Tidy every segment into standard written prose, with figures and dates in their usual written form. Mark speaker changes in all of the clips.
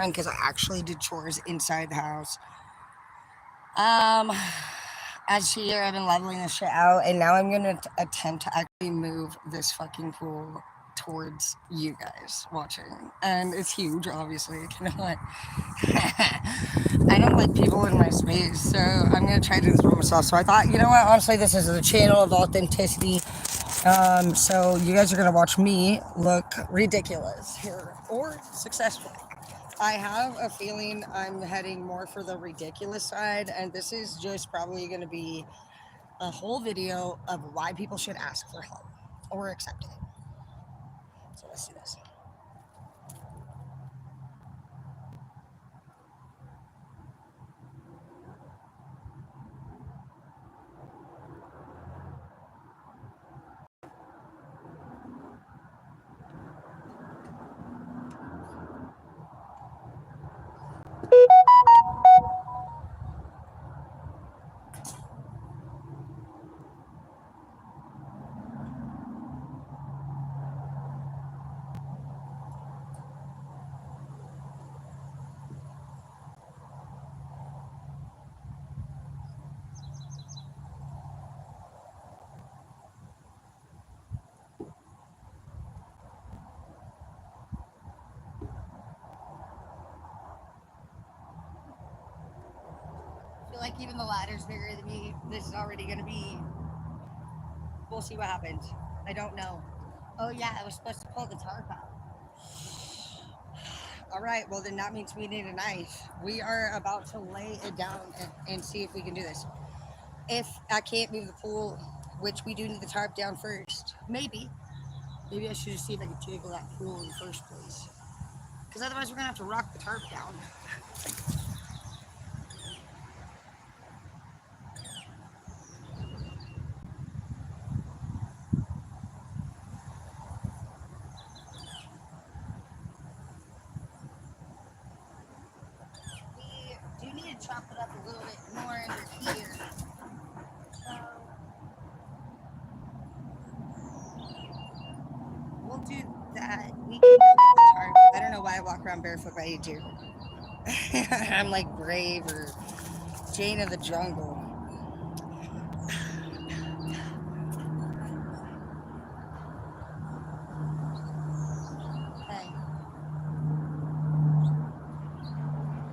Speaker 1: because I actually did chores inside the house. Um, as here, I've been leveling this shit out, and now I'm gonna attempt to actually move this fucking pool towards you guys watching. And it's huge, obviously. I cannot. I don't like people in my space, so I'm gonna try to do this by myself. So I thought, you know what? Honestly, this is the channel of authenticity. So you guys are gonna watch me look ridiculous here or successful. I have a feeling I'm heading more for the ridiculous side, and this is just probably going to be a whole video of why people should ask for help or accept it. So let's do this. I feel like even the ladder's bigger than me. This is already going to be. We'll see what happens. I don't know. Oh, yeah, I was supposed to pull the tarp out. All right, well, then that means we need a knife. We are about to lay it down and see if we can do this. If I can't move the pool, which we do need the tarp down first, maybe I should just see if I can jiggle that pool in the first place. Because otherwise we're going to have to rock the tarp down. We do need to chop it up a little bit more under here. So we'll do that. We can go get the tarp. I don't know why I walk around barefoot by you. I'm like Brave or Jane of the Jungle. Okay.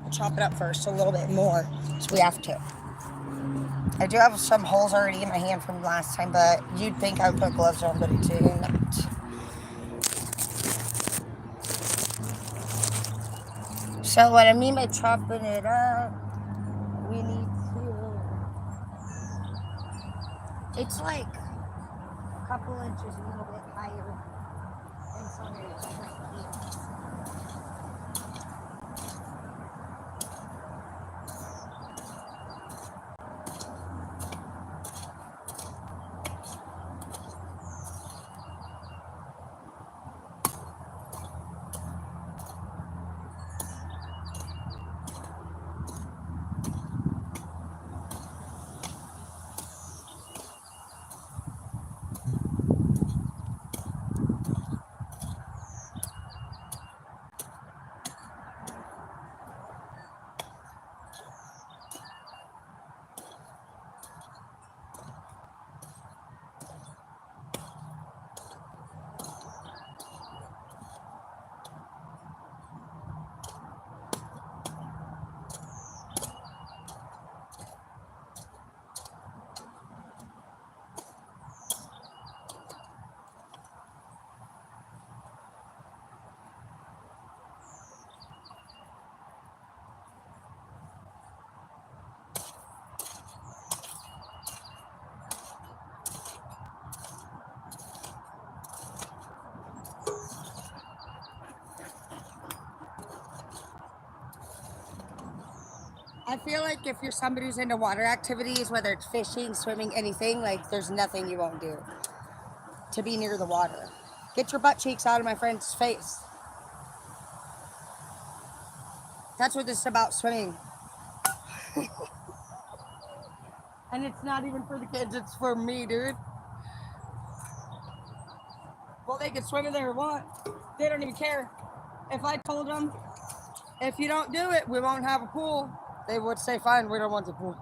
Speaker 1: We'll chop it up first a little bit more, so we have to. I do have some holes already in my hand from last time, but you'd think I would put gloves on, but I do not. So what I mean by chopping it up, we need to, it's like a couple inches a little bit higher than some areas right here. I feel like if you're somebody who's into water activities, whether it's fishing, swimming, anything, like there's nothing you won't do to be near the water. Get your butt cheeks out of my friend's face. That's what this is about, swimming. And it's not even for the kids, it's for me, dude. Well, they can swim if they want. They don't even care. If I told them If you don't do it, we won't have a pool. They would say, fine, we don't want the pool.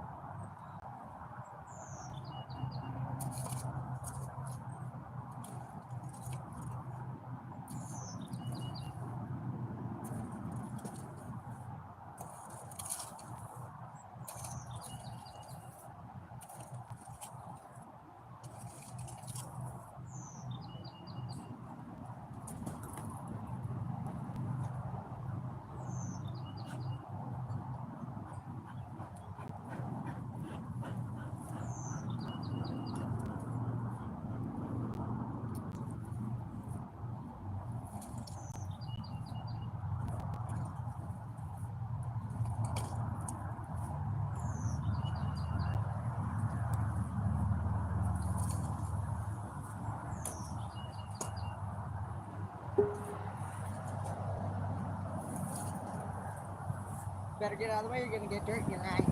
Speaker 1: Better get out of the way, you're gonna get dirt in your eye.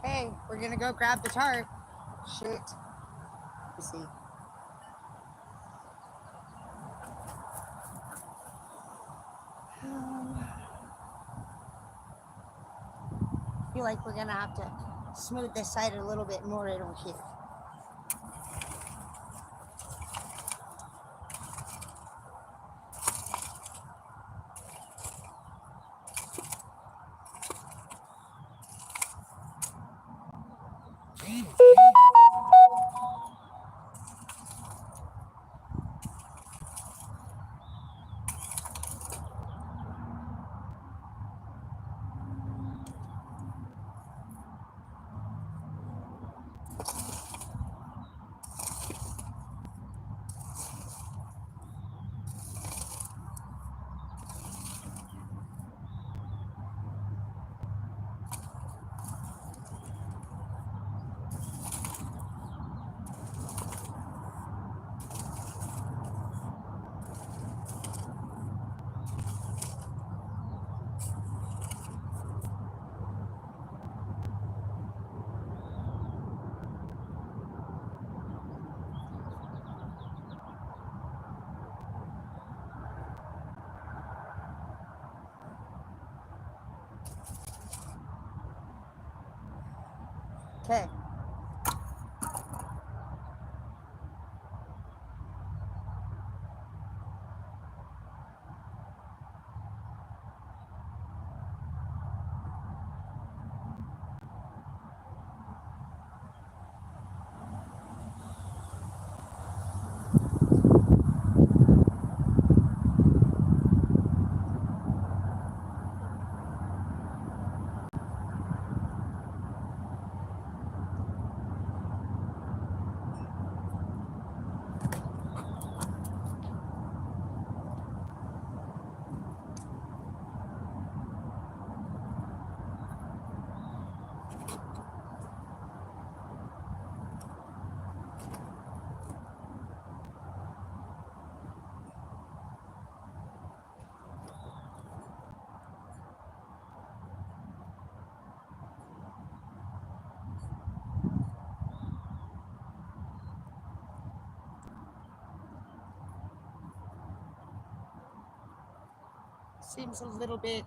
Speaker 1: Hey, we're gonna go grab the tarp. Shit. Let's see. I feel like we're gonna have to smooth this side a little bit more right over here. Okay. Seems a little bit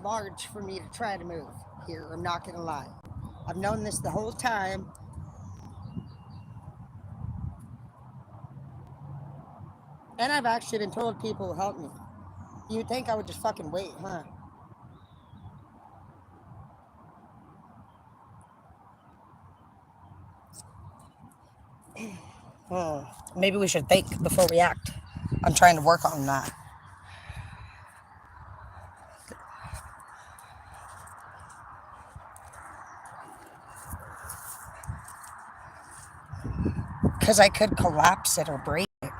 Speaker 1: large for me to try to move here. I'm not gonna lie. I've known this the whole time. And I've actually been told people will help me. You'd think I would just fucking wait, huh? Maybe we should think before we act. I'm trying to work on that. Because I could collapse it or break it.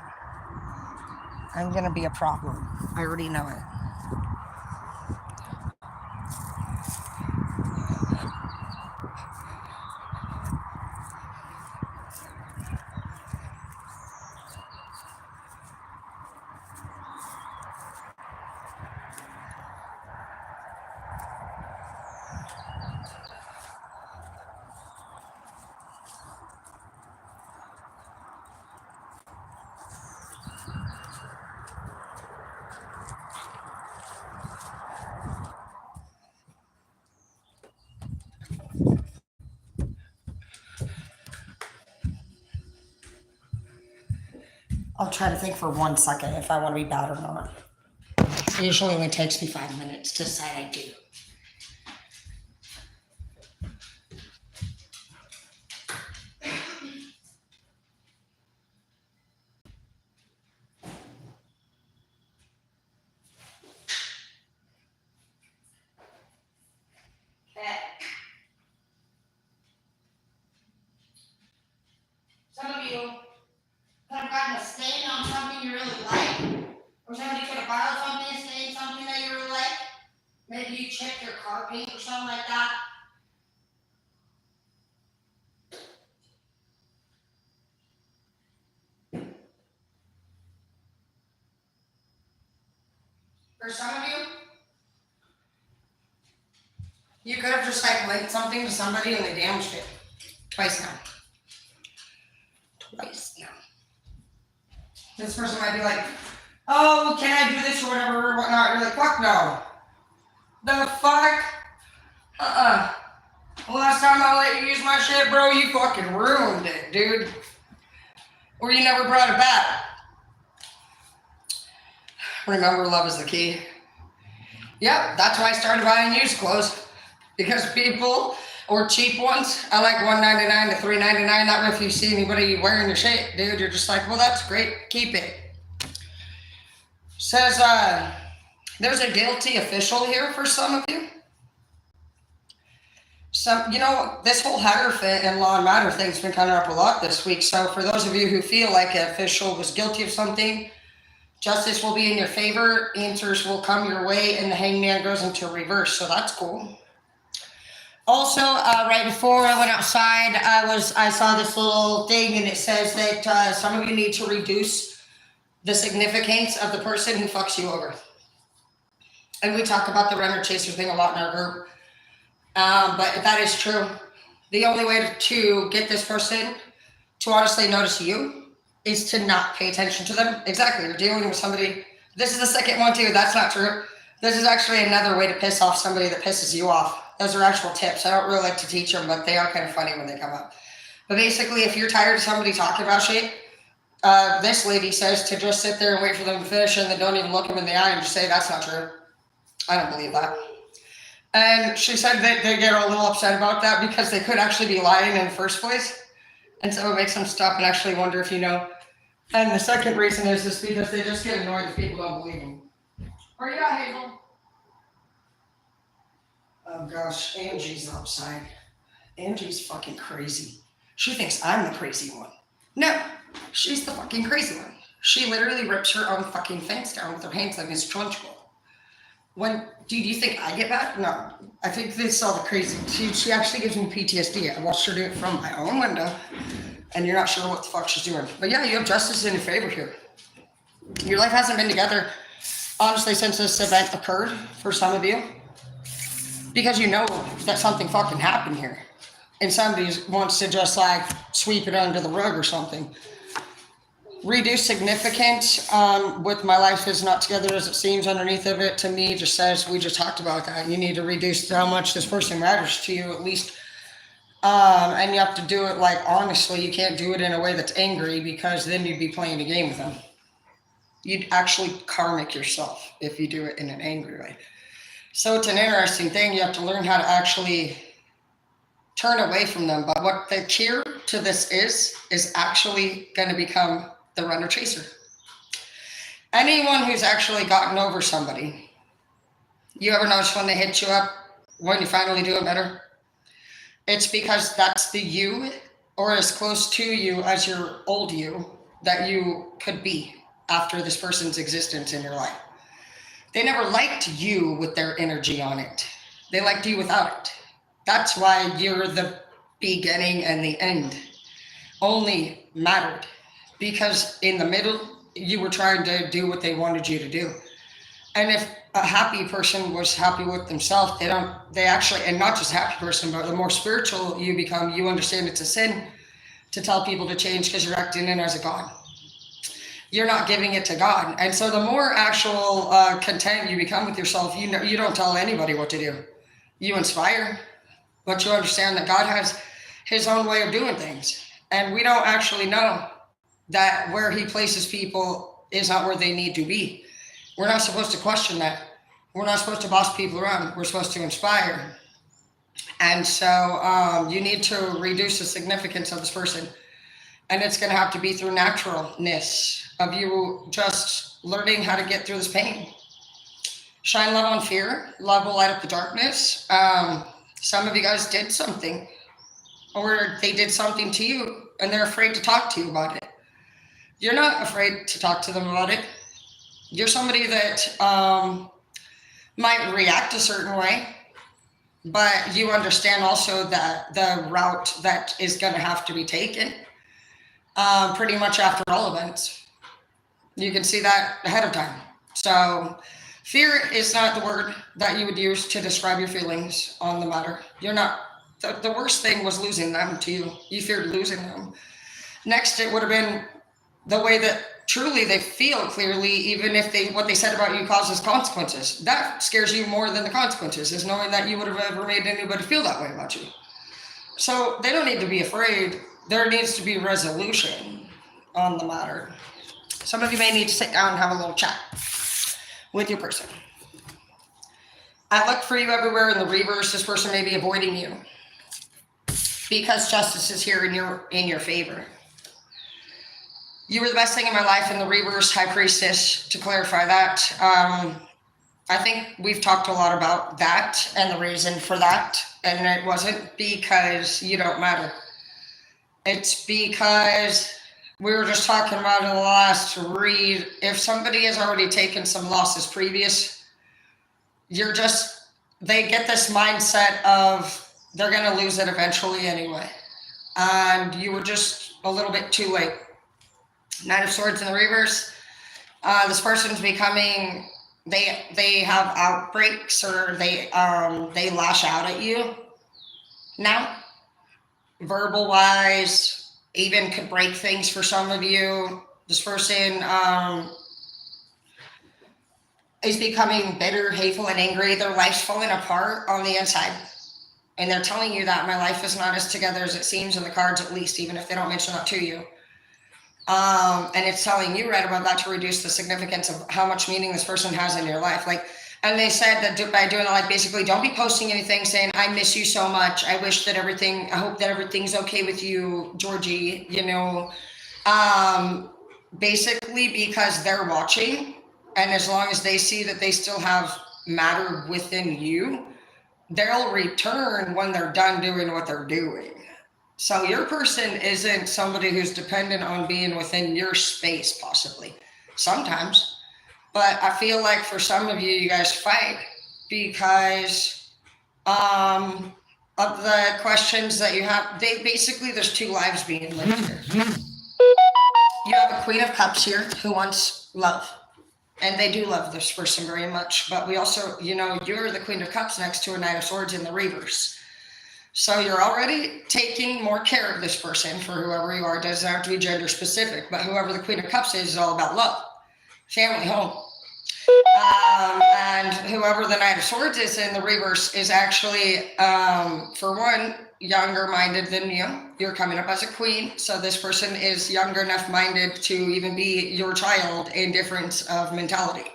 Speaker 1: I'm gonna be a problem. I already know it. I'll try to think for 1 second if I want to be bad or not. It usually only takes me 5 minutes to decide I do. Some of you could have gotten a stain on something you really like, or somebody could have borrowed something and stained something that you really like. Maybe you chipped your car paint or something like that. For some of you could have just like linked something to somebody and they damaged it. Twice now. This person might be like, oh, can I do this or whatever or whatnot? You're like, fuck no. The fuck? Last time I let you use my shit, bro, you fucking ruined it, dude. Or you never brought it back. Remember, love is the key. Yep, that's why I started buying used clothes. Because people, or cheap ones, I like $1.99 to $3.99. That way if you see anybody wearing your shit, dude, you're just like, well, that's great, keep it. Says, there's a guilty official here for some of you. This whole Hierophant and Law and Matter thing's been coming up a lot this week. So for those of you who feel like an official was guilty of something, justice will be in your favor, answers will come your way, and the hangman goes into reverse. So that's cool. Also, right before I went outside, I saw this little thing, and it says that some of you need to reduce the significance of the person who fucks you over. And we talk about the runner chaser thing a lot in our group. But that is true. The only way to get this person to honestly notice you is to not pay attention to them. Exactly. You're dealing with somebody. This is the second one too. That's not true. This is actually another way to piss off somebody that pisses you off. Those are actual tips. I don't really like to teach them, but they are kind of funny when they come up. But basically, if you're tired of somebody talking about shit, this lady says to just sit there and wait for them to finish and then don't even look them in the eye and just say, that's not true. I don't believe that. And she said that they get a little upset about that because they could actually be lying in the first place. And so it makes them stop and actually wonder if you know. And the second reason is because they just get annoyed if people don't believe them. Where you at, Hazel? Oh gosh, Angie's outside. Angie's fucking crazy. She thinks I'm the crazy one. No, she's the fucking crazy one. She literally rips her own fucking fence down with her hands like Miss Trunchbull. Do you think I get that? No. I think this is all the crazy. She actually gives me PTSD. I watched her do it from my own window, and you're not sure what the fuck she's doing. But yeah, you have justice in your favor here. Your life hasn't been together, honestly, since this event occurred for some of you, because you know that something fucking happened here, and somebody wants to just like sweep it under the rug or something. Reduce significance with my life is not together as it seems underneath of it to me just says we just talked about that. You need to reduce how much this person matters to you at least. And you have to do it like honestly. You can't do it in a way that's angry because then you'd be playing a game with them. You'd actually karmic yourself if you do it in an angry way. So it's an interesting thing. You have to learn how to actually turn away from them. But what the cure to this is actually going to become the runner chaser. Anyone who's actually gotten over somebody, you ever notice when they hit you up, when you finally do it better? It's because that's the you, or as close to you as your old you that you could be after this person's existence in your life. They never liked you with their energy on it. They liked you without it. That's why you're the beginning and the end only mattered. Because in the middle, you were trying to do what they wanted you to do. And if a happy person was happy with themselves, they actually, and not just a happy person, but the more spiritual you become, you understand it's a sin to tell people to change because you're acting in as a God. You're not giving it to God. And so the more actual content you become with yourself, you don't tell anybody what to do. You inspire, but you understand that God has his own way of doing things. And we don't actually know that where he places people is not where they need to be. We're not supposed to question that. We're not supposed to boss people around. We're supposed to inspire. And so you need to reduce the significance of this person. And it's going to have to be through naturalness of you just learning how to get through this pain. Shine love on fear. Love will light up the darkness. Some of you guys did something, or they did something to you, and they're afraid to talk to you about it. You're not afraid to talk to them about it. You're somebody that might react a certain way, but you understand also that the route that is going to have to be taken pretty much after all events. You can see that ahead of time. So fear is not the word that you would use to describe your feelings on the matter. You're not. The worst thing was losing them to you. You feared losing them. Next, it would have been the way that truly they feel clearly, even if what they said about you causes consequences. That scares you more than the consequences, is knowing that you would have ever made anybody feel that way about you. So they don't need to be afraid. There needs to be resolution on the matter. Some of you may need to sit down and have a little chat with your person. I look for you everywhere in the reverse. This person may be avoiding you because justice is here in your favor. You were the best thing in my life in the reverse, High Priestess, to clarify that. I think we've talked a lot about that and the reason for that. And it wasn't because you don't matter. It's because we were just talking about in the last read. If somebody has already taken some losses previous, they get this mindset of they're going to lose it eventually anyway. And you were just a little bit too late. Knight of Swords in the reverse. This person's becoming, they have outbreaks, or they lash out at you now, verbal wise, even could break things for some of you. This person is becoming bitter, hateful, and angry. Their life's falling apart on the inside. And they're telling you that my life is not as together as it seems in the cards, at least, even if they don't mention that to you. And it's telling you right about that to reduce the significance of how much meaning this person has in your life. Like, and they said that by doing it, like, basically, don't be posting anything saying, I miss you so much. I hope that everything's okay with you, Georgie, you know, basically because they're watching. And as long as they see that they still have matter within you, they'll return when they're done doing what they're doing. So your person isn't somebody who's dependent on being within your space, possibly. Sometimes. But I feel like for some of you, you guys fight because of the questions that you have. There's two lives being lived here. You have a Queen of Cups here who wants love. And they do love this person very much. But we also, you know, you're the Queen of Cups next to a Knight of Swords in the reverse. So you're already taking more care of this person for whoever you are. It doesn't have to be gender specific, but whoever the Queen of Cups is all about love, family, home. And whoever the Knight of Swords is in the reverse is actually, for one, younger minded than you. You're coming up as a queen. So this person is younger enough minded to even be your child in difference of mentality.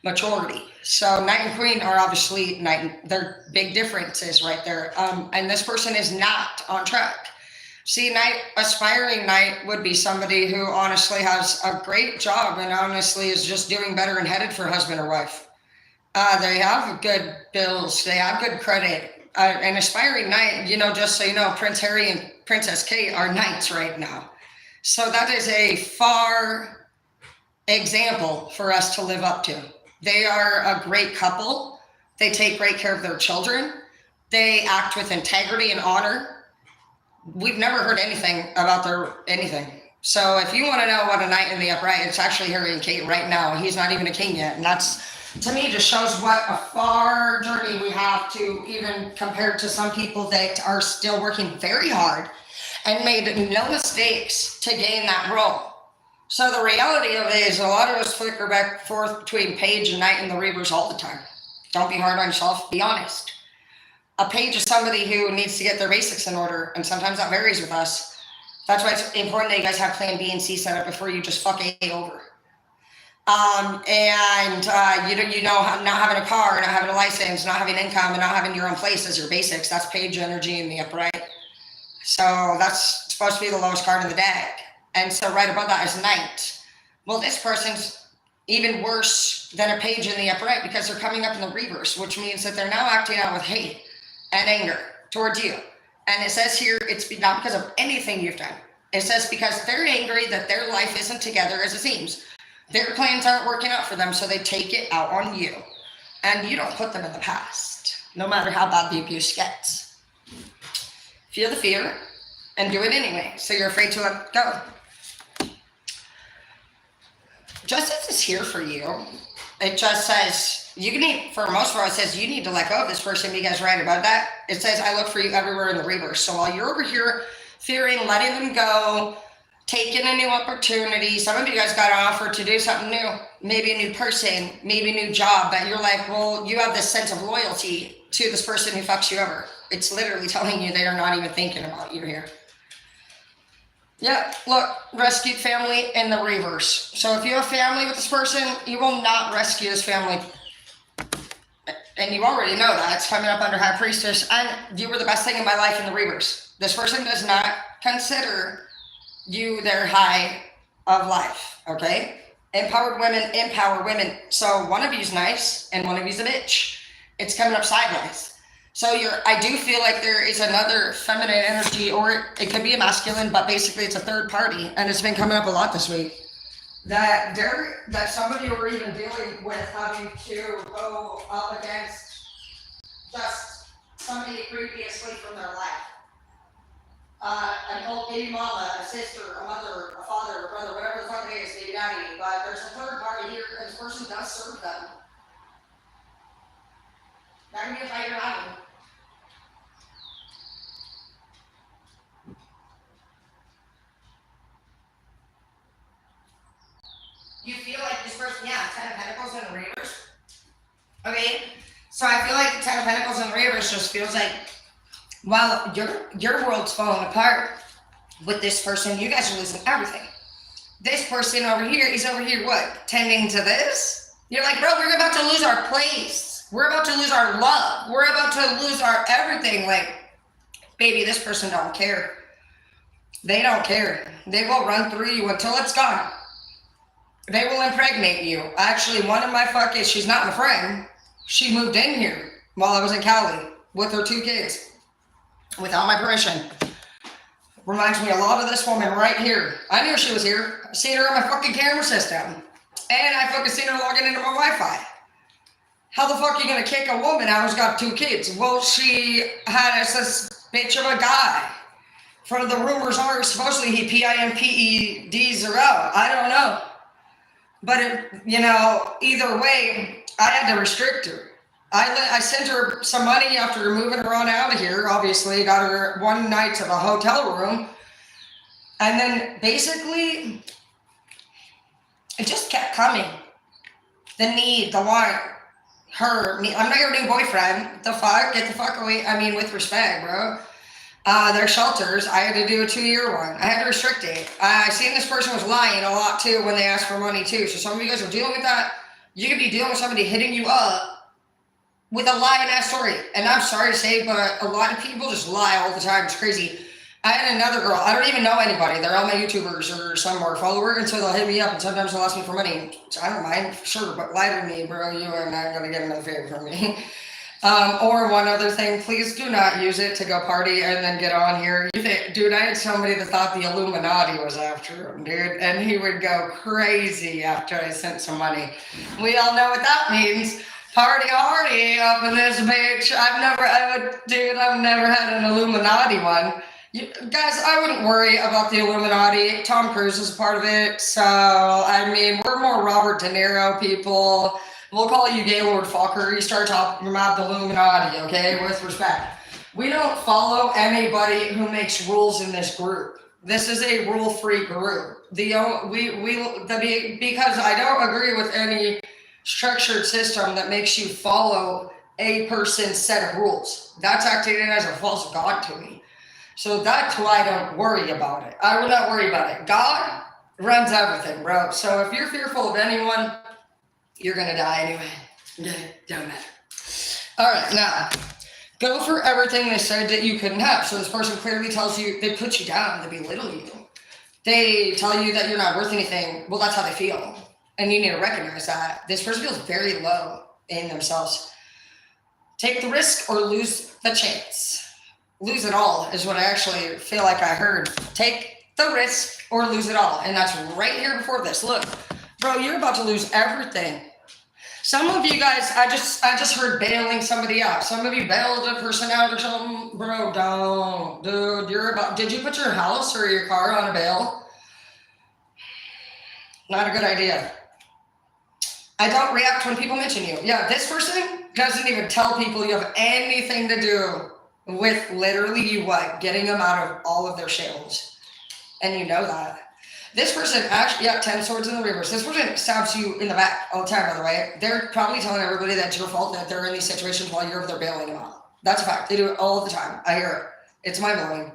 Speaker 1: Maturity. So Knight and Queen are obviously they're big differences right there. And this person is not on track. See, aspiring Knight would be somebody who honestly has a great job and honestly is just doing better and headed for husband or wife. They have good bills. They have good credit. An aspiring Knight, you know, just so you know, Prince Harry and Princess Kate are knights right now. So that is a far example for us to live up to. They are a great couple. They take great care of their children. They act with integrity and honor. We've never heard anything about anything. So if you want to know what a Knight in the upright, it's actually Harry and Kate right now. He's not even a king yet. And that's, to me, just shows what a far journey we have to even compared to some people that are still working very hard and made no mistakes to gain that role. So the reality of it is a lot of us flicker back and forth between page and Knight in the reverse all the time. Don't be hard on yourself. Be honest. A page is somebody who needs to get their basics in order, and sometimes that varies with us. That's why it's important that you guys have plan B and C set up before you just fuck A over. You know, not having a car, not having a license, not having income, and not having your own place as your basics. That's page energy in the upright. So that's supposed to be the lowest card in the deck. And so right above that is Knight. Well, this person's even worse than a page in the upright because they're coming up in the reverse, which means that they're now acting out with hate and anger towards you. And it says here, it's not because of anything you've done. It says because they're angry that their life isn't together as it seems. Their plans aren't working out for them, so they take it out on you. And you don't put them in the past, no matter how bad the abuse gets. Feel the fear and do it anyway. So you're afraid to let go. Justice is here for you. It just says, for most of us, it says you need to let go of this person. You guys right about that? It says, I look for you everywhere in the reverse. So while you're over here fearing, letting them go, taking a new opportunity, some of you guys got an offer to do something new, maybe a new person, maybe a new job, but you're like, well, you have this sense of loyalty to this person who fucks you over. It's literally telling you they are not even thinking about you here. Yeah, look, rescued family in the reverse. So if you have family with this person, you will not rescue this family. And you already know that. It's coming up under High Priestess. And you were the best thing in my life in the reverse. This person does not consider you their high of life, okay? Empowered women empower women. So one of you's nice and one of you's a bitch. It's coming up sideways. So I do feel like there is another feminine energy, or it could be a masculine, but basically it's a third party, and it's been coming up a lot this week. That somebody you're even dealing with having to go up against just somebody previously from their life. An old baby mama, a sister, a mother, a father, a brother, whatever the fuck it is, baby daddy, but there's a third party here, and this person does serve them. That can be a fight you're having. You feel like this person, yeah, 10 of Pentacles in the reverse. Okay, so I feel like the 10 of Pentacles in the reverse just feels like While your world's falling apart with this person, you guys are losing everything. This person over here, he's over here, what, tending to this? You're like, bro, we're about to lose our place. We're about to lose our love. We're about to lose our everything. Like, baby, this person don't care. They don't care. They will run through you until it's gone. They will impregnate you. Actually, one of my she's not my friend. She moved in here while I was in Cali with her 2 kids without my permission. Reminds me a lot of this woman right here. I knew she was here. I seen her on my fucking camera system. And I fucking seen her logging into my Wi-Fi. How the fuck are you gonna kick a woman out who's got 2 kids? Well, she had this bitch of a guy. For the rumors are, supposedly he PIMPEDs her out. I don't know. But, either way, I had to restrict her. I sent her some money after moving her on out of here. Obviously, got her one night to the hotel room. And then basically, it just kept coming. The need, the want, her, me. I'm not your new boyfriend. The fuck? Get the fuck away. I mean, with respect, bro. Their shelters, I had to do a 2-year one. I had to restrict it. I seen this person was lying a lot too when they asked for money too. So some of you guys are dealing with that. You could be dealing with somebody hitting you up with a lying ass story. And I'm sorry to say, but a lot of people just lie all the time. It's crazy. I had another girl. I don't even know anybody. They're all my YouTubers or some more follower. And so they'll hit me up and sometimes they'll ask me for money. So I don't mind, sure, but lie to me, bro. You are not going to get another favor from me. Or one other thing, please do not use it to go party and then get on here. Dude, I had somebody that thought the Illuminati was after him, dude. And he would go crazy after I sent some money. We all know what that means. Party hardy up in this bitch. I've never had an Illuminati one. Guys, I wouldn't worry about the Illuminati. Tom Cruise is a part of it. So, I mean, we're more Robert De Niro people. We'll call you Gaylord Fucker. You start talking about the Illuminati, okay? With respect. We don't follow anybody who makes rules in this group. This is a rule-free group. Because I don't agree with any structured system that makes you follow a person's set of rules. That's acting as a false god to me. So that's why I don't worry about it. I will not worry about it. God runs everything, bro. So if you're fearful of anyone, you're going to die anyway. Don't matter. All right, now, go for everything they said that you couldn't have. So this person clearly tells you, they put you down, they belittle you. They tell you that you're not worth anything. Well, that's how they feel. And you need to recognize that. This person feels very low in themselves. Take the risk or lose the chance. Lose it all is what I actually feel like I heard. Take the risk or lose it all. And that's right here before this. Look, bro, you're about to lose everything. Some of you guys, I just heard bailing somebody out. Some of you bailed a person out or something. Bro, don't. Dude, did you put your house or your car on a bail? Not a good idea. I don't react when people mention you. Yeah, this person doesn't even tell people you have anything to do with literally you getting them out of all of their shitholes. And you know that. This person actually, 10 swords in the reverse. This person stabs you in the back all the time, by the way. They're probably telling everybody that it's your fault that they're in these situations while you're over there bailing them out. That's a fact. They do it all the time. I hear it. It's mind-blowing.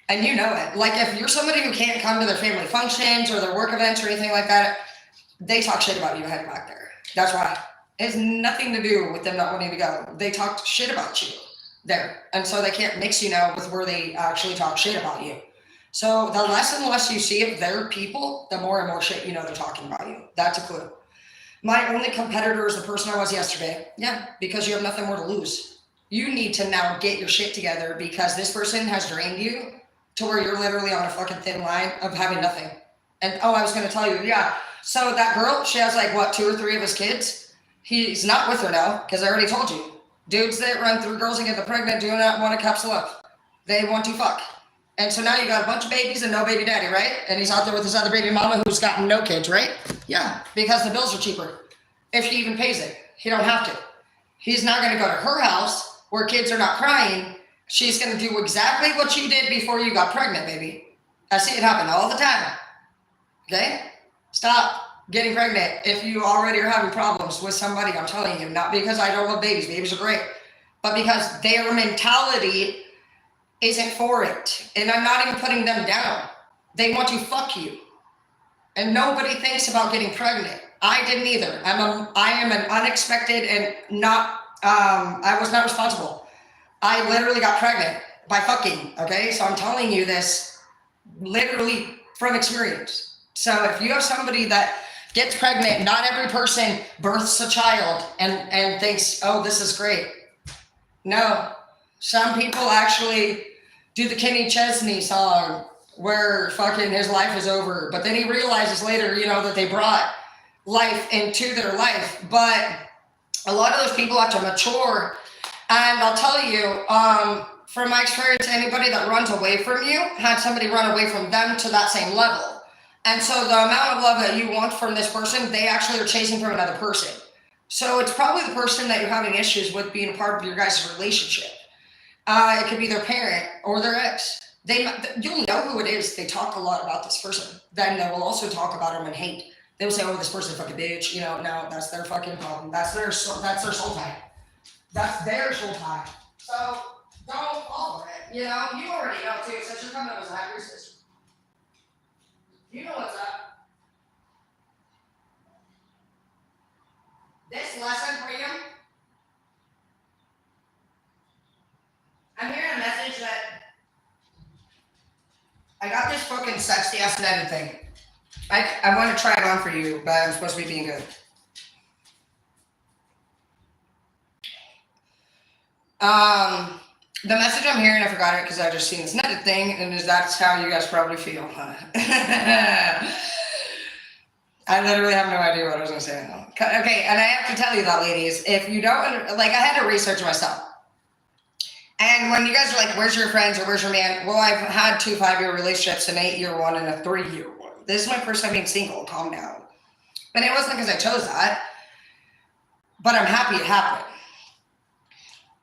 Speaker 1: And you know it. Like, if you're somebody who can't come to their family functions or their work events or anything like that, they talk shit about you heading back there. That's why. It has nothing to do with them not wanting to go. They talk shit about you there. And so they can't mix you now with where they actually talk shit about you. So the less and less you see of their people, the more and more shit you know they're talking about you. That's a clue. My only competitor is the person I was yesterday. Yeah, because you have nothing more to lose. You need to now get your shit together because this person has drained you to where you're literally on a fucking thin line of having nothing. And I was going to tell you, so that girl, she has 2 or 3 of his kids. He's not with her now because I already told you. Dudes that run through girls and get them pregnant do not want to capsule up. They want to fuck. And so now you got a bunch of babies and no baby daddy, right? And he's out there with his other baby mama who's gotten no kids, right? Yeah, because the bills are cheaper. If he even pays it, he don't have to. He's not going to go to her house where kids are not crying. She's going to do exactly what you did before you got pregnant, baby. I see it happen all the time. Okay? Stop getting pregnant if you already are having problems with somebody. I'm telling you, not because I don't love babies. Babies are great. But because their mentality isn't for it. And I'm not even putting them down. They want to fuck you. And nobody thinks about getting pregnant. I didn't either. I am an unexpected and not, I was not responsible. I literally got pregnant by fucking, okay? So I'm telling you this literally from experience. So if you have somebody that gets pregnant, not every person births a child and thinks, oh, this is great. No, some people actually do the Kenny Chesney song where fucking his life is over, but then he realizes later, that they brought life into their life. But a lot of those people have to mature. And I'll tell you, from my experience, anybody that runs away from you had somebody run away from them to that same level. And so the amount of love that you want from this person, they actually are chasing from another person. So it's probably the person that you're having issues with being a part of your guys' relationship. It could be their parent or their ex. You'll know who it is. They talk a lot about this person. Then they will also talk about them and hate. They will say, "Oh, this person's a fucking bitch." No, that's their fucking problem. That's their soul tie. That's their soul tie. So don't fall for it. You already know too. Since you're coming up as a high priestess, you know what's up. This lesson for you, I'm hearing a message that I got this fucking sexy ass netted thing. I want to try it on for you, but I'm supposed to be being good. The message I'm hearing, I forgot it because I just seen this netted thing, and that's how you guys probably feel, huh? I literally have no idea what I was going to say. Okay, and I have to tell you that, ladies, if you don't, I had to research myself. And when you guys are like, where's your friends or where's your man? Well, I've had 2 5-year relationships, an 8-year one and a 3-year one. This is my first time being single. Calm down. But it wasn't because I chose that. But I'm happy it happened.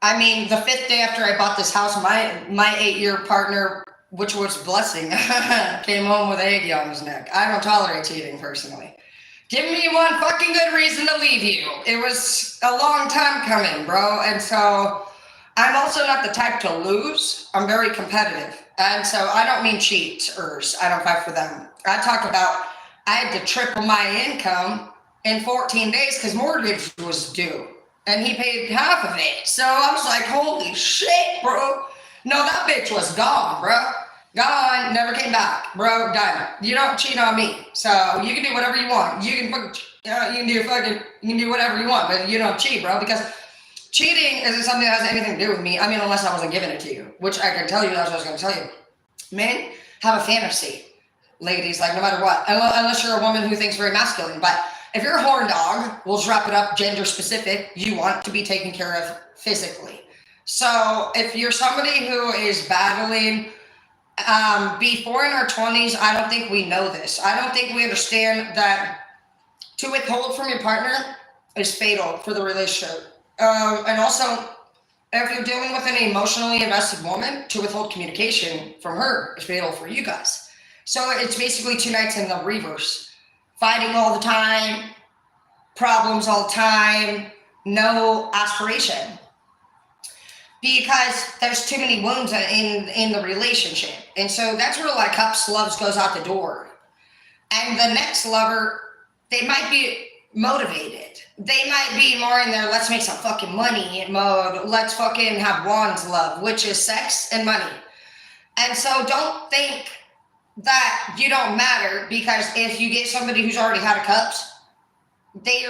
Speaker 1: I mean, the 5th day after I bought this house, my 8-year partner, which was a blessing, came home with egg on his neck. I don't tolerate cheating personally. Give me one fucking good reason to leave you. It was a long time coming, bro. And so I'm also not the type to lose. I'm very competitive. And so I don't mean cheaters. I don't fight for them. I talk about I had to triple my income in 14 days because mortgage was due. And he paid half of it. So I was like, holy shit, bro. No, that bitch was gone, bro. Gone, never came back, bro, done. You don't cheat on me. So you can do whatever you want. You can do whatever you want, but you don't cheat, bro, because cheating isn't something that has anything to do with me. I mean, unless I wasn't giving it to you, which I can tell you, that's what I was going to tell you. Men have a fantasy, ladies, like no matter what, unless you're a woman who thinks very masculine. But if you're a horn dog, we'll just wrap it up gender specific, you want to be taken care of physically. So if you're somebody who is battling before in our 20s, I don't think we know this. I don't think we understand that to withhold from your partner is fatal for the relationship. And also, if you're dealing with an emotionally invested woman, to withhold communication from her is fatal for you guys. So it's basically 2 nights in the reverse. Fighting all the time, problems all the time, no aspiration. Because there's too many wounds in the relationship. And so that's where a lot of cups loves goes out the door. And the next lover, they might be motivated. They might be more in their let's make some fucking money mode. Let's fucking have wands love, which is sex and money. And so don't think that you don't matter, because if you get somebody who's already had a cups, they've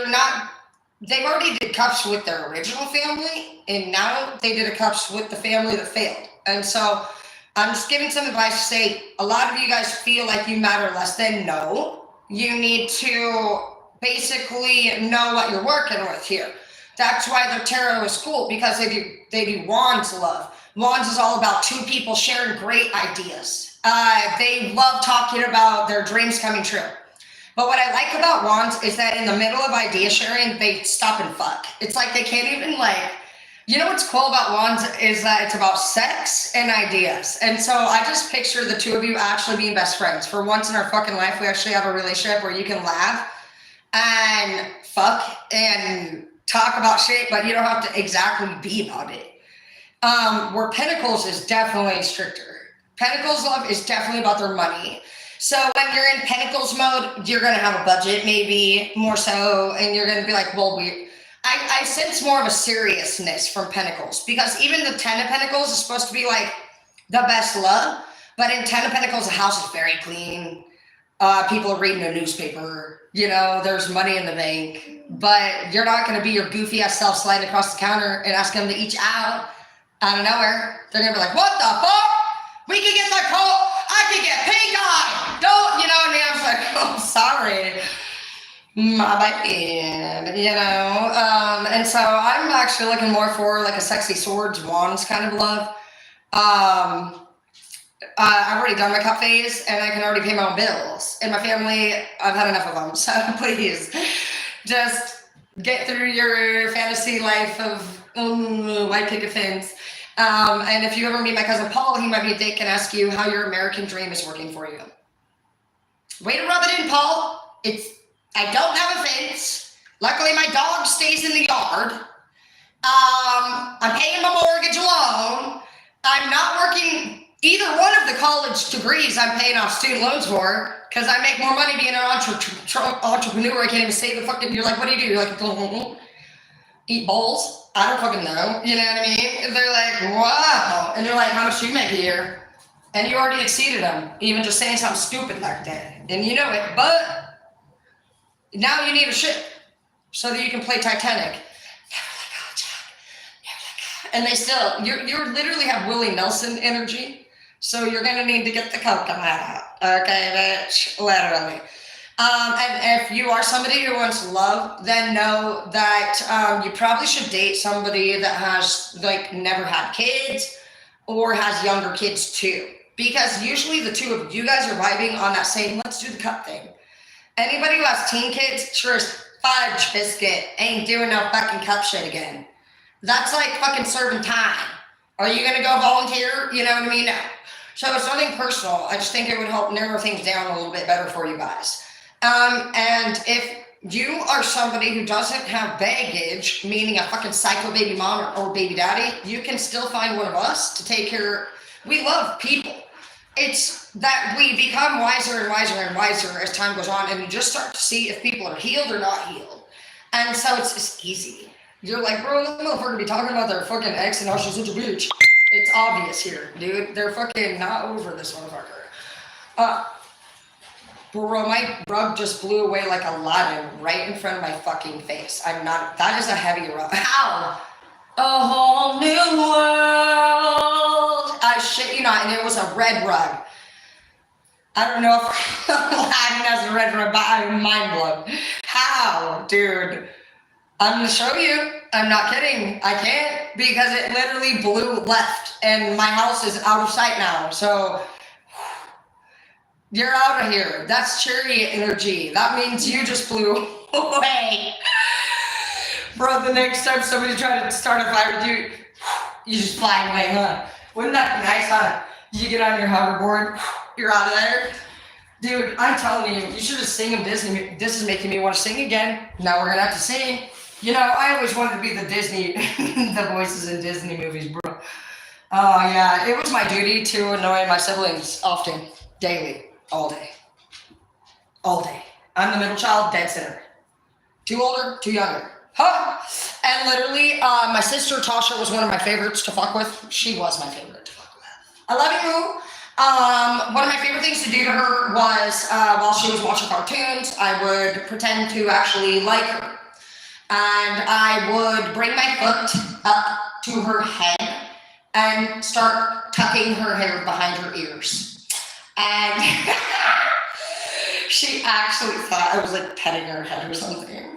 Speaker 1: already did cups with their original family, and now they did a cups with the family that failed. And so I'm just giving some advice to say, a lot of you guys feel like you matter less than. No, you need to basically know what you're working with here. That's why the tarot is cool, because they do wands love. Wands is all about 2 people sharing great ideas. They love talking about their dreams coming true. But what I like about wands is that in the middle of idea sharing, they stop and fuck. It's like they can't even what's cool about wands is that it's about sex and ideas. And so I just picture the 2 of you actually being best friends. For once in our fucking life, we actually have a relationship where you can laugh and fuck and talk about shit, but you don't have to exactly be about it. Where Pentacles is definitely stricter. Pentacles love is definitely about their money. So when you're in Pentacles mode, you're going to have a budget, maybe more so, and you're going to be like, well, I sense more of a seriousness from Pentacles, because even the Ten of Pentacles is supposed to be like the best love, but in Ten of Pentacles, the house is very clean. People are reading a newspaper, you know, there's money in the bank, but you're not going to be your goofy ass self sliding across the counter and ask them to eat you out of nowhere. They're going to be like, what the fuck? We can get that coat. I can get pink eye. Don't, you know what I mean? I was like, oh, sorry. My bad, you know? And so I'm actually looking more for like a sexy swords, wands kind of love. I've already done my cup phase and I can already pay my own bills. In my family, I've had enough of them. So please, just get through your fantasy life of white picket fence. And if you ever meet my cousin Paul, he might be a dick and ask you how your American dream is working for you. Way to rub it in, Paul. I don't have a fence. Luckily, my dog stays in the yard. I'm paying my mortgage alone. I'm not working either one of the college degrees I'm paying off student loans for, because I make more money being an entrepreneur. I can't even say the fucking, you're like, what do? You're like, eat bowls? I don't fucking know. You know what I mean? They're like, wow. And you're like, how much do you make a year? And you already exceeded them, even just saying something stupid like that. And you know it, but now you need a ship so that you can play Titanic. And they still, you literally have Willie Nelson energy. So you're going to need to get the coconut out. Okay, bitch, literally. And if you are somebody who wants love, then know that you probably should date somebody that has like never had kids or has younger kids too. Because usually the two of you guys are vibing on that same, let's do the cup thing. Anybody who has teen kids, sure as fudge biscuit, ain't doing no fucking cup shit again. That's like fucking serving time. Are you going to go volunteer? You know what I mean? No. So it's nothing personal. I just think it would help narrow things down a little bit better for you guys. And if you are somebody who doesn't have baggage, meaning a fucking psycho baby mom or baby daddy, you can still find one of us to take care. We love people. It's that we become wiser and wiser and wiser as time goes on, and you just start to see if people are healed or not healed. And so it's just easy. You're like, bro, this motherfucker be talking about their fucking ex and how she's such a bitch. It's obvious here, dude. They're fucking not over this motherfucker. Bro, my rug just blew away like Aladdin right in front of my fucking face. I'm not, that is a heavy rug. Ow! A whole new world. I shit you not, and it was a red rug. I don't know if Aladdin has a red rug, but I'm mind blown. How, dude? I'm gonna show you. I'm not kidding. I can't, because it literally blew left and my house is out of sight now. So you're out of here. That's chariot energy. That means you just blew away. Bro, the next time somebody's trying to start a fire with you, you just fly away, huh? Wouldn't that be nice, huh? You get on your hoverboard, you're out of there. Dude, I'm telling you, you should have sing in Disney. This is making me want to sing again. Now we're gonna have to sing. You know, I always wanted to be the Disney, the voices in Disney movies, bro. Oh, yeah, it was my duty to annoy my siblings often, daily, all day. All day. I'm the middle child, dead center. Two older, two younger. Huh? And literally, my sister Tasha was one of my favorites to fuck with. She was my favorite to fuck with. I love you. One of my favorite things to do to her was, while she was watching cartoons, I would pretend to actually like her. And I would bring my foot up to her head and start tucking her hair behind her ears. And she actually thought I was like petting her head or something.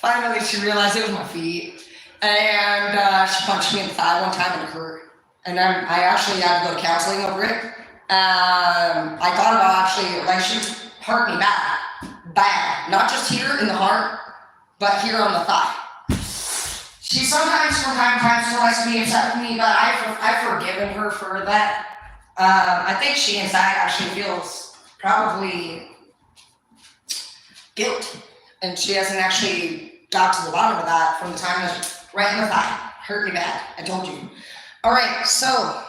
Speaker 1: Finally, she realized it was my feet. And she punched me in the thigh one time and it hurt. And then I actually had to go to counseling over it. I thought about actually, like, she hurt me bad, not just here in the heart, but here on the thigh. She sometimes from time to time still likes to be upset with me, but I've forgiven her for that. I think she inside actually feels probably guilt, and she hasn't actually got to the bottom of that from the time that Right in the thigh. Hurt me bad. I told you. All right, so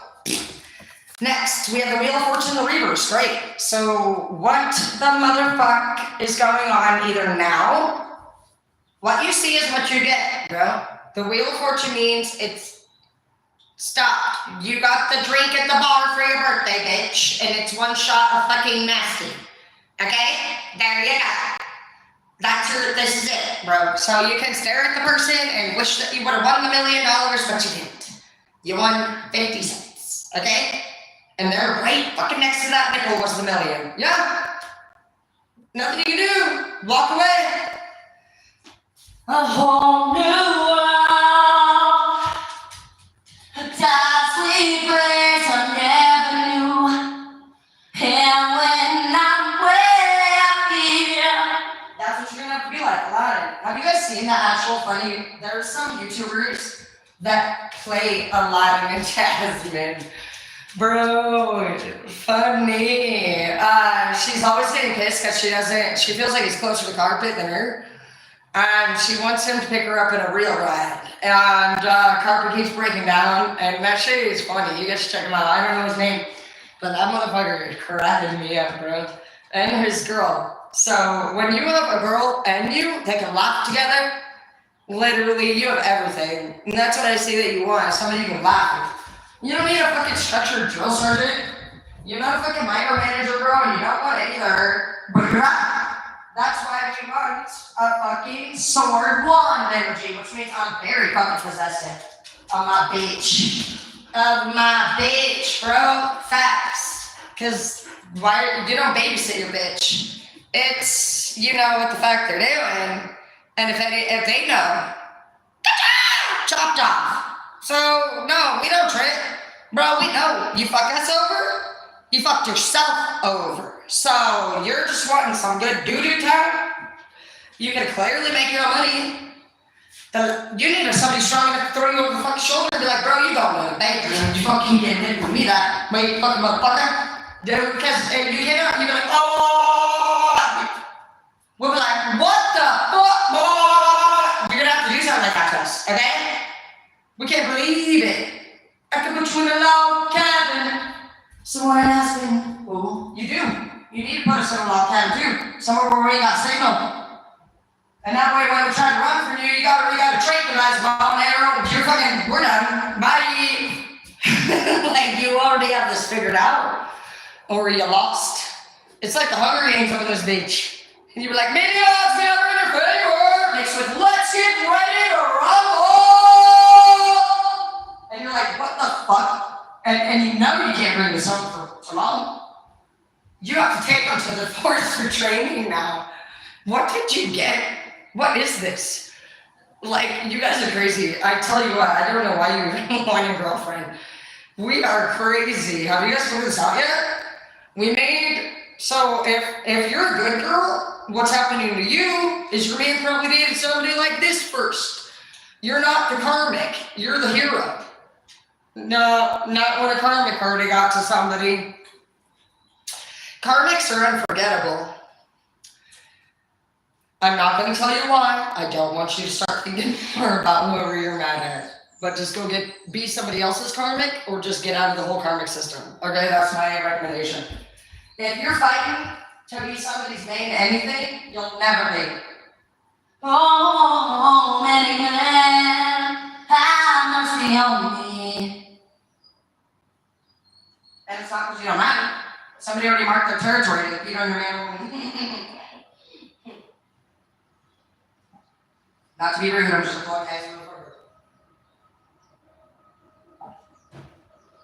Speaker 1: next we have the Wheel of Fortune, the reverse. Great. So what the motherfuck is going on either now? What you see is what you get, bro. The Wheel of Fortune means it's stopped. You got the drink at the bar for your birthday, bitch, and it's one shot of fucking nasty. Okay? There you go. This is it, bro. So you can stare at the person and wish that you would have won $1 million, but you didn't. You won 50 cents, okay? And they're right fucking next to that nickel was the million. Yeah? Nothing you can do. Walk away. A whole new world. A dazzling place I never knew. And when I'm way up here, that's what you're gonna have to be like, Aladdin. Have you guys seen the actual funny? There's some YouTubers that play Aladdin and Jasmine. Bro, funny. She's always getting pissed because she feels like he's closer to the carpet than her. And she wants him to pick her up in a real ride. And carpet keeps breaking down. And that shit is funny. You guys should check him out. I don't know his name. But that motherfucker is cracking me up, bro. And his girl. So when you have a girl and you, they can laugh together. Literally, you have everything. And that's what I see that you want. Somebody you can laugh with. You don't need a fucking structured drill sergeant. You're not a fucking micromanager, bro, and you don't want it either. But you're not. That's why we want a fucking sword wand energy, which means I'm very fucking possessive of my bitch. Bro. Facts. Because why you don't babysit your bitch. It's, you know what the fuck they're doing. And if they know, chopped off. So, no, we don't trip. Bro, we know. You fuck us over, you fucked yourself over. So, you're just wanting some good doo-doo time? You can clearly make your own money. You need somebody strong enough to throw you over the fucking shoulder and be like, bro, you don't know the bank, you fucking getting hit with me that way, fucking motherfucker. Dude, because if you get up, you be like, oh! We'll be like, what the fuck? You're gonna have to do something like that to us, okay? We can't believe it. I can put you in a log cabin. Someone asking, well, you do. You need to put us in a log cabin too. Somewhere where we ain't got signal. And that way when we try to run from you, you gotta tranquilize bomb arrow. You're fucking, we're done. Bye. Like you already have this figured out. Or you lost. It's like the Hunger Games over this beach. And you were like, maybe odds never in your favor. Mixed with let's get ready to rumble. And you're like, what the fuck? And you know you can't bring this up for long. You have to take them to the force for training now. What did you get? What is this? Like, you guys are crazy. I tell you what, I don't know why you want your girlfriend. We are crazy. Have you guys figured this out yet? So if you're a good girl, what's happening to you is your man probably dated somebody like this first. You're not the karmic, you're the hero. No, not when a karmic already got to somebody. Karmics are unforgettable. I'm not going to tell you why. I don't want you to start thinking more about whoever you're mad at. But just go be somebody else's karmic or just get out of the whole karmic system. Okay, that's my recommendation. If you're fighting to be somebody's main anything, you'll never be. Oh, many men have mercy on me. And it's not because you don't matter. Somebody already marked their territory if you don't remember. Not to be rude, I'm just a podcast.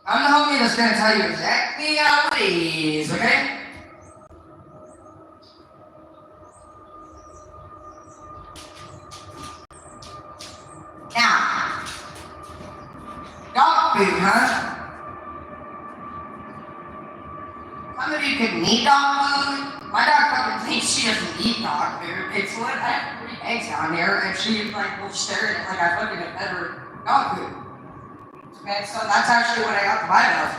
Speaker 1: I'm the homie that's going to tell you exactly how it is, okay? Now, dog food, huh? Some of you could eat dog food. My dog fucking thinks she doesn't eat dog food. It's what I have 3 eggs down here, and she like will stare at it like I fucking have fed her dog food. Okay, so that's actually what I got to buy of.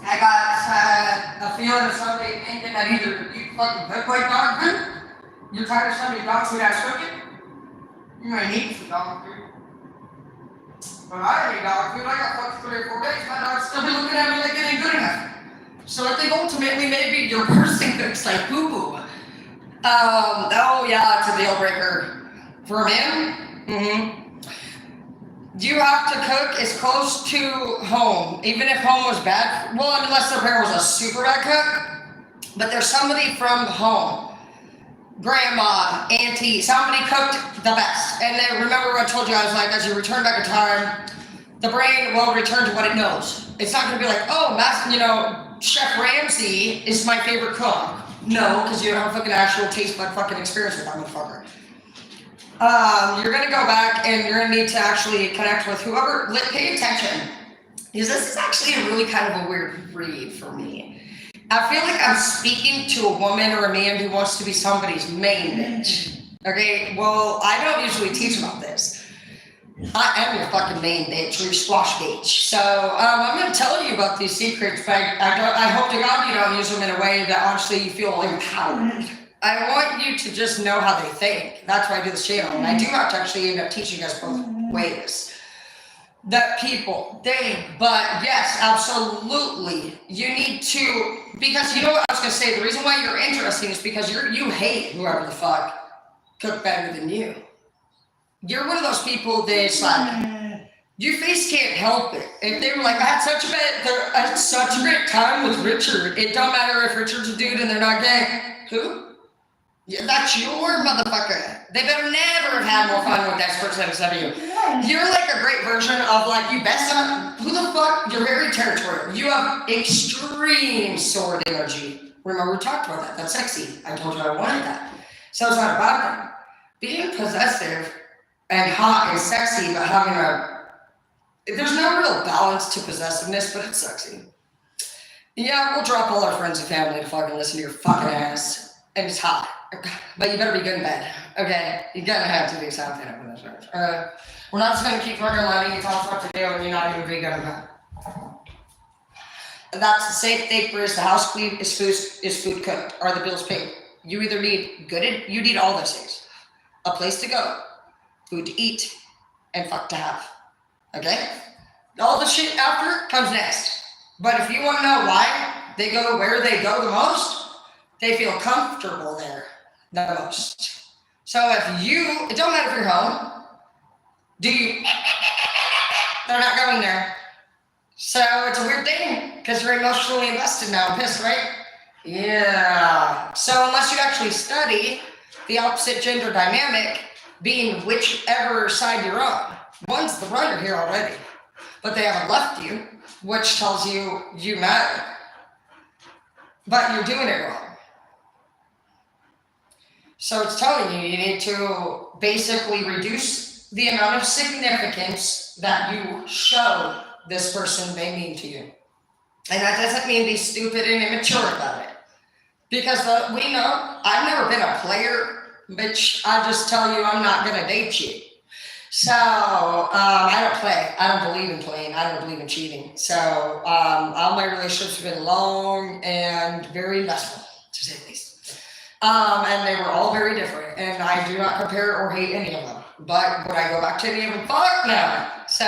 Speaker 1: I got a feeling of somebody thinking that either you fucking cook like dog food, you're tired of somebody's dog food ass cooking, you're gonna need some dog food. But I ate dog food. I got fucked 3 or 4 days. My dog's still be looking at me like it ain't good enough. So I think ultimately maybe your person thinks like boo-boo. Oh yeah, it's a deal breaker. For a man? Mm-hmm. You have to cook as close to home, even if home was bad. Well, unless their parent was a super bad cook. But there's somebody from home. Grandma, auntie, somebody cooked the best. And then remember what I told you, I was like, as you return back in time, the brain will return to what it knows. It's not gonna be like, oh, Chef Ramsay is my favorite cook. No, because you don't have a fucking actual taste bud fucking experience with that motherfucker. You're gonna go back and you're gonna need to actually connect with whoever, pay attention. Because this is actually a really kind of a weird read for me. I feel like I'm speaking to a woman or a man who wants to be somebody's main bitch. Okay, well, I don't usually teach about this. I am your fucking main bitch, or your squash bitch. So I'm going to tell you about these secrets, but I hope to God you don't use them in a way that honestly you feel empowered. I want you to just know how they think. That's why I do this channel. And I do have to actually end up teaching you guys both ways that people think. But yes, absolutely. You need to, because you know what I was going to say, the reason why you're interesting is because you hate whoever the fuck cook better than you. You're one of those people that's like, your face can't help it. If they were like, I had such a great time with Richard. It don't matter if Richard's a dude and they're not gay. Who? Yeah, that's your motherfucker. They better never have had more fun with that person except you. You're like a great version of like, you best not, who the fuck? You're very territorial. You have extreme sword energy. Remember we talked about that. That's sexy. I told you I wanted that. So it's not about that. Being possessive and hot and sexy, but there's no real balance to possessiveness, but it's sexy. Yeah, we'll drop all our friends and family to fucking listen to your fucking ass, and it's hot. But you better be good in bed, okay? You're gonna have to do something up in this church. We're not just gonna keep fucking letting you tell us what to do and you're not even be good in bed. That's the safe thing for is the house clean, is food cooked, are the bills paid. You either need you need all those things. A place to go, food to eat, and fuck to have. Okay? All the shit after comes next. But if you want to know why they go where they go the most, they feel comfortable there the most. So it don't matter if you're home, they're not going there. So it's a weird thing because you're emotionally invested now. I'm pissed, right? Yeah. So unless you actually study the opposite gender dynamic, being whichever side you're on. One's the runner here already, but they haven't left you, which tells you you matter. But you're doing it wrong. So it's telling you need to basically reduce the amount of significance that you show this person they mean to you. And that doesn't mean be stupid and immature about it. Because we know, I've never been a player, bitch. I just tell you I'm not gonna date you. So I don't play. I don't believe in playing. I don't believe in cheating. So all my relationships have been long and very investful, to say the least. And they were all very different. And I do not compare or hate any of them. But would I go back to any of them? Fuck no. So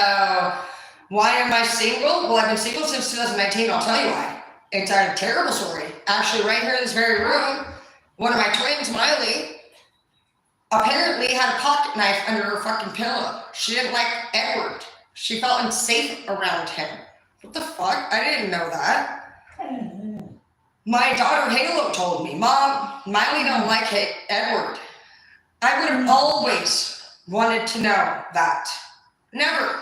Speaker 1: why am I single? Well, I've been single since 2019. I'll tell you why. It's a terrible story. Actually, right here in this very room, one of my twins, Miley, apparently had a pocket knife under her fucking pillow. She didn't like Edward. She felt unsafe around him. What the fuck? I didn't know that. My daughter Halo told me, Mom, Miley don't like Edward. I would have always wanted to know that. Never.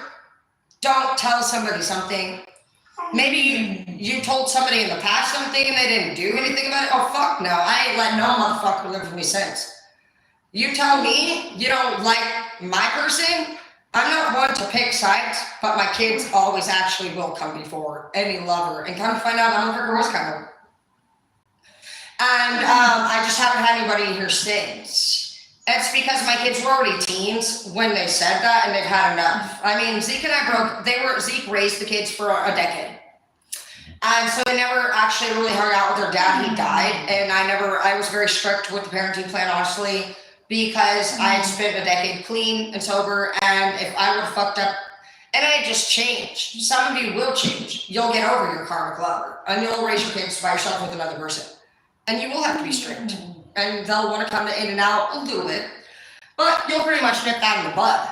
Speaker 1: Don't tell somebody something. Maybe you told somebody in the past something and they didn't do anything about it. Oh, fuck no. I ain't let no motherfucker live with me since. You tell me you don't like my person, I'm not one to pick sides, but my kids always actually will come before any lover. And come to find out, that motherfucker was coming. And I just haven't had anybody here since. It's because my kids were already teens when they said that, and they've had enough. I mean, Zeke and I Zeke raised the kids for a decade. And so they never actually really hung out with their dad. He died. And I was very strict with the parenting plan, honestly, because I had spent a decade clean and sober. And if I would have fucked up And I just changed. Some of you will change. You'll get over your karmic lover, and you'll raise your kids by yourself with another person. And you will have to be strict. And they'll want to come in and out and do it. But you'll pretty much nip that in the bud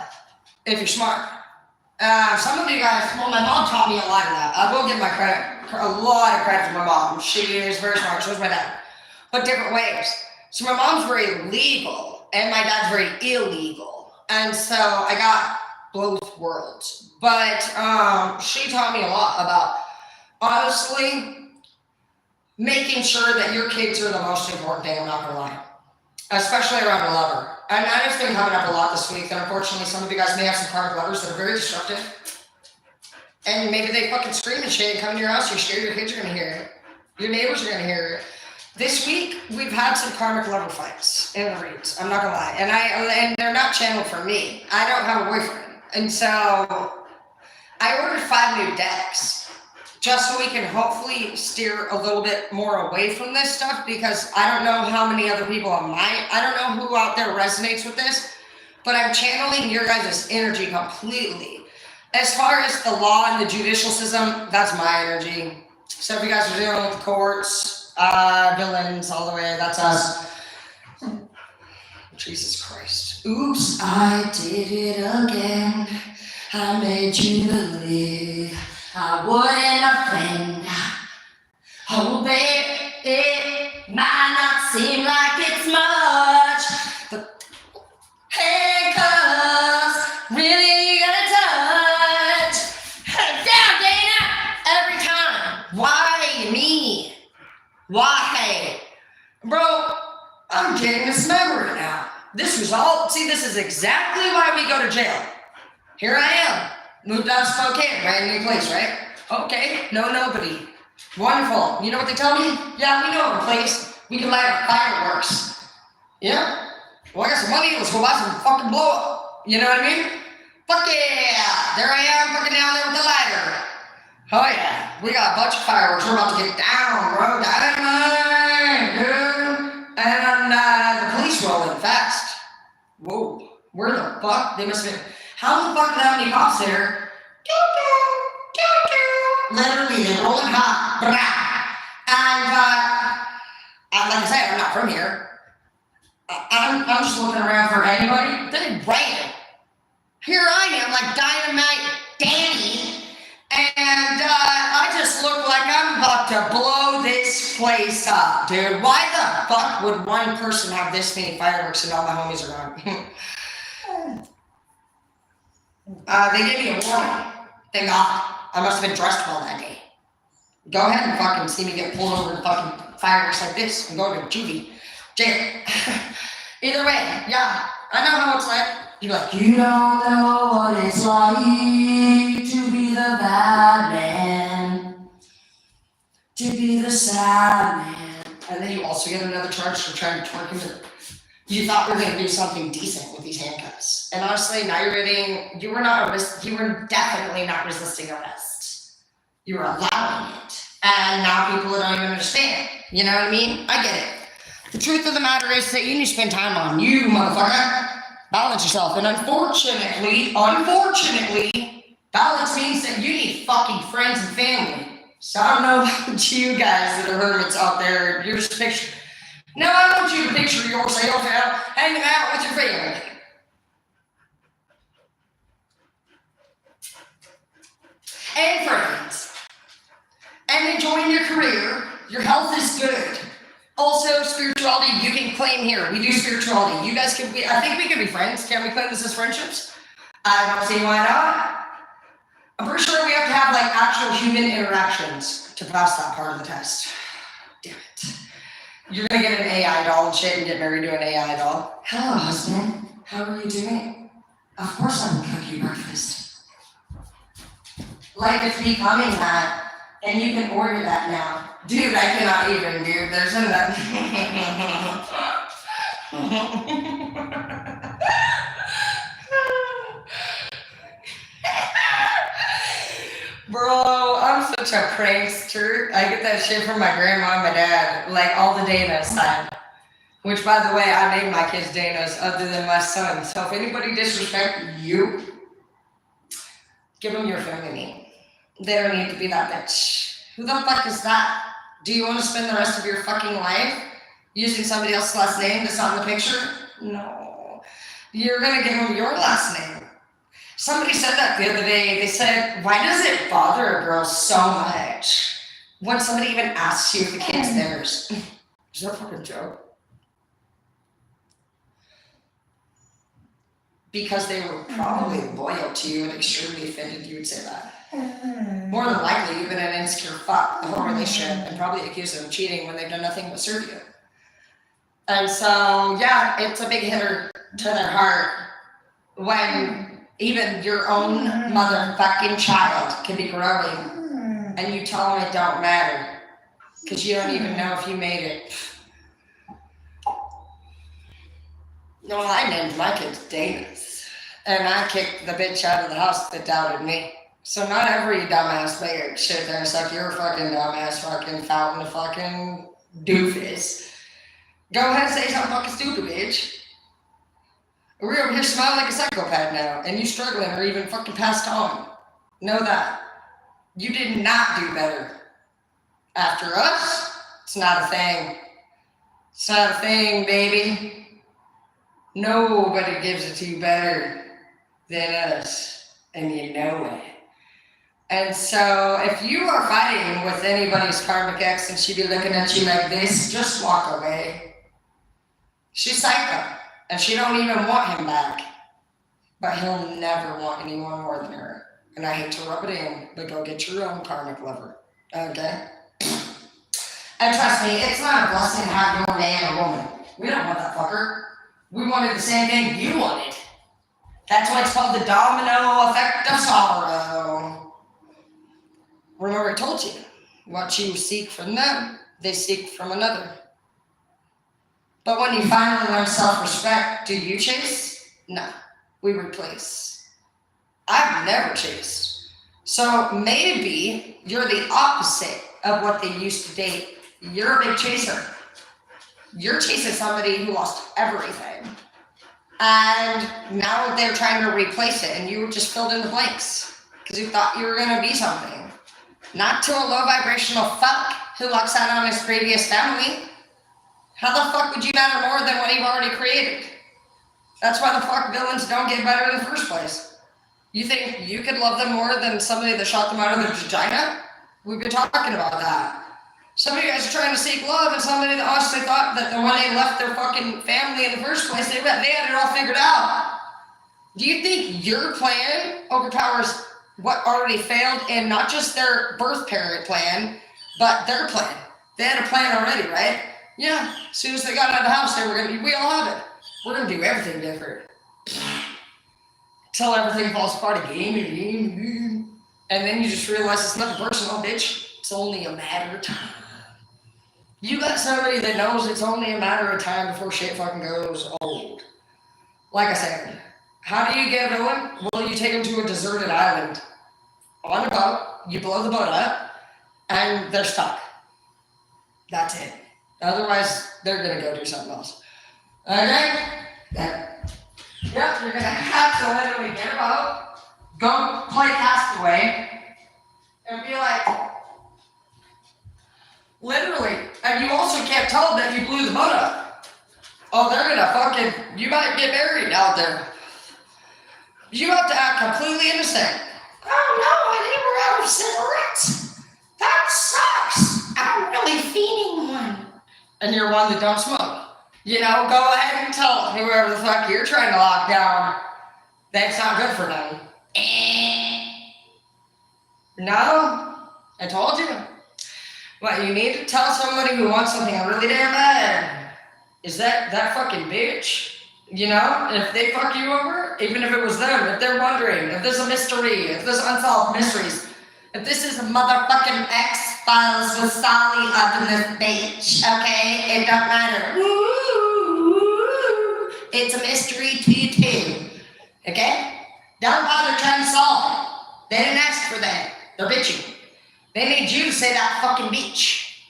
Speaker 1: if you're smart. Some of you guys, well, my mom taught me a lot of that. I will give a lot of credit to my mom. She is very smart. So is my dad. But different ways. So my mom's very legal, and my dad's very illegal. And so I got both worlds. But she taught me a lot about, honestly, making sure that your kids are the most important thing, I'm not going to lie. Especially around a lover. And it's been coming up a lot this week, and unfortunately some of you guys may have some karmic lovers that are very destructive. And maybe they fucking scream and shit and come to your house, you're scared your kids are going to hear it. Your neighbors are going to hear it. This week, we've had some karmic lover fights in the reads, I'm not going to lie. And they're not channeled for me. I don't have a boyfriend. And so I ordered 5 new decks. Just so we can hopefully steer a little bit more away from this stuff, because I don't know how many other people I don't know who out there resonates with this, but I'm channeling your guys' energy completely. As far as the law and the judicial system, that's my energy. So if you guys are dealing with the courts, villains all the way, that's us. Jesus Christ. Oops, I did it again. I made you believe I wouldn't offend. Oh, baby, it might not seem like it's much, but handcuffs, really you gotta touch. Hey, down, Dana, every time. Why me? Why? Bro, I'm getting this memory now. This is exactly why we go to jail. Here I am. Moved out of Spokane, brand new place, right? Okay, no nobody. Wonderful. You know what they tell me? Yeah, we know of a place. We can light up fireworks. Yeah? Well, I got some money. Let's go buy some fucking blow up. You know what I mean? Fuck yeah. There I am, fucking down there with the lighter. Oh yeah. We got a bunch of fireworks. We're about to get down, bro. Dynamite, dude. And the police rolling fast. Whoa. Where the fuck? They must have been. How the fuck do they have any cops there? Literally, they're rolling hot. And like I said, I'm not from here. I'm just looking around for anybody. They ran. Here I am, like Dynamite Danny. And I just look like I'm about to blow this place up, dude. Why the fuck would one person have this many fireworks and all my homies around? They gave me a warning. Thank God. I must have been dressed well that day. Go ahead and fucking see me get pulled over in fucking fireworks like this and go to juvie jail. Either way, yeah, I know how it's like. You're like, you don't know what it's like to be the bad man, to be the sad man. And then you also get another charge for trying to twerk into. You thought we were going to do something decent with these handcuffs. And honestly, now you were definitely not resisting arrest. You were allowing it. And now people don't even understand. You know what I mean? I get it. The truth of the matter is that you need to spend time on you, motherfucker. Balance yourself. And unfortunately, balance means that you need fucking friends and family. So I don't know about you guys that are hermits out there. You're just picturing. Now I want you to picture yourself out hanging out with your family. And friends. And enjoying your career. Your health is good. Also, spirituality, you can claim here. We do spirituality. You guys can be, I think we can be friends. Can we claim this as friendships? I don't see why not. I'm pretty sure we have to have like actual human interactions to pass that part of the test. Damn it. You're gonna get an AI doll and shit and get married to an AI doll. Hello, husband. How are you doing? Of course I'm gonna cook you breakfast. Like it's becoming that. And you can order that now. Dude, I cannot even, dude. There's enough. Bro, I'm such a prankster. I get that shit from my grandma and my dad. Like all the Danas side. Which, by the way, I named my kids Danas other than my son. So if anybody disrespects you, Give them your family name. They don't need to be that bitch. Who the fuck is that? Do you want to spend the rest of your fucking life using somebody else's last name that's not in the picture? No. You're gonna give them your last name. Somebody said that the other day. They said, why does it bother a girl so much when somebody even asks you if the kid's theirs? Is that a fucking joke? Because they were probably loyal to you and extremely offended you would say that. More than likely, you've been an insecure fuck the whole relationship and probably accused them of cheating when they've done nothing but serve you. And so, yeah, it's a big hitter to their heart when even your own motherfucking child can be growing and you tell them it don't matter because you don't even know if you made it. No, I named my kids Davis, and I kicked the bitch out of the house that doubted me. So not every dumbass bitch sit there and suck your fucking dumbass fucking fountain of fucking doofus. Go ahead and say something fucking stupid, bitch. We're over here smiling like a psychopath now, and you struggling or even fucking passed on. Know that. You did not do better. After us, it's not a thing. It's not a thing, baby. Nobody gives it to you better than us, and you know it. And so if you are fighting with anybody's karmic ex and she be looking at you like this, just walk away. She's psycho, and she don't even want him back. But he'll never want anyone more than her. And I hate to rub it in, but go get your own karmic lover, okay? And trust me, it's not a blessing to have your man or woman. We don't want that fucker. We wanted the same thing you wanted. That's why it's called the domino effect of sorrow. Remember I told you, what you seek from them, they seek from another. But when you finally learn self-respect, do you chase? No, we replace. I've never chased. So maybe you're the opposite of what they used to date. You're a big chaser. You're chasing somebody who lost everything. And now they're trying to replace it, and you just filled in the blanks because you thought you were going to be something. Not to a low vibrational fuck who lucks out on his previous family. How the fuck would you matter more than what you've already created? That's why the fuck villains don't get better in the first place. You think you could love them more than somebody that shot them out of their vagina? We've been talking about that. Some of you guys are trying to seek love, and somebody that honestly thought that when they left their fucking family in the first place, they had it all figured out. Do you think your plan overpowers what already failed, and not just their birth parent plan, but their plan? They had a plan already, right? Yeah, as soon as they got out of the house, they were going to be, we all have it. We're going to do everything different. Till everything falls apart again. And then you just realize it's nothing personal, bitch. It's only a matter of time. You got somebody that knows it's only a matter of time before shit fucking goes old. Like I said, how do you get a villain? Well, you take them to a deserted island on a boat, you blow the boat up, and they're stuck. That's it. Otherwise, they're gonna go do something else. Okay? Yep, you're gonna have to literally get a boat, go play Castaway, and be like, literally, and you also can't tell them that you blew the boat up. Oh, they're gonna fucking, you might get buried out there. You have to act completely innocent. Oh no, I think we're out of cigarettes. That sucks. I'm really feeding one. And you're one that don't smoke. You know, go ahead and tell whoever the fuck you're trying to lock down that's not good for them. No, I told you. What you need to tell somebody who wants something really damn bad is that fucking bitch. You know, if they fuck you over, even if it was them, if they're wondering, if there's a mystery, if there's unsolved mysteries, if this is a motherfucking X-Files with Sally up in this bitch, okay? It don't matter. Ooh, it's a mystery to you too, okay? Don't bother trying to solve it. They didn't ask for that. They're bitching. They need you to say that fucking bitch.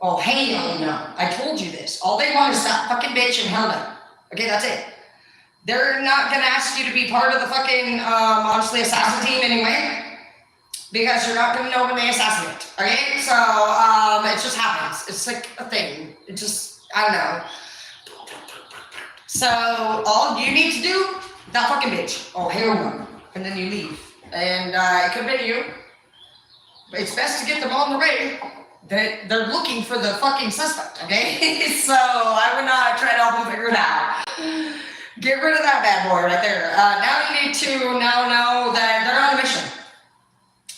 Speaker 1: Oh, hell no. I told you this. All they want is that fucking bitch and hell no. Okay, that's it. They're not gonna ask you to be part of the fucking, honestly, assassin team anyway. Because you're not gonna know when they assassinate, okay? So, it just happens. It's like a thing. It just, I don't know. So, all you need to do, that fucking bitch. Oh, hell no. And then you leave. And, it could be you. But it's best to get them on the radar that they're looking for the fucking suspect, okay? So, I would not try to help them figure it out. Get rid of that bad boy right there. Now you need to now know that they're on a mission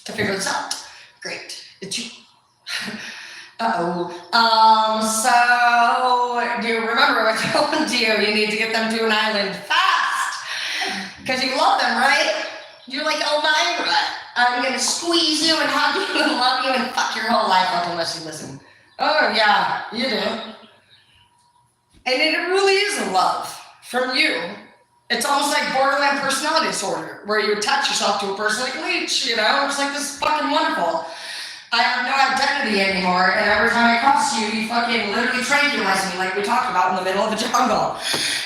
Speaker 1: to figure this out. Great. It's you. Uh-oh. So, do you remember what I told you? You need to get them to an island fast. Because you love them, right? You're like Elvira. I'm going to squeeze you and hug you and love you and fuck your whole life up unless you listen. Oh, yeah, you do. And it really is a love from you. It's almost like borderline personality disorder, where you attach yourself to a person like a leech, you know? It's like, this is fucking wonderful. I have no identity anymore, and every time I cross you, you fucking literally tranquilize me like we talked about in the middle of the jungle.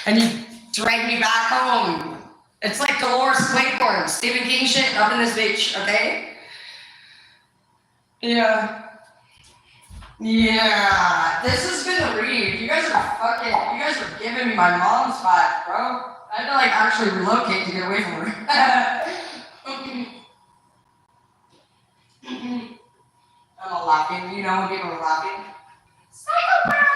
Speaker 1: And you drag me back home. It's like Dolores Claiborne, Stephen King shit up in this bitch, okay? Yeah. Yeah, this has been a read. You guys are giving me my mom's vibe, bro. I had to like actually relocate to get away from her. I'm all laughing, you know when people are laughing. Psychopath!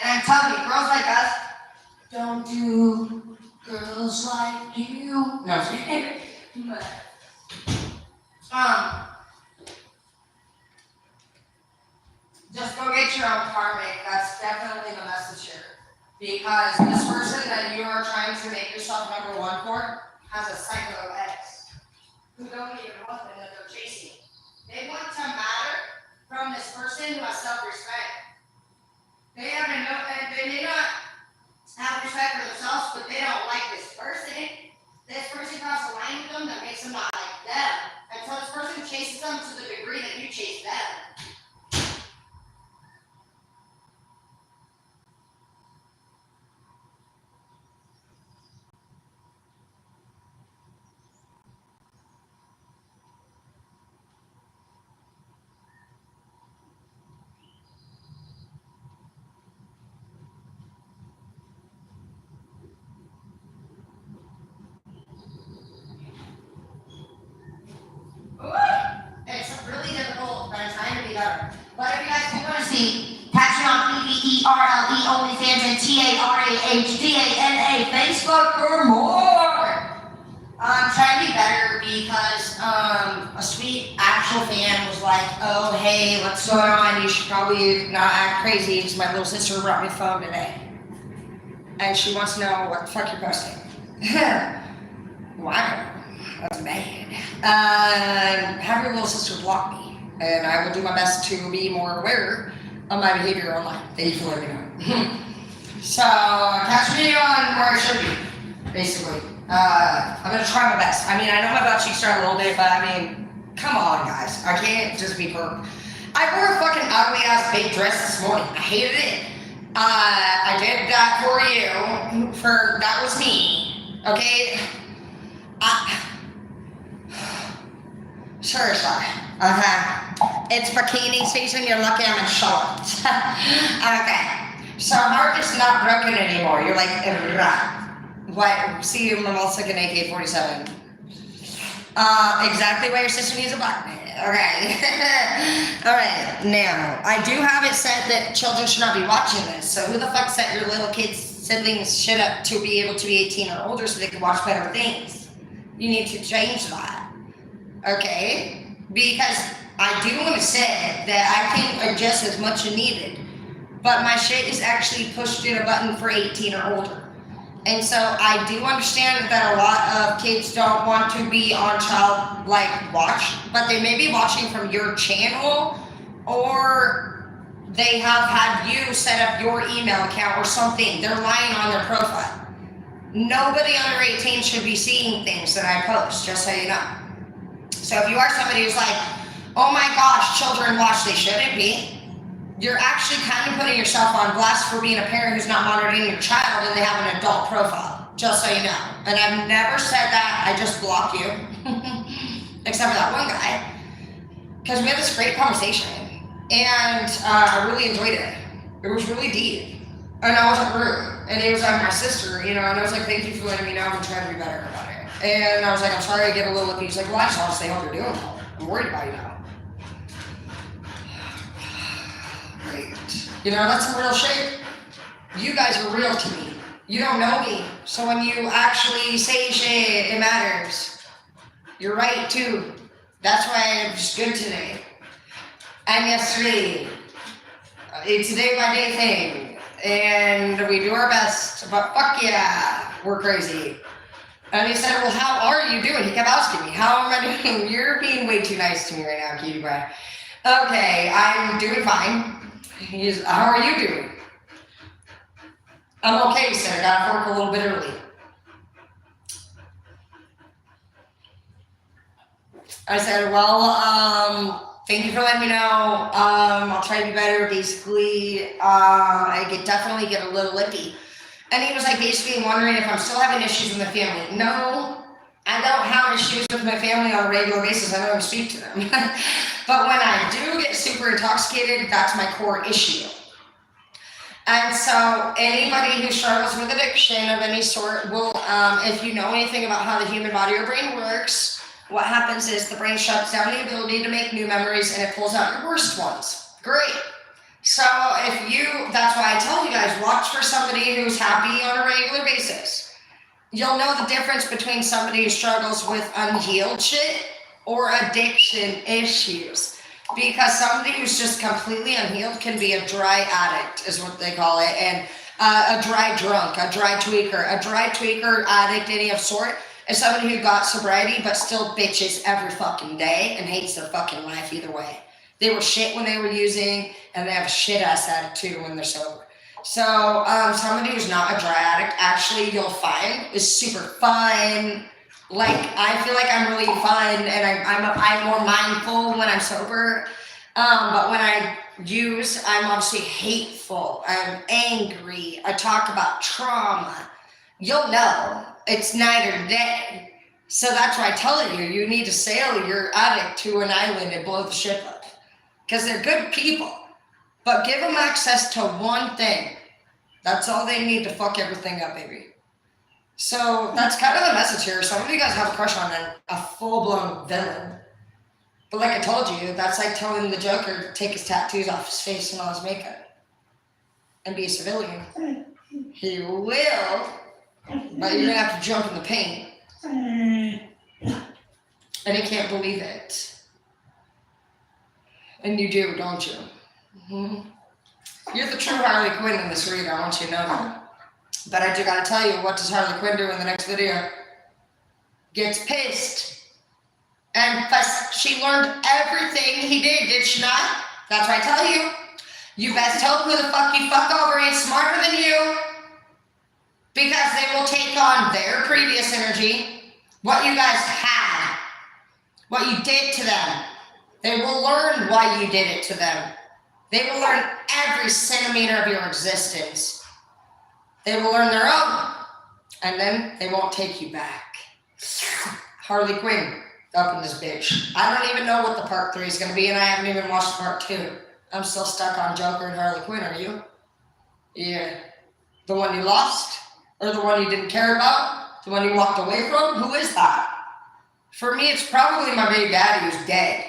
Speaker 1: And I'm telling you, girls like us don't do girls like you. No, she can't. Just go get your own karmic. That's definitely the message here. Because this person that you are trying to make yourself number one for has a psycho ex who don't need your husband that they're chasing. They want to matter from this person who has self-respect. They may not have respect for themselves, but they don't like this person. This person crosses a line with them that makes them not like them. And so this person chases them to the degree that you chase them. It's really difficult, but I'm trying to be better. But if you guys do want to see Patreon, EERLE, OnlyFans, and TARAHDANA, Facebook for more. I'm trying to be better because a sweet actual fan was like, oh, hey, what's going on? You should probably not act crazy because my little sister brought me the phone today. And she wants to know what the fuck you're posting. Wow. That's bad. Have your little sister block me, and I will do my best to be more aware of my behavior online. Thank you for letting me know. So, catch me on where I should be, basically. I'm gonna try my best. I mean, I know my butt cheeks are a little bit, but I mean, come on, guys. I can't just be perfect. I wore a fucking ugly ass big dress this morning. I hated it. I did that for you. That was me. Okay? Sure. It's bikini season. You're lucky I'm in shorts. Okay. So heart is not broken anymore. You're like, what? See, I'm also an AK-47. Exactly why your sister needs a black man. Okay. Alright, now, I do have it set that children should not be watching this. So who the fuck set your little kids, siblings shit up to be able to be 18 or older so they can watch better things? You need to change that. Okay? Because I do want to say that I can adjust as much as needed. But my shit is actually pushed in a button for 18 or older. And so I do understand that a lot of kids don't want to be on child watch, but they may be watching from your channel, or they have had you set up your email account or something. They're lying on their profile. Nobody under 18 should be seeing things that I post, just so you know. So if you are somebody who's like, Oh my gosh, children watch, they shouldn't be. You're actually kind of putting yourself on blast for being a parent who's not monitoring your child and they have an adult profile, just so you know. And I've never said that, I just blocked you. Except for that one guy. Because we had this great conversation. And I really enjoyed it. It was really deep. And I wasn't rude. And he was like my sister, you know, and I was like, thank you for letting me know, I'm trying to be better about it. And I was like, I'm sorry I get a little lippy. He's like, well, I just want to stay home, you're doing well. I'm worried about you now. Great. You know, that's some real shit. You guys are real to me. You don't know me. So when you actually say shit, it matters. You're right too. That's why I'm just good today. And yesterday. It's a day by day thing. And we do our best. But fuck yeah, we're crazy. And he said, well, how are you doing? He kept asking me, how am I doing? You're being way too nice to me right now, cutie pie. Okay, I'm doing fine. How are you doing? I'm okay, he said. I got off work a little bit early. I said, well, thank you for letting me know. I'll try to be better. Basically, I could definitely get a little lippy. And he was like basically wondering if I'm still having issues with my family. No, I don't have issues with my family on a regular basis. I don't even speak to them. But when I do get super intoxicated, that's my core issue. And so anybody who struggles with addiction of any sort will, if you know anything about how the human body or brain works, what happens is the brain shuts down the ability to make new memories and it pulls out your worst ones. Great. So that's why I tell you guys, watch for somebody who's happy on a regular basis. You'll know the difference between somebody who struggles with unhealed shit or addiction issues. Because somebody who's just completely unhealed can be a dry addict, is what they call it, and a dry drunk, a dry tweaker, addict, any of sort, is somebody who got sobriety but still bitches every fucking day and hates their fucking life either way. They were shit when they were using, and they have a shit-ass attitude when they're sober. So somebody who's not a dry addict, actually, you'll find, is super fun. Like, I feel like I'm really fun, and I'm more mindful when I'm sober. But when I use, I'm obviously hateful. I'm angry. I talk about trauma. You'll know. It's night or day. So that's why I tell you, you need to sail your addict to an island and blow the ship up. Because they're good people. But give them access to one thing. That's all they need to fuck everything up, baby. So that's kind of the message here. Some of you guys have a crush on a full-blown villain. But like I told you, that's like telling the Joker to take his tattoos off his face and all his makeup. And be a civilian. He will, but you're going to have to jump in the paint. And he can't believe it. And you do, don't you? Mm-hmm. You're the true Harley Quinn in this read, I want you to know that. But I do gotta tell you, what does Harley Quinn do in the next video? Gets pissed. And she learned everything he did she not? That's what I tell you. You best hope who the fuck you fuck over ain't smarter than you. Because they will take on their previous energy, what you guys had, what you did to them. They will learn why you did it to them. They will learn every centimeter of your existence. They will learn their own, and then they won't take you back. Harley Quinn, up in this bitch. I don't even know what the part 3 is going to be, and I haven't even watched part 2. I'm still stuck on Joker and Harley Quinn, are you? Yeah. The one you lost? Or the one you didn't care about? The one you walked away from? Who is that? For me, it's probably my baby daddy who's dead.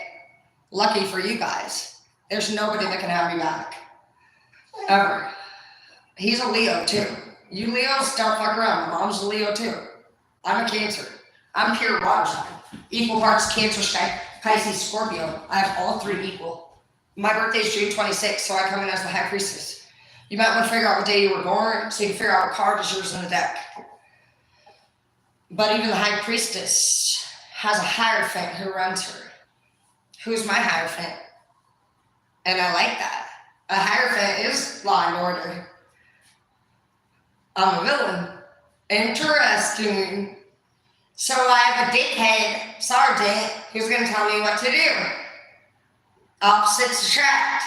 Speaker 1: Lucky for you guys. There's nobody that can have me back. Ever. He's a Leo, too. You Leos, don't fuck around. My mom's a Leo, too. I'm a Cancer. I'm pure water sign. Equal parts Cancer, Sky, Pisces, Scorpio. I have all 3 equal. My birthday's June 26th, so I come in as the High Priestess. You might want to figure out what day you were born, so you can figure out what card is yours in the deck. But even the High Priestess has a Hierophant who runs her. Who's my Hierophant? And I like that. A Hierophant is law and order. I'm a villain. Interesting. So I have a dickhead sergeant who's going to tell me what to do. Opposites attract.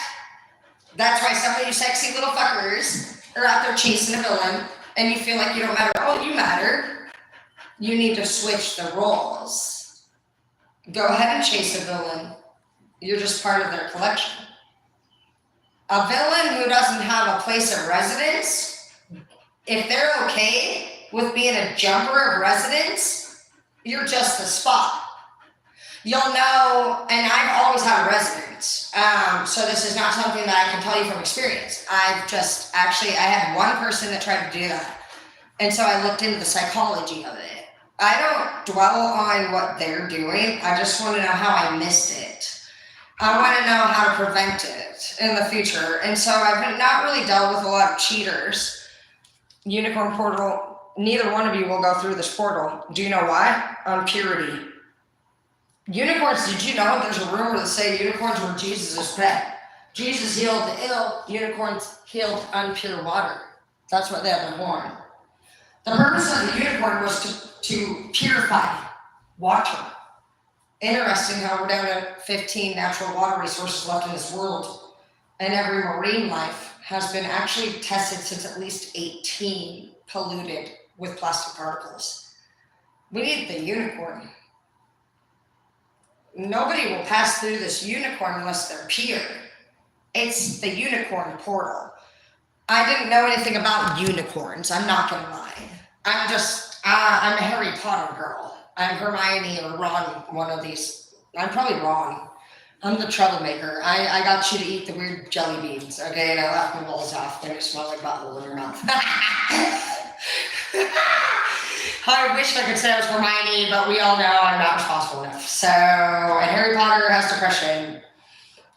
Speaker 1: That's why some of you sexy little fuckers are out there chasing a villain and you feel like you don't matter. Oh, you matter. You need to switch the roles. Go ahead and chase a villain. You're just part of their collection. A villain who doesn't have a place of residence, if they're okay with being a jumper of residence, you're just the spot. You'll know, and I've always had a residence, so this is not something that I can tell you from experience. I had one person that tried to do that, and so I looked into the psychology of it. I don't dwell on what they're doing, I just want to know how I missed it. I want to know how to prevent it in the future, and so I've not really dealt with a lot of cheaters. Unicorn portal, neither one of you will go through this portal. Do you know why? On purity. Unicorns, did you know there's a rumor that say unicorns were Jesus' pet? Jesus healed the ill, unicorns healed unpure water. That's what they have in horn. The purpose of the unicorn was to purify water. Interesting how we're down to 15 natural water resources left in this world, and every marine life has been actually tested since at least 18 polluted with plastic particles. We need the unicorn. Nobody will pass through this unicorn unless they're pure. It's the unicorn portal. I didn't know anything about unicorns, I'm not gonna lie. I'm a Harry Potter girl. I'm Hermione or Ron, one of these. I'm probably Ron. I'm the troublemaker. I got you to eat the weird jelly beans, okay? And I left my balls off. They smell like butthole in your mouth. I wish I could say I was Hermione, but we all know I'm not responsible enough. So, and Harry Potter has depression.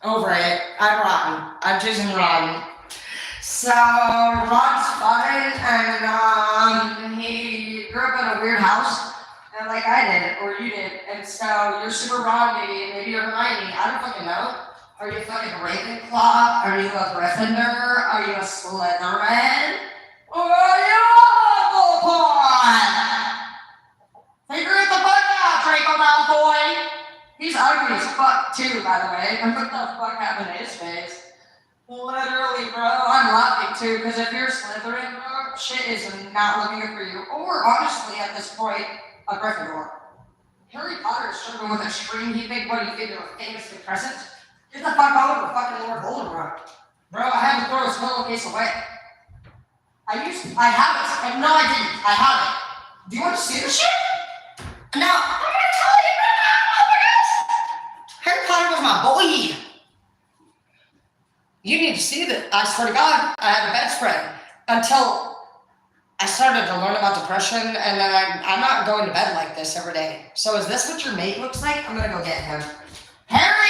Speaker 1: Over it. I'm Ron. I'm choosing Ron. So, Ron's fine, and he grew up in a weird house, and like I did, or you did, and so you're super Ron, maybe you're Hermione, I don't fucking know. Are you fucking Ravenclaw? Are you a Gryffindor? Are you a Slytherin? Or are you a Hufflepuff? Figure the fuck out, Draco Malfoy! He's ugly as fuck too, by the way. And what the fuck happened to his face? Literally, bro, I'm laughing too, because if you're Slytherin, bro, shit is not looking good for you. Or honestly, at this point, a Gryffindor. Harry Potter is struggling with extreme heat. What do you think, you're famously present? Get the fuck over, fucking Lord Voldemort. Bro, I had to throw his pillowcase away. I have it. No, I didn't. I have it. Do you want to see the shit? No, I'm gonna tell you right now, motherfuckers. Harry Potter was my boy. You need to see that. I swear to God, I had a bedspread until I started to learn about depression, and then I'm not going to bed like this every day. So is this what your mate looks like? I'm gonna go get him. Harry,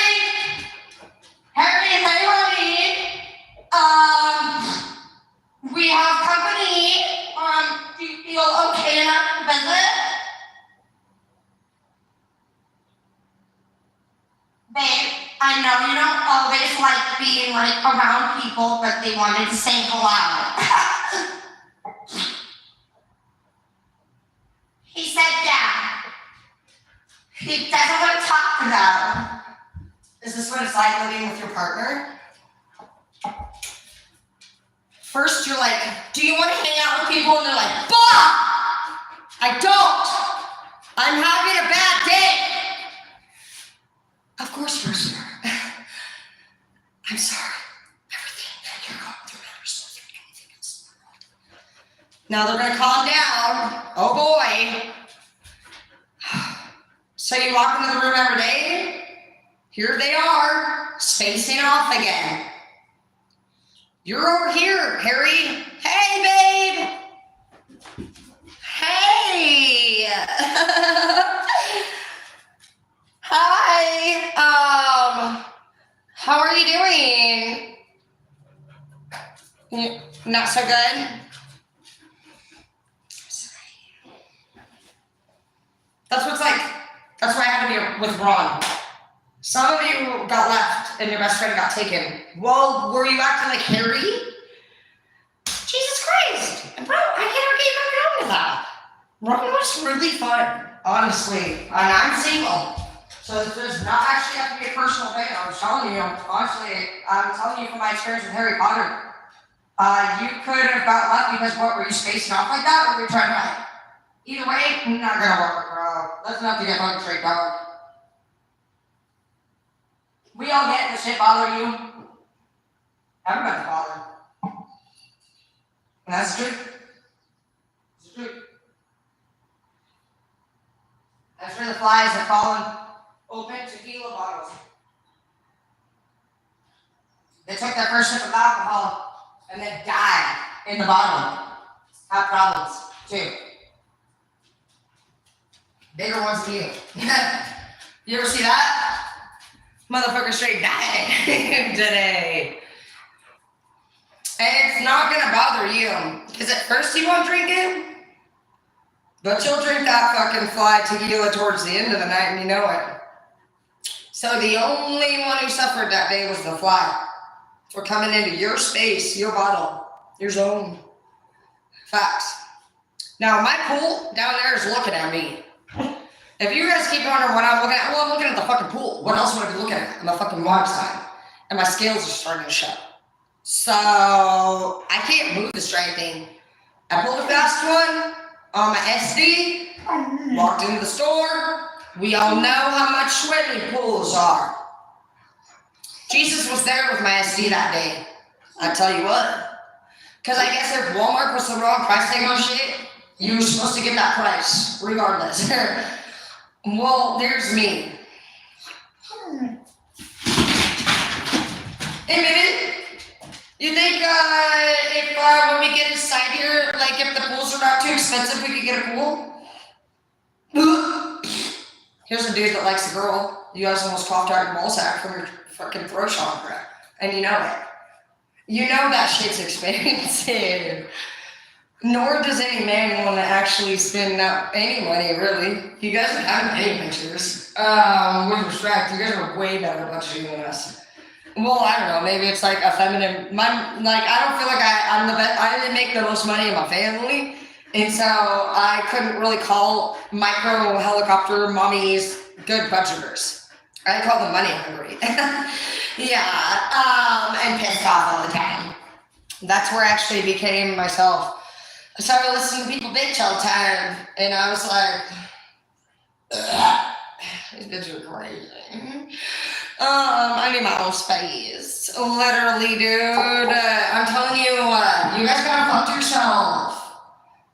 Speaker 1: we have company. Do you feel okay enough to visit? Babe, I know you don't always like being around people, but they wanted to say hello. He said yeah. He doesn't want to talk to them. Is this what it's like living with your partner? First you're like, do you want to hang out with people? And they're like, bah! I don't. I'm having a bad day. Of course, Mercer. I'm sorry. Everything that you're going through matters more than anything else in the world. Now they're going to calm down. Oh boy. So you walk into the room every day. Here they are, spacing off again. You're over here, Harry. Hey, babe. Hey. Hi. How are you doing? Not so good? That's what it's like. That's why I had to be with Ron. Some of you got left and your best friend got taken. Well, were you acting like Harry? Jesus Christ. Bro, I can't get back around with that. Ron was really fun, honestly. And I'm single. So this does not actually have to be a personal thing. I'm telling you, honestly, I'm telling you from my experience with Harry Potter. You could have got lucky because what, were you spacing off like that or were you trying to hide? Either way, not gonna work, bro. That's enough to get fucking straight, dog. We all get the shit bother you. Everybody's bothered. And that's the truth. It's the truth. That's for the flies that fall in open tequila bottles. They took their first sip of alcohol and then died in the bottle. Have problems, too. Bigger ones than you. You ever see that? Motherfucker straight died today. And it's not gonna bother you. Because at first you won't drink it. But you'll drink that fucking fly tequila towards the end of the night and you know it. So the only one who suffered that day was the fly. For coming into your space, your bottle, your zone. Facts. Now my pool down there is looking at me. If you guys keep wondering what I'm looking at, well, I'm looking at the fucking pool. What else would I be looking at? I'm a fucking water sign. And my scales are starting to show. So I can't move this dry thing. I pulled a fast one on my SD, walked into the store. We all know how much swimming pools are. Jesus was there with my SD that day. I tell you what. Because I guess if Walmart puts the wrong price tag on shit, you were supposed to get that price, regardless. Well, there's me. Hey, baby. You think if when we get inside here, like if the pools are not too expensive, we could get a pool? Here's a dude that likes a girl. You guys almost coughed out your ball sack from your fucking throat chakra. And you know it. You know that shit's expensive. Nor does any man want to actually spend any money, really. You guys are having any pictures. With respect, you guys are way better budgeting than us. Well, I don't know. Maybe it's like a feminine. I don't feel like I'm the best. I didn't make the most money in my family, and so I couldn't really call micro helicopter mommies good budgeters. I call them money hungry. Yeah, and pissed off all the time. That's where I actually became myself. I started listening to people bitch all the time, and I was like, these bitches are crazy. I need my own space. Literally, dude. I'm telling you, you guys gotta fuck yourself.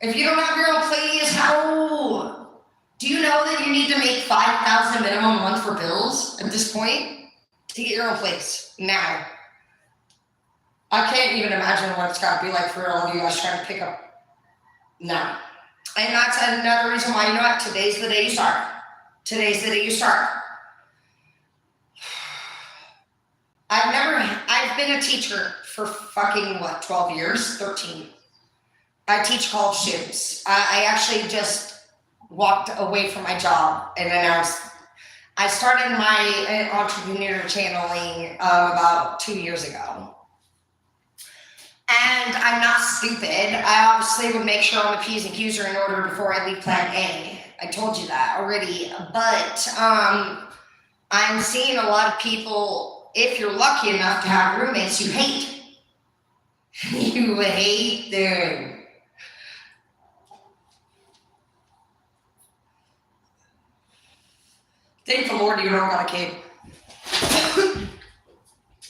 Speaker 1: If you don't have your own place, how? Do you know that you need to make $5,000 minimum a month for bills at this point to get your own place now? I can't even imagine what it's gotta be like for all of you guys trying to pick up. No. And that's another reason why, you know what? Today's the day you start. Today's the day you start. I've been a teacher for fucking, 12 years? 13. I teach college students. I actually just walked away from my job and announced, I started my entrepreneur channeling about 2 years ago. And I'm not stupid. I obviously would make sure all the P's and Q's are in order before I leave plan A. I told you that already. But I'm seeing a lot of people, if you're lucky enough to have roommates, you hate. You hate them. Thank the Lord you don't got a kid.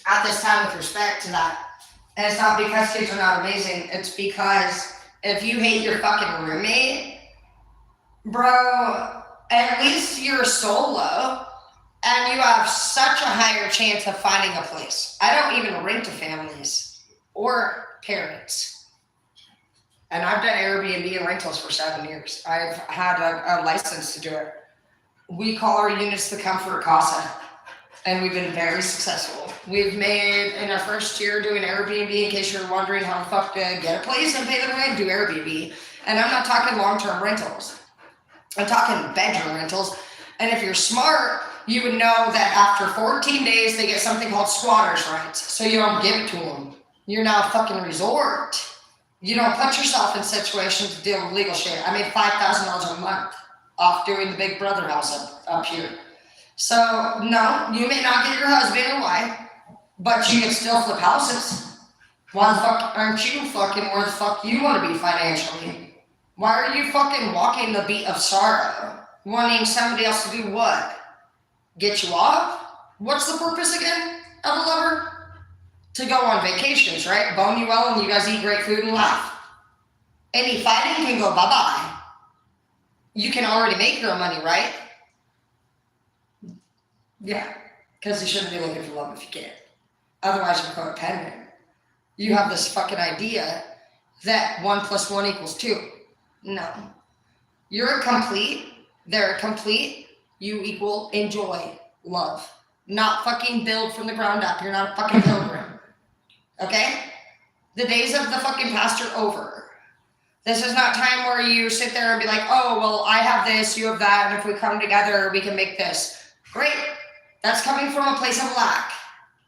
Speaker 1: At this time, with respect to that. And it's not because kids are not amazing. It's because if you hate your fucking roommate, bro, at least you're solo and you have such a higher chance of finding a place. I don't even rent to families or parents. And I've done Airbnb and rentals for 7 years. I've had a license to do it. We call our units the Comfort Casa. And we've been very successful. We've made, in our first year doing Airbnb, in case you're wondering how the fuck to get a place and pay the rent, do Airbnb. And I'm not talking long-term rentals. I'm talking bedroom rentals. And if you're smart, you would know that after 14 days, they get something called squatter's rights. So you don't give it to them. You're now a fucking resort. You don't put yourself in situations to deal with legal shit. I made $5,000 a month off doing the Big Brother house up here. So, no, you may not get your husband or wife, but you can still flip houses. Why the fuck aren't you fucking where the fuck you want to be financially? Why are you fucking walking the beat of sorrow? Wanting somebody else to do what? Get you off? What's the purpose again of a lover? To go on vacations, right? Bone you well and you guys eat great food and laugh. Any fighting can go bye-bye. You can already make your money, right? Yeah, because you shouldn't be looking for love if you can't. Otherwise, you're codependent. You have this fucking idea that 1 + 1 = 2. No. You're complete. They're complete. You equal enjoy love. Not fucking build from the ground up. You're not a fucking pilgrim. Okay? The days of the fucking past are over. This is not time where you sit there and be like, oh, well, I have this, you have that, and if we come together, we can make this. Great. That's coming from a place of lack,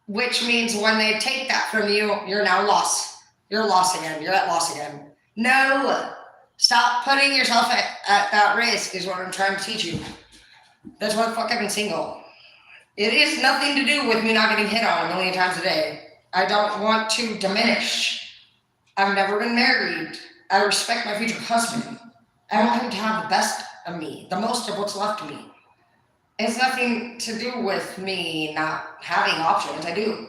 Speaker 1: which means when they take that from you, you're now lost. You're lost again. You're at loss again. No. Stop putting yourself at that risk is what I'm trying to teach you. That's why the fuck I've been single. It is nothing to do with me not getting hit on a million times a day. I don't want to diminish. I've never been married. I respect my future husband. I want him to have the best of me, the most of what's left of me. It's nothing to do with me not having options. I do.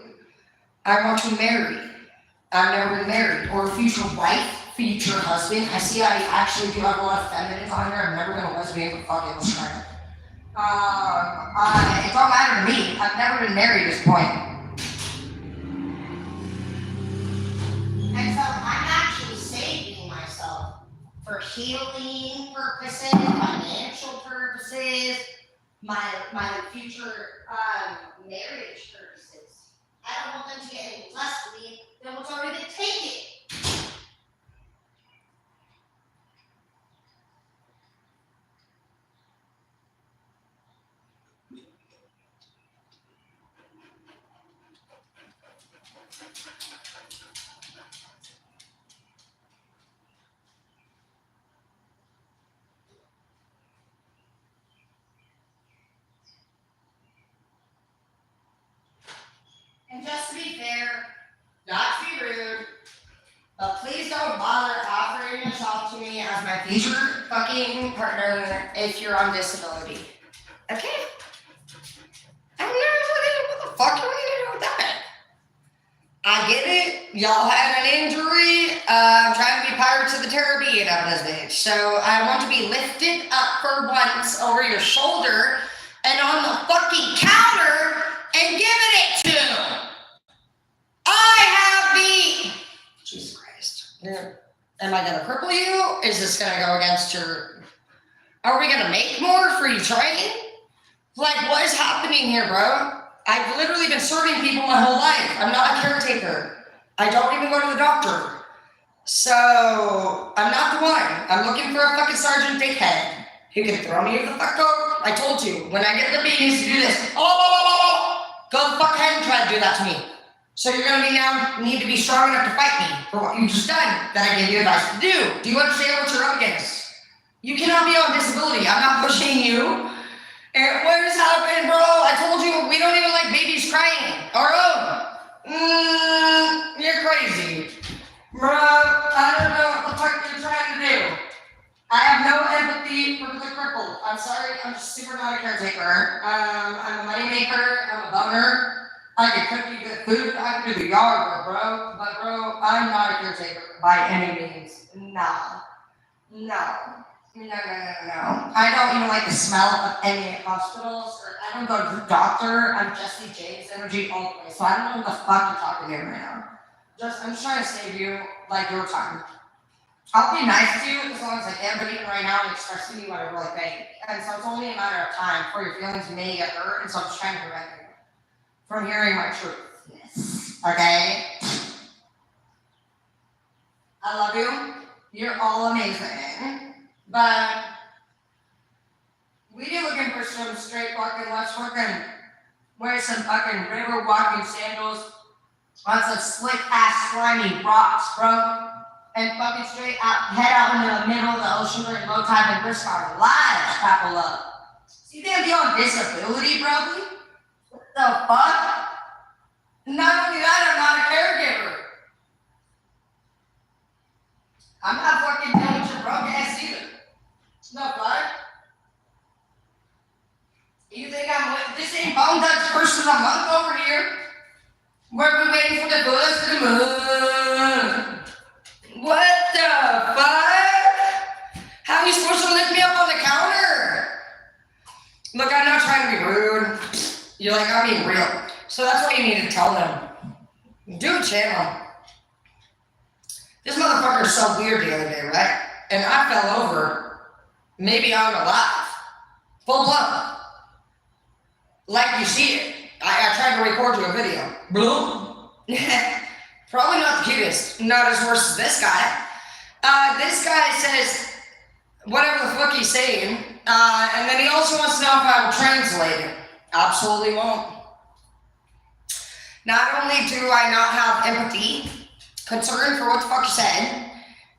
Speaker 1: I want to marry. I've never been married. Or future wife, future husband. I see I actually do have a lot of feminines on here. I've never been a lesbian, but fuck it, let's try it. It don't matter to me. I've never been married at this point. And so I'm actually saving myself for healing purposes, financial purposes, my future marriage purposes. I don't want them to get any less of me than what's already been taken. And just to be fair, not to be rude, but please don't bother offering yourself to me as my future fucking partner if you're on disability. Okay? I'm not what the fuck are we gonna do with that? I get it. Y'all had an injury. I'm trying to be Pirates of the Caribbean out of this bitch. So I want to be lifted up for once over your shoulder and on the fucking counter and given it to. I have the. Jesus Christ. Am I gonna cripple you? Is this gonna go against your. Are we gonna make more free training? Like, what is happening here, bro? I've literally been serving people my whole life. I'm not a caretaker. I don't even go to the doctor. So, I'm not the one. I'm looking for a fucking Sergeant Dickhead who can throw me the fuck over. I told you, when I get the beanies to do this, go the fuck ahead and try to do that to me. So you're gonna need to be strong enough to fight me for what you just done that I gave you advice to do. Do you understand what you're up against? You cannot be on disability. I'm not pushing you. And what is happening, bro? I told you we don't even like babies crying. Our own. You're crazy. Bro, I don't know what the fuck you're trying to do. I have no empathy for the crippled. I'm sorry, I'm just super not a caretaker. I'm a money maker, I'm a boner. I can cook you good food, I can do the yard work, bro. But bro, I'm not a caretaker by any means. No. I don't even like the smell of any hospitals, or I don't go to the doctor. I'm Jesse James energy all the way. So I don't know what the fuck you're talking to right now. I'm just trying to save you like your time. I'll be nice to you as long as I can, but even right now I'm expressing to you what I really think. And so it's only a matter of time before your feelings may get hurt, and so I'm just trying to prevent you from hearing my truth. Yes. Okay? I love you. You're all amazing. But we be looking for some straight walking, let's fucking wear some fucking river walking sandals on some slick ass slimy rocks, bro. And fucking straight out, head out into the middle of the ocean during low tide and risk our lives, couple up. See You think I'd be on disability, probably? What the fuck? Not only that, I'm not a caregiver. I'm not fucking dealing with your broke ass either. It's not fun. You think this ain't Bone Dutch person a month over here? Where we waiting for the bus to the moon? What the fuck? How are you supposed to lift me up on the counter? Look, I'm not trying to be rude. You're like, I'm being real. So that's what you need to tell them. Do a channel. This motherfucker's so weird the other day, right? And I fell over. Maybe I'm alive. Full blown. Like you see it. I tried to record you a video. Boom. Probably not the cutest. Not as worse as this guy. This guy says whatever the fuck he's saying. And then he also wants to know if I will translate it. Absolutely won't. Not only do I not have empathy, concern for what the fuck you said,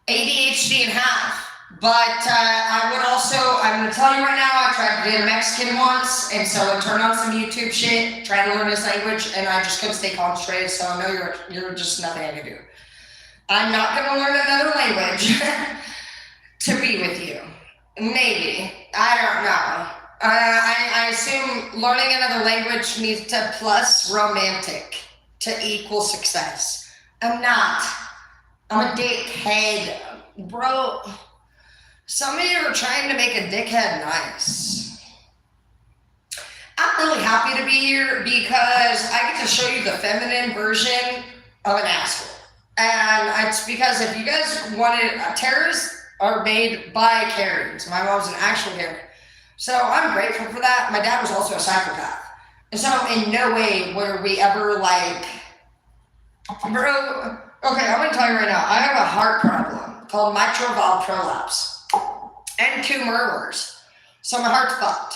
Speaker 1: ADHD and half, but I would also, I'm going to tell you right now, I tried to date a Mexican once, and so I turned on some YouTube shit, tried to learn his language, and I just couldn't stay concentrated, so I know you're just nothing I can do. I'm not going to learn another language to be with you. Maybe. I don't know. I assume learning another language needs to plus romantic to equal success. I'm not. I'm a dickhead. Bro, some of you are trying to make a dickhead nice. I'm really happy to be here because I get to show you the feminine version of an asshole. And it's because if you guys wanted, terrorists are made by Karens. My mom's an actual Karen. So I'm grateful for that. My dad was also a psychopath. And so in no way were we ever like, bro, okay, I'm gonna tell you right now, I have a heart problem called mitral valve prolapse and 2 murmurs. So my heart's fucked.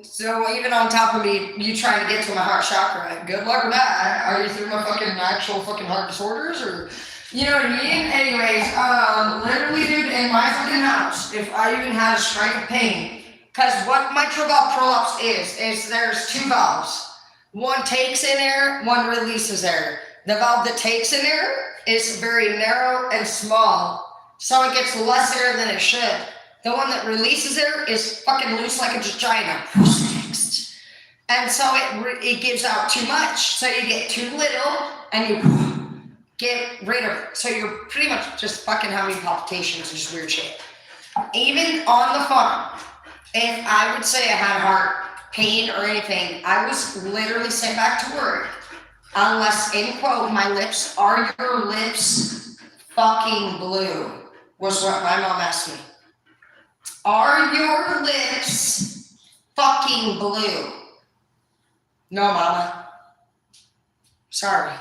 Speaker 1: So even on top of me, you trying to get to my heart chakra, good luck with that. Are you through my fucking actual fucking heart disorders or, you know what I mean? Anyways, literally dude, in my fucking house, if I even had a strike of pain, because what mitral valve prolapse is there's 2 valves. One takes in air, one releases air. The valve that takes in air is very narrow and small, so it gets less air than it should. The one that releases air is fucking loose like a vagina. And so it gives out too much, so you get too little and you get rid of it. So you're pretty much just fucking having palpitations and just weird shit. Even on the farm, if I would say I had heart pain or anything, I was literally sent back to work. Unless, in quote, my lips, are your lips fucking blue? Was what my mom asked me. Are your lips fucking blue? No, mama. Sorry.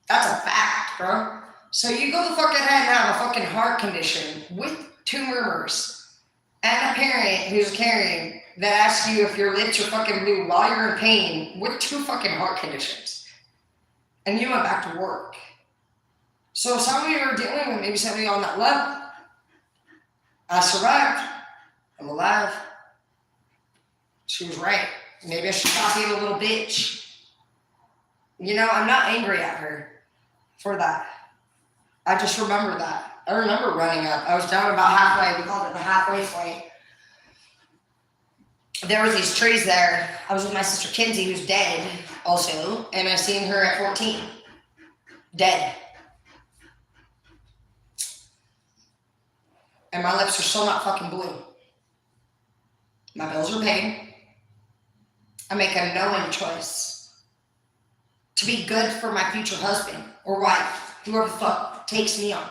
Speaker 1: That's a fact, bro. So you go the fuck ahead and have a fucking heart condition with 2 murmurs and a parent who's carrying that asks you if your lips are fucking blue while you're in pain with 2 fucking heart conditions. And you went back to work. So some of you are dealing with maybe somebody on that level. I survived. I'm alive. She was right. Maybe I should stop being a little bitch. You know, I'm not angry at her for that. I just remember that. I remember running up. I was down about halfway. We called it the halfway point. There was these trees there. I was with my sister Kinsey, who's dead also, and I seen her at 14. Dead. And my lips are still not fucking blue. My bills are paid. I make a knowing choice to be good for my future husband or wife, whoever the fuck takes me on.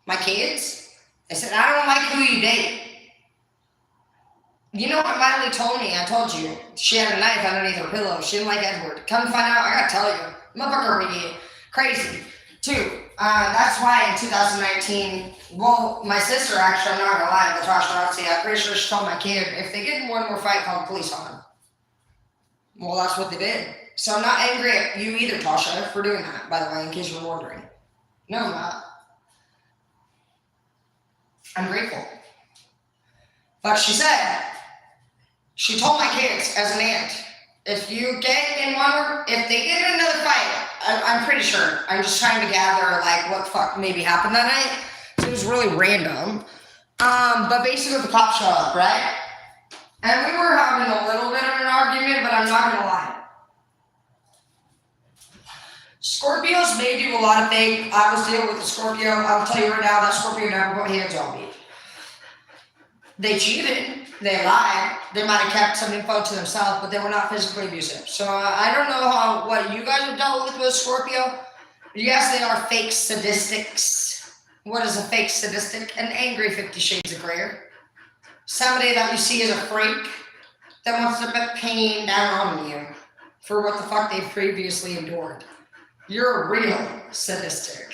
Speaker 1: My kids, I said, I don't like who you date. You know what Miley told me? I told you. She had a knife underneath her pillow. She didn't like Edward. Come find out, I gotta tell you. Motherfucker really crazy. 2, that's why in 2019, well, my sister actually, I'm not gonna lie, Latasha Roxy, I'm pretty sure she told my kid, if they get in one more fight, call the police on them. Well, that's what they did. So I'm not angry at you either, Tasha, for doing that, by the way, in case you're wondering. No, I'm not. I'm grateful. But she said, She told my kids as an aunt, if you get in one, if they get in another fight, I'm pretty sure. I'm just trying to gather like what the fuck maybe happened that night. So it was really random. But basically the cops showed up, right? And we were having a little bit of an argument, but I'm not gonna lie. Scorpios may do a lot of things. I was dealing with a Scorpio. I'll tell you right now, that Scorpio never put hands on me. They cheated. They lied. They might have kept some info to themselves, but they were not physically abusive. So I don't know what you guys have dealt with Scorpio. Yes, they are fake sadistics. What is a fake sadistic? An angry 50 Shades of Grey. Somebody that you see as a freak that wants to put pain down on you for what the fuck they've previously endured. You're a real sadistic.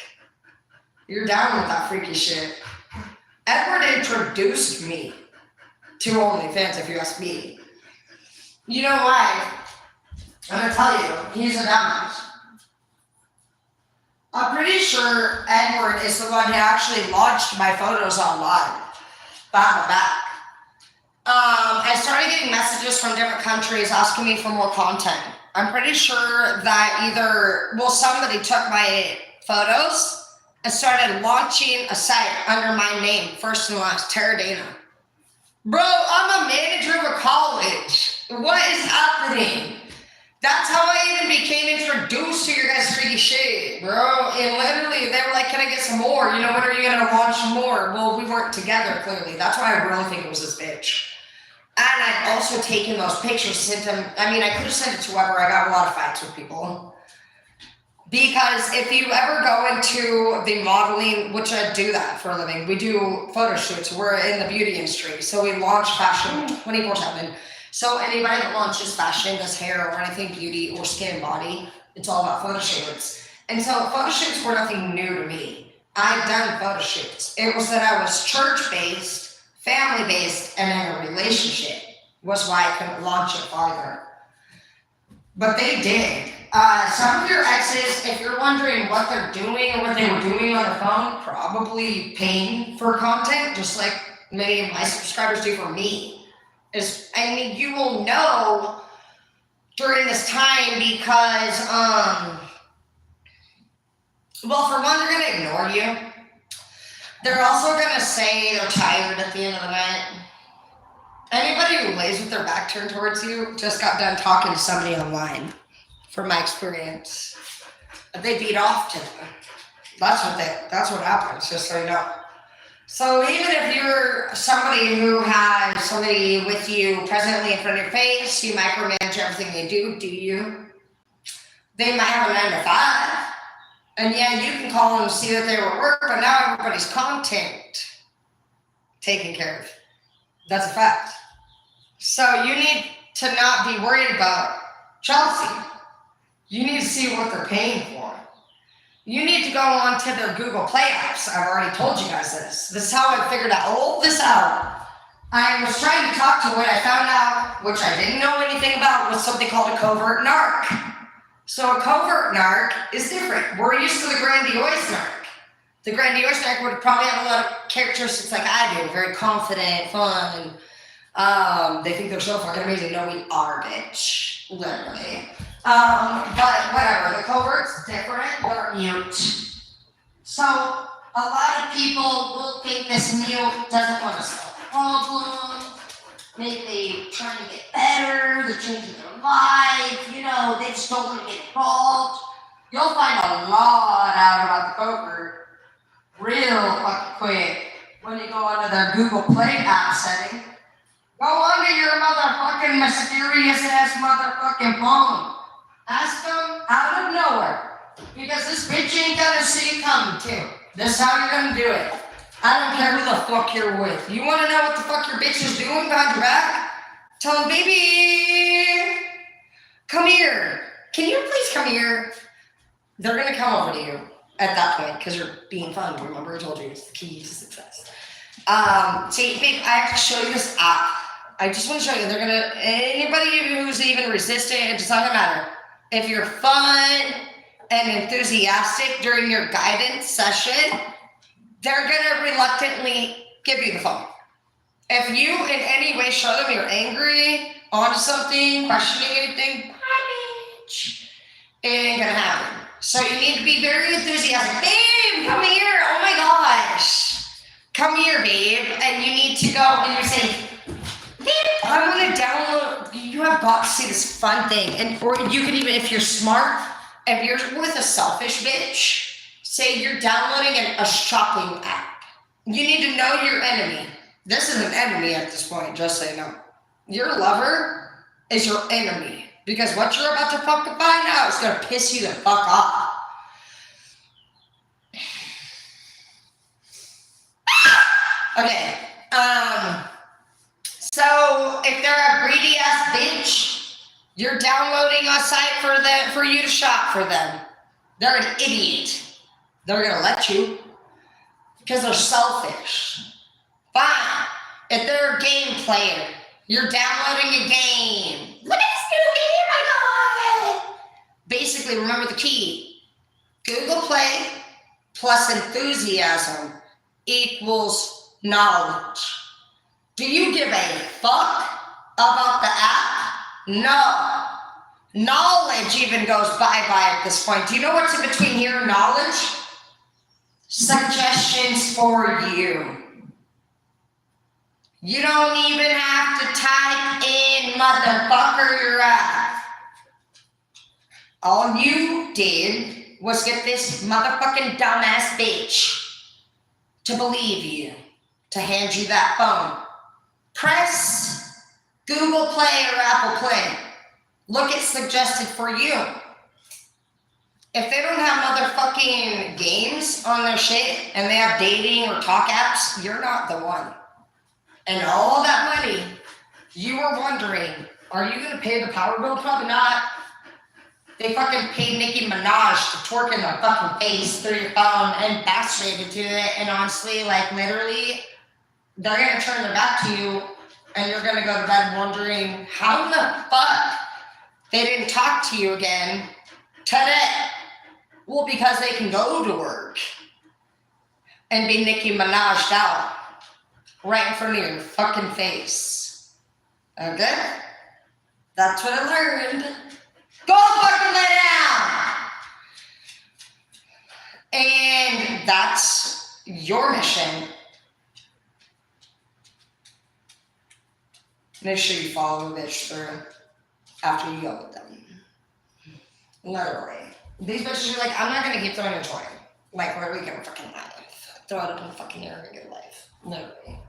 Speaker 1: You're down with that freaky shit. Edward introduced me to OnlyFans, if you ask me. You know why? I'm gonna tell you, he's a dumbass. I'm pretty sure Edward is the one who actually launched my photos online. Back. I started getting messages from different countries asking me for more content. I'm pretty sure that somebody took my photos and started launching a site under my name, first and last, Tara Dana. Bro, I'm a manager of a college. What is happening? That's how I even became introduced to your guys' freaky shit, bro. And literally, they were like, can I get some more? When are you gonna launch some more? Well, we weren't together, clearly. That's why I really think it was this bitch. And I've also taken those pictures, sent them. I could have sent it to whoever. I got a lot of fights with people. Because if you ever go into the modeling, which I do that for a living, we do photo shoots. We're in the beauty industry. So we launch fashion 24/7. So anybody that launches fashion, does hair or anything beauty or skin and body, it's all about photo shoots. And so photo shoots were nothing new to me. I've done photo shoots. It was that I was church-based, family-based, and in a relationship was why I couldn't launch it farther. But they did. Some of your exes, if you're wondering what they're doing or what they were doing on their phone, probably paying for content, just like many of my subscribers do for me. You will know during this time because, for one, they're going to ignore you. They're also going to say they're tired at the end of the night. Anybody who lays with their back turned towards you just got done talking to somebody online, from my experience. They beat off to them. That's what happens, just so you know. So even if you're somebody who has somebody with you presently in front of your face, you micromanage everything they do you? They might have a 9 to 5. And yeah, you can call them and see that they were at work, but now everybody's content taken care of. That's a fact. So you need to not be worried about Chelsea. You need to see what they're paying for. You need to go on to their Google Play apps. I've already told you guys this. This is how I figured all this out. I was trying to talk to what I found out, which I didn't know anything about, was something called a covert narc. So a covert narc is different. We're used to the grandiose narc. The grandiose narc would probably have a lot of characteristics like I do, very confident, fun. They think they're so fucking amazing. No, we are, bitch. Literally. But whatever, the covert's different, they're mute. So a lot of people will think this mute doesn't want to solve a problem. Maybe they're trying to get better, they're changing their life, they just don't want to get involved. You'll find a lot out about the covert real fucking quick when you go onto their Google Play app setting. Go onto your motherfucking mysterious ass motherfucking phone. Ask them out of nowhere. Because this bitch ain't gonna see you coming too. This is how you're gonna do it. I don't care who the fuck you're with. You wanna know what the fuck your bitch is doing behind your back? Tell them, baby, come here. Can you please come here? They're gonna come over to you at that point because you're being fun. Remember I told you it's the key to success. See, babe, I have to show you this app. I just want to show you. Anybody who's even resistant, it does not matter. If you're fun and enthusiastic during your guidance session, they're going to reluctantly give you the phone. If you in any way show them you're angry, onto something, questioning anything, bye, bitch. It ain't gonna happen. So you need to be very enthusiastic. Babe, come here. Oh my gosh. Come here, babe. And you need to go and you say, babe, I want to download. You have got to see this fun thing. And or you could even, if you're smart, if you're with a selfish bitch, say you're downloading a shopping app. You need to know your enemy. This is an enemy at this point, just so you know. Your lover is your enemy. Because what you're about to fucking find out is going to piss you the fuck off. Okay. So if they're a greedy ass bitch, you're downloading a site for you to shop for them. They're an idiot. They're going to let you. Because they're selfish. Fine. If they're a game player, you're downloading a game. Look at this new game I got. Basically, remember the key. Google Play plus enthusiasm equals knowledge. Do you give a fuck about the app? No. Knowledge even goes bye-bye at this point. Do you know what's in between here and knowledge? Suggestions for you. You don't even have to type in motherfucker your app. All you did was get this motherfucking dumbass bitch to believe you, to hand you that phone. Press Google Play or Apple Play. Look at suggested for you. If they don't have motherfucking games on their shit and they have dating or talk apps, you're not the one. And all that money, you were wondering, are you going to pay the power bill? Probably not. They fucking paid Nicki Minaj to twerk in their fucking face through your phone and backstrated to it. And honestly, like literally, they're going to turn their back to you and you're going to go to bed wondering how the fuck they didn't talk to you again today. Well, because they can go to work and be Nicki Minaj'd out right in front of your fucking face. Okay? That's what I learned. Go fucking lay down! And that's your mission. Make sure you follow the bitch through after you go with them. Literally. These bitches are like, I'm not gonna keep throwing a toy. Like, where are we gonna fucking life? Throw it up in the fucking air and get life. Literally.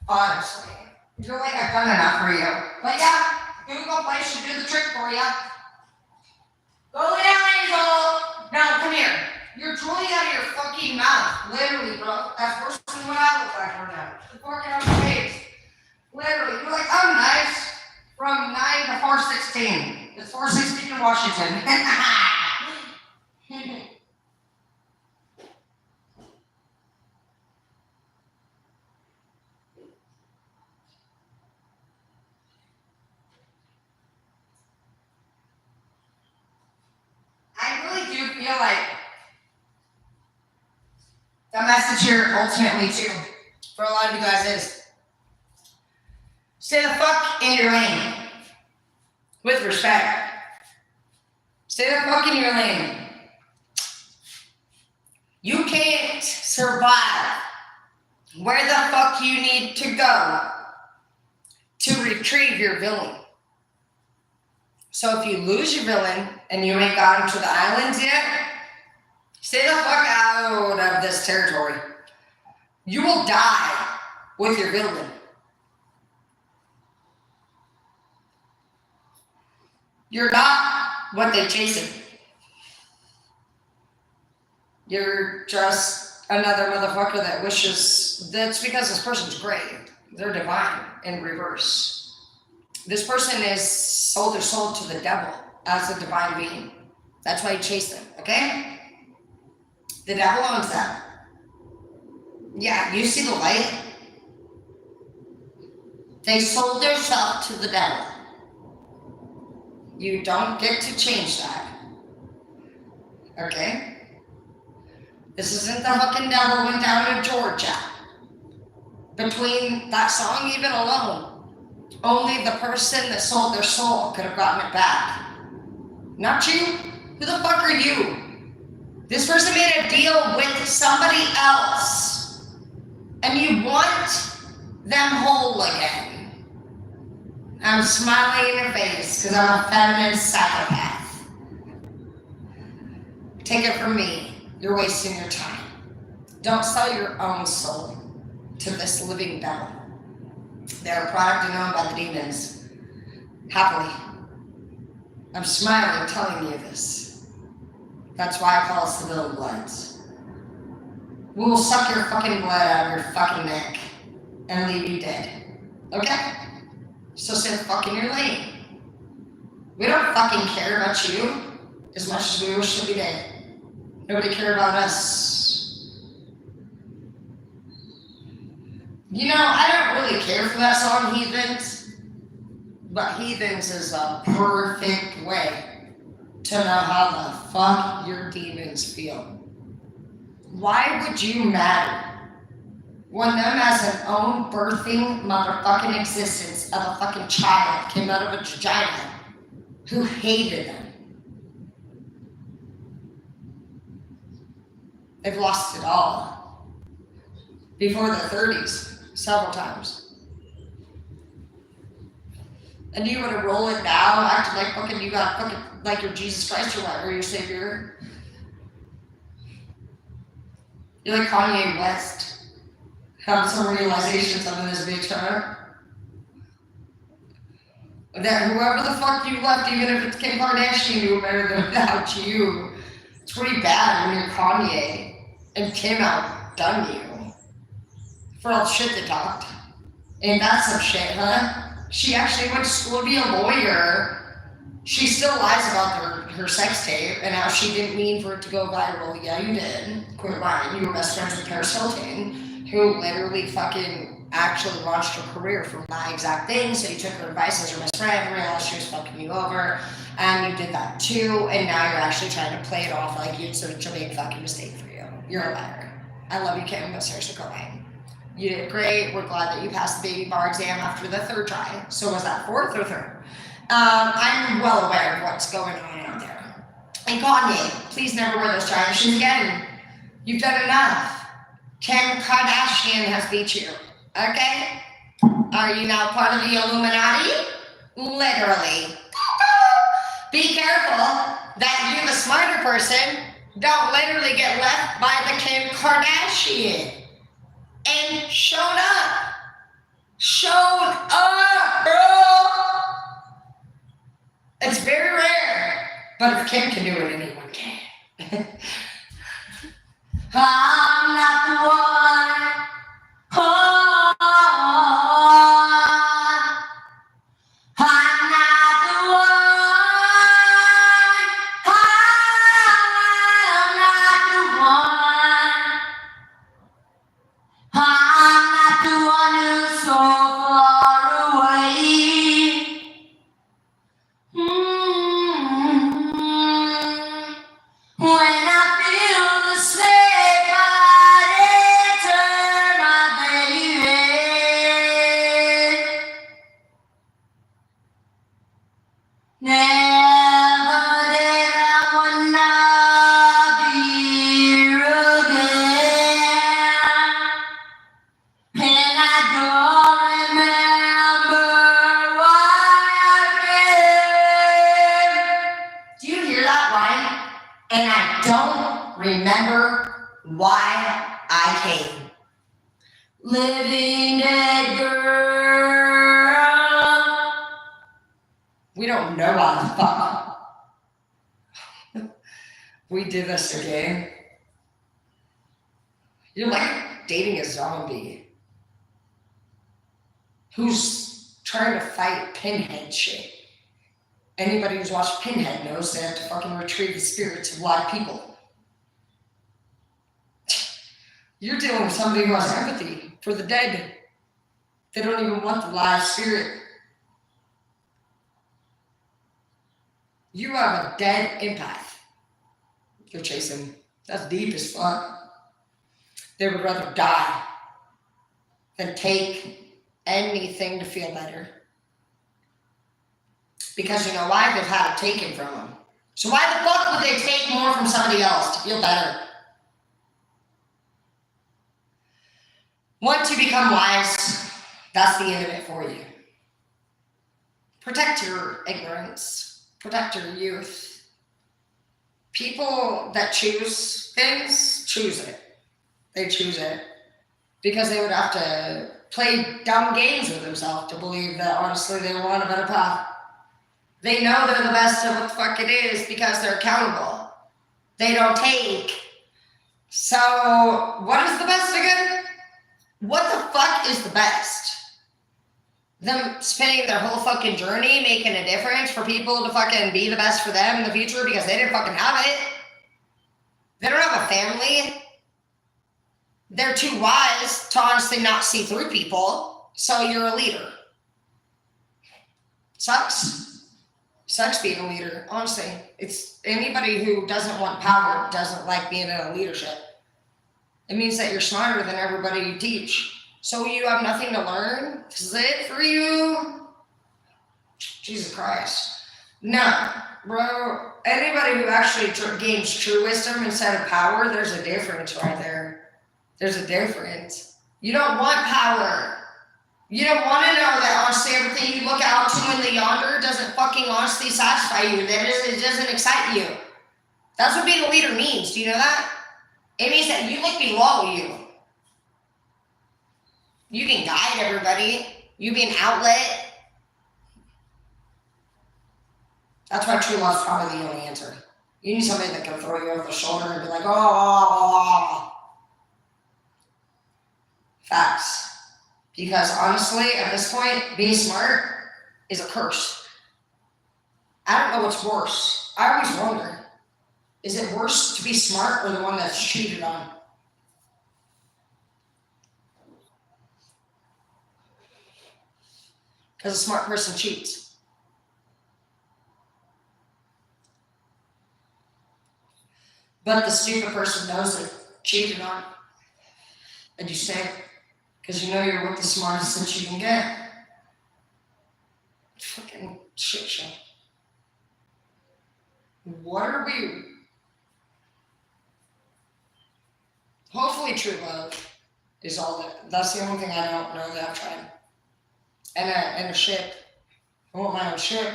Speaker 1: Honestly. You're like, I've done enough for you. But yeah, Google Play should do the trick for you. Go lay down, Angel. Now, come here. You're drooling out of your fucking mouth. Literally, bro. That's worse than what I look like right now. The forking on your face. Literally. You're like, I'm nice. From 9 to 416. It's 416 in Washington. I really do feel like the message here ultimately too, for a lot of you guys is, stay the fuck in your lane. With respect. Stay the fuck in your lane. You can't survive where the fuck you need to go to retrieve your villain. So if you lose your villain and you ain't got him to the islands yet, stay the fuck out of this territory. You will die with your villain. You're not what they chasing. You're just another motherfucker that wishes. That's because this person's great. They're divine in reverse. This person is sold their soul to the devil as a divine being. That's why you chase them, okay? The devil owns that. Yeah, you see the light? They sold their self to the devil. You don't get to change that. Okay? This isn't the fucking devil went down to Georgia. Between that song even alone, only the person that sold their soul could have gotten it back. Not you. Who the fuck are you? This person made a deal with somebody else, and you want them whole again. I'm smiling in your face because I'm a feminine psychopath. Take it from me. You're wasting your time. Don't sell your own soul to this living devil. They're a product and owned by the demons. Happily. I'm smiling telling you this. That's why I call us the Villain Bloods. We will suck your fucking blood out of your fucking neck and leave you dead. Okay? So sit the fuck in your lane. We don't fucking care about you as much as we wish to be dead. Nobody cared about us. You know, I don't really care for that song, Heathens, but Heathens is a perfect way to know how the fuck your demons feel. Why would you matter when them as an own birthing motherfucking existence of a fucking child came out of a vagina who hated them? They've lost it all. Before the 30s. Several times. And you want to roll it now, acting like fucking you got fucking like you're Jesus Christ or your savior. You're like Kanye West. Having some realizations of this bitch, huh? That whoever the fuck you left, even if it's Kim Kardashian, knew better than without you. It's pretty bad when you're Kanye and Kim outdone you. For all the shit they talked. Ain't that some shit, huh? She actually went to school to be a lawyer. She still lies about her sex tape and how she didn't mean for it to go viral. Yeah, you did. Quit lying. You were best friends with Paris Hilton, who literally fucking actually launched her career from that exact thing. So you took her advice as your best friend, realized she was fucking you over, and you did that too, and now you're actually trying to play it off like it's such a big fucking mistake for you. You're a liar. I love you, Kim, but seriously, go away. You did great. We're glad that you passed the baby bar exam after the third try. So was that fourth or third? I'm well aware of what's going on out there. And Kanye, please never wear those giant shoes again. You've done enough. Kim Kardashian has beat you. Okay? Are you now part of the Illuminati? Literally. Be careful that you, the smarter person, don't literally get left by the Kim Kardashian. And showed up. Showed up, bro. It's very rare. But if Kim can do it, anyone can. I'm not the one. Oh, I'm not the one. I'm not the one. I'm not the one who's so far away. When I feel the snake body turn my baby. Never did I wanna be again. And I don't remember why I came. Do you hear that line? And I don't remember why I came. Living dead girl. We don't know why the fuck. We did this again. You're like dating a zombie who's trying to fight Pinhead shit. Anybody who's watched Pinhead knows they have to fucking retrieve the spirits of live people. You're dealing with somebody who has empathy for the dead. They don't even want the live spirit. You have a dead empath you're chasing. That's deep as fuck. They would rather die than take anything to feel better. Because you know why? They've had it taken from them. So why the fuck would they take more from somebody else to feel better? Once you become wise, that's the end of it for you. Protect your ignorance. Protect your youth. People that choose things, choose it. They choose it. Because they would have to play dumb games with themselves to believe that honestly they were on a better path. They know they're the best of what the fuck it is because they're accountable. They don't take. So, what is the best again? What the fuck is the best? Them spending their whole fucking journey making a difference for people to fucking be the best for them in the future because they didn't fucking have it. They don't have a family. They're too wise to honestly not see through people. So you're a leader. Sucks. Sucks being a leader, honestly. It's anybody who doesn't want power doesn't like being in a leadership. It means that you're smarter than everybody you teach. So you have nothing to learn? Is it for you? Jesus Christ. No, bro. Anybody who actually gains true wisdom instead of power, there's a difference right there. There's a difference. You don't want power. You don't want to know that honestly everything you look out to in the yonder doesn't fucking honestly satisfy you. It doesn't excite you. That's what being a leader means. Do you know that? It means that you look below you. You can guide everybody. You be an outlet. That's why true love's probably the only answer. You need somebody that can throw you over the shoulder and be like, oh. Facts. Because honestly, at this point, being smart is a curse. I don't know what's worse. I always wonder, is it worse to be smart or the one that's cheated on? Because a smart person cheats. But the stupid person knows they're cheated on. And you stay. Because you know you're with the smartest that you can get. Fucking shit show. What are we? Hopefully true love is all that's the only thing I don't know that I've tried. And a ship. I want my own ship.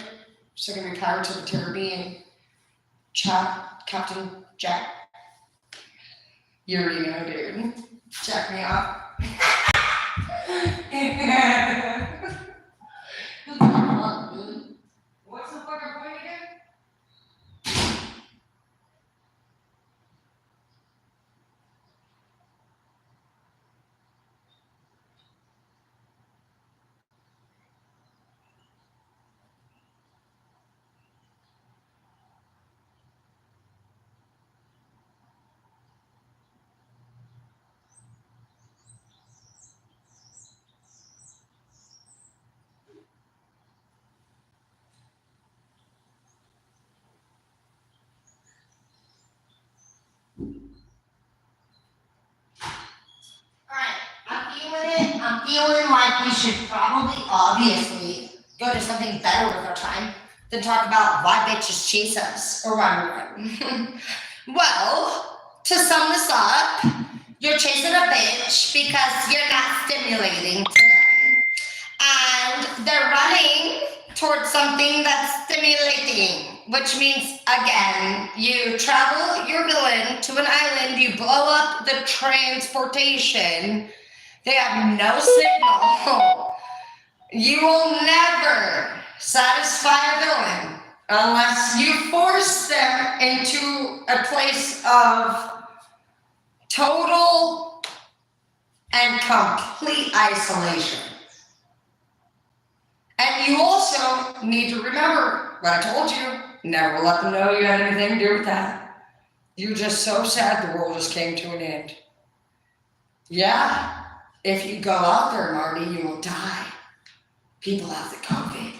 Speaker 1: So I can be Pirates of the Caribbean. Captain Jack. You already know, dude. Check me out. What's the fucking point again? I'm feeling like we should probably, obviously, go to something better with our time than talk about why bitches chase us or why we run. Well, to sum this up, you're chasing a bitch because you're not stimulating to them. And they're running towards something that's stimulating, which means, again, you travel your villain to an island, you blow up the transportation. They have no signal. You will never satisfy a villain unless you force them into a place of total and complete isolation. And you also need to remember what I told you. Never let them know you had anything to do with that. You're just so sad the world just came to an end. Yeah. If you go out there, Marty, you will die. People have the COVID.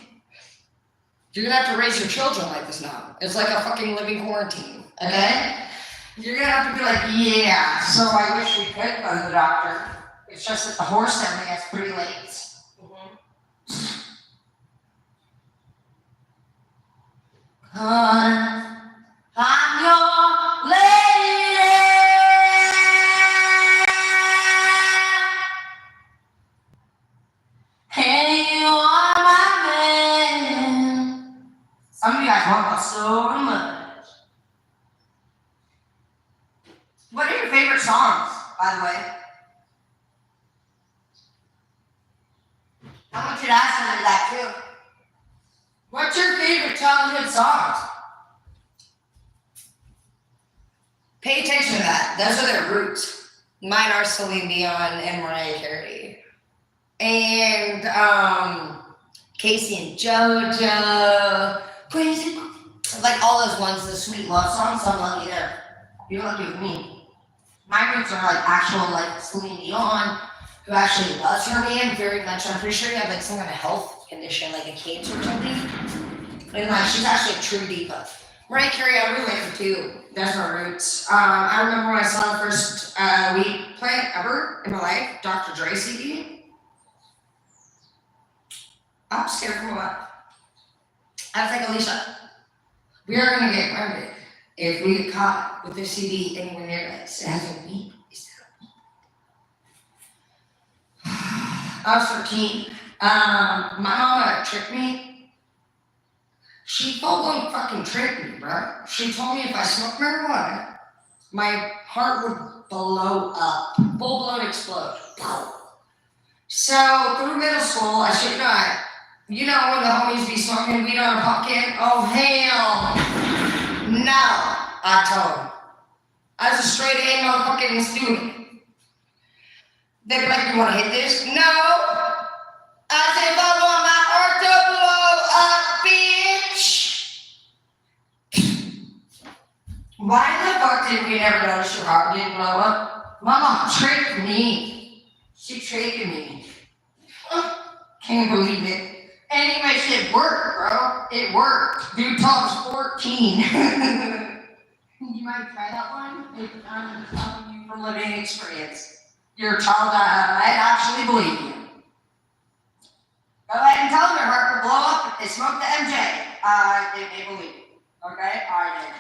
Speaker 1: You're gonna have to raise your children like this now. It's like a fucking living quarantine, okay? You're gonna have to be like, yeah, so I wish we could go to the doctor. It's just that the horse never gets pretty late. I'm your lady, and you are my man. Some of you guys want that so much. What are your favorite songs, by the way? I want you to ask them that too. What's your favorite childhood songs? Pay attention to that. Those are their roots. Mine are Celine Dion and Mariah Carey. And Casey and JoJo. Crazy. Like all those ones, the sweet love songs. I'm lucky there. You're lucky with me. My roots are like actual like Celine Dion, who actually loves her man very much. I'm pretty sure you have like some kind of health condition, like a cancer or something. And like she's actually a true diva. Mariah Carey, I really like her too. That's my roots. I remember when I saw the first weed plant ever in my life, Dr. Dre CD. I'm scared for what? I was like, Alicia, we are gonna get grounded if we get caught with this CD anywhere near us. It has a weed. I was 13. My mama tricked me. She full-blown fucking tricked me, bro. She told me if I smoked marijuana, my heart would blow up. Full-blown explode. So, through middle school, I should not. You know when the homies be smoking weed on a pumpkin? Oh, hell no. I told them. I was a straight A motherfucking student. They'd be like, you want to hit this? No. I said, if I want my heart to blow up, bitch. Why the fuck did we never notice your heart didn't blow up? My mom tricked me. She tricked me. Can't believe it. Anyways, it worked, bro. It worked. Dude talks 14. You might try that one. I'm telling you from living experience. You're a child, I actually believe you. Go ahead and tell them your heart will blow up if they smoke the MJ. They believe you. Okay? I did.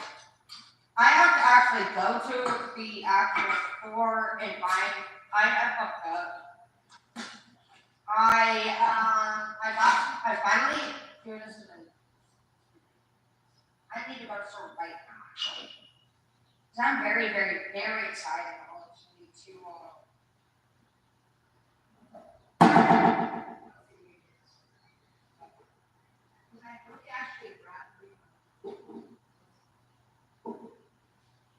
Speaker 1: I have to actually go to the actual store and find. I fucked up. I finally do this. I need to go to the store right now, actually. Because I'm very, very, very excited. I want to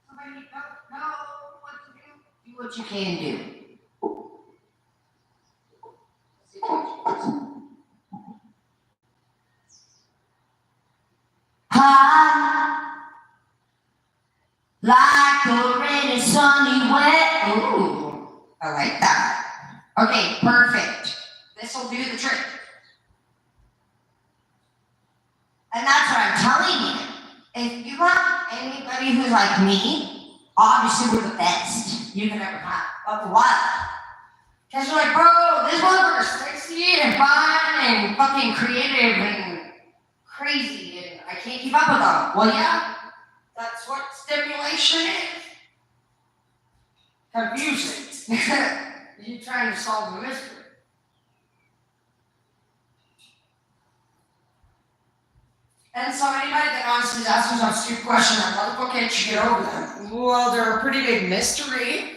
Speaker 1: Somebody don't know what to do. Do what you can do. High, like a rainy sunny wet. Ooh, I like that. Okay, perfect. This will do the trick. And that's what I'm telling you. If you have anybody who's like me, obviously we're the best you can ever have. But what? Because you're like, bro, this motherfucker's sexy and fun and fucking creative and crazy and I can't keep up with them. Well, yeah, that's what stimulation is. Confusion. You're trying to solve the mystery. And so anybody that honestly asks me some stupid question, like, how the fuck can't you get over them? Well, they're a pretty big mystery.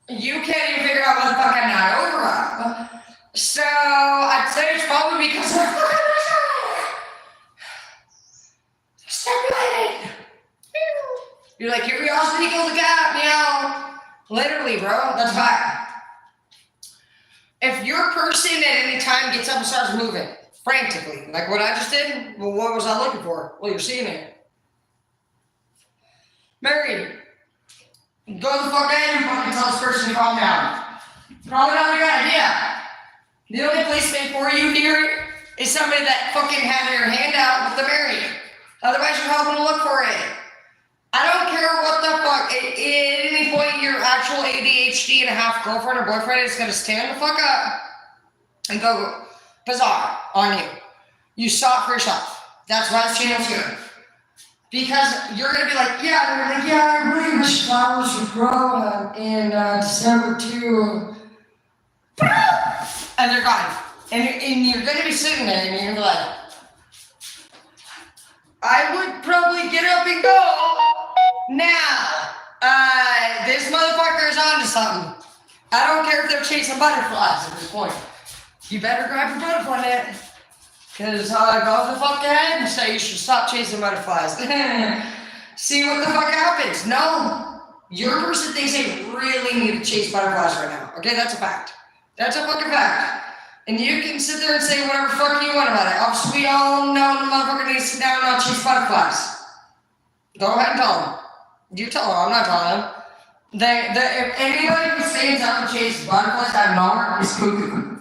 Speaker 1: You can't even figure out what the fuck I'm not over them. So I'd say it's probably because they're fucking stimulated. You're like, curiosity killed the cat, meow. Literally, bro, that's fine. If your person at any time gets up and starts moving frantically, like what I just did, well, what was I looking for? Well, you're seeing it. Mary, go the fuck in and fucking tell this person to calm down. Calm down, you got an idea. The only placement for you here is somebody that fucking had their hand out with the Mary. Otherwise, you're helping to look for it. I don't care what the fuck. At any point, you're actually actual ADHD and a half girlfriend or boyfriend is going to stand the fuck up and go bizarre on you. You saw it for yourself. That's why this channel's here. Because you're going to be like, I really wish flowers would grow in December too. And they're gone. And you're going to be sitting there and you're going to be like, I would probably get up and go now. This motherfucker is on to something. I don't care if they're chasing butterflies at this point. You better grab your butterfly net. Because go the fuck ahead and say you should stop chasing butterflies. See what the fuck happens. No. Your person thinks they really need to chase butterflies right now. Okay, that's a fact. That's a fucking fact. And you can sit there and say whatever fuck you want about it. Obviously, we all know the motherfucker needs to sit down and not chase butterflies. Go ahead and tell them. You tell them, I'm not telling them. If anybody who stands up and chases butterflies out of nowhere is cuckoo.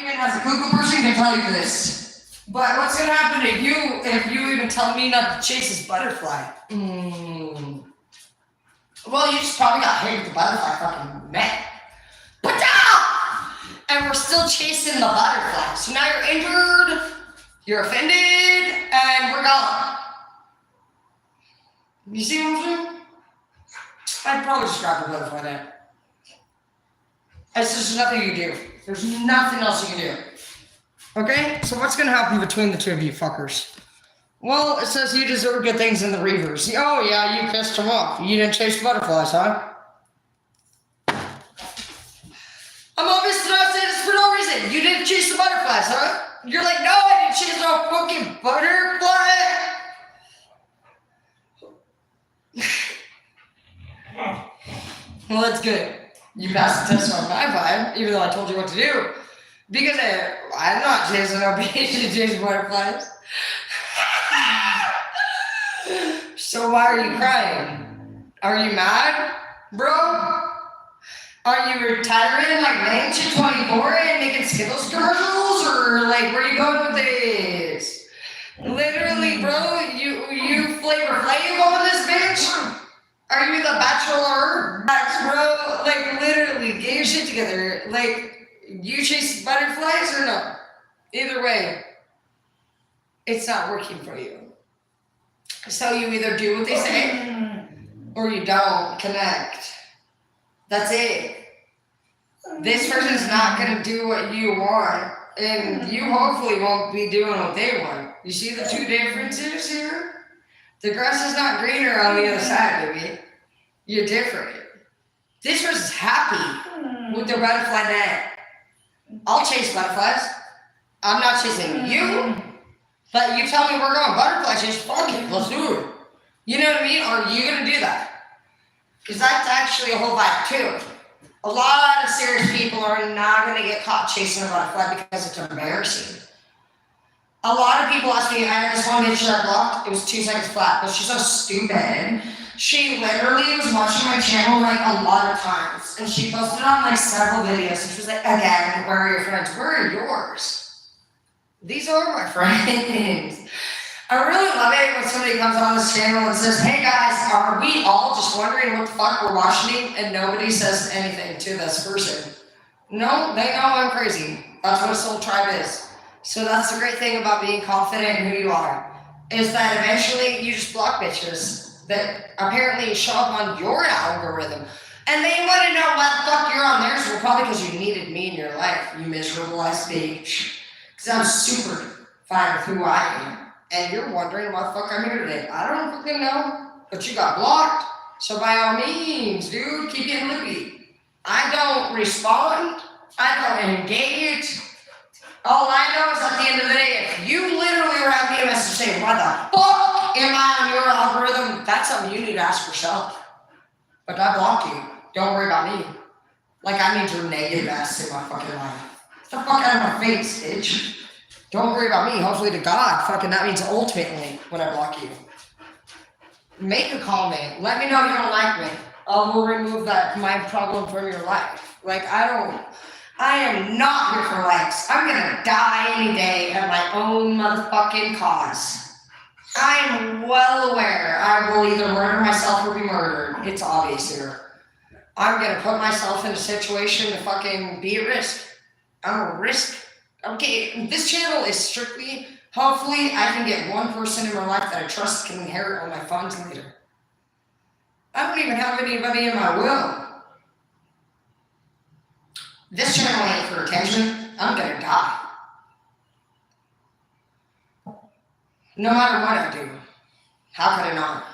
Speaker 1: Even as a cuckoo person can tell you this. But what's going to happen if you even tell me not to chase this butterfly? Well, you just probably got hit with the butterfly fucking net. And we're still chasing the butterfly. So now you're injured, you're offended, and we're gone. You see what I'm saying? I'd probably just grab the butterfly net. It's just nothing you can do. There's nothing else you can do. Okay? So what's going to happen between the two of you fuckers? Well, it says you deserve good things in the reverse. Oh, yeah, you pissed him off. You didn't chase butterflies, huh? I'm obviously not saying this for no reason. You didn't chase the butterflies, huh? You're like, no, I didn't chase no fucking butterfly. Well, that's good. You passed the test on my vibe, even though I told you what to do. Because I'm not chasing no bitch to chase butterflies. So why are you crying? Are you mad, bro? Are you retiring like Mansion 24 and making Skittles commercials? Or like, where are you going with this? Literally, bro, you Flavor Flav on this bitch? Are you the Bachelor? Bro, like literally, get your shit together. Like, you chase butterflies or no? Either way, it's not working for you. So you either do what they say or you don't connect. That's it. This person's not going to do what you want, and you hopefully won't be doing what they want. You see the two differences here? The grass is not greener on the other side, baby. You're different. This person's happy with their butterfly net. I'll chase butterflies. I'm not chasing you, but you tell me we're going butterfly chase, fuck it, let's do it. You know what I mean? Are you going to do that? Because that's actually a whole vibe too. A lot of serious people are not going to get caught chasing a butterfly because it's embarrassing. A lot of people ask me, I had this one bitch that I blocked, it was 2 seconds flat, but she's so stupid. She literally was watching my channel like a lot of times, and she posted on like several videos, and she was like, again, where are your friends? Where are yours? These are my friends. I really love it when somebody comes on this channel and says, hey guys, are we all just wondering what the fuck we're watching? And nobody says anything to this person. No, they know I'm crazy. That's what a soul tribe is. So that's the great thing about being confident in who you are, is that eventually you just block bitches that apparently show up on your algorithm. And they want to know why the fuck you're on theirs. Well, probably because you needed me in your life, you miserable ass bitch. Because I'm super fine with who I am. And you're wondering why the fuck I'm here today. I don't fucking know, but you got blocked. So by all means, dude, keep getting loopy. I don't respond. I don't engage. All I know is at the end of the day, if you literally were having me a message saying, why the fuck am I on your algorithm? That's something you need to ask yourself. But I blocked you. Don't worry about me. Like I need your negative ass in my fucking life. Get the fuck out of my face, bitch. Don't worry about me. Hopefully to God, fucking that means ultimately when I block you. Make a comment. Let me know you don't like me. I will remove my problem from your life. Like I am not here for likes. I'm gonna die any day at my own motherfucking cause. I'm well aware I will either murder myself or be murdered. It's obvious here. I'm gonna put myself in a situation to fucking be at risk. I'm a risk. Okay, this channel is strictly, hopefully I can get one person in my life that I trust can inherit all my funds later. I don't even have anybody in my will. This channel ain't for attention. I'm gonna die. No matter what I do. How could I not?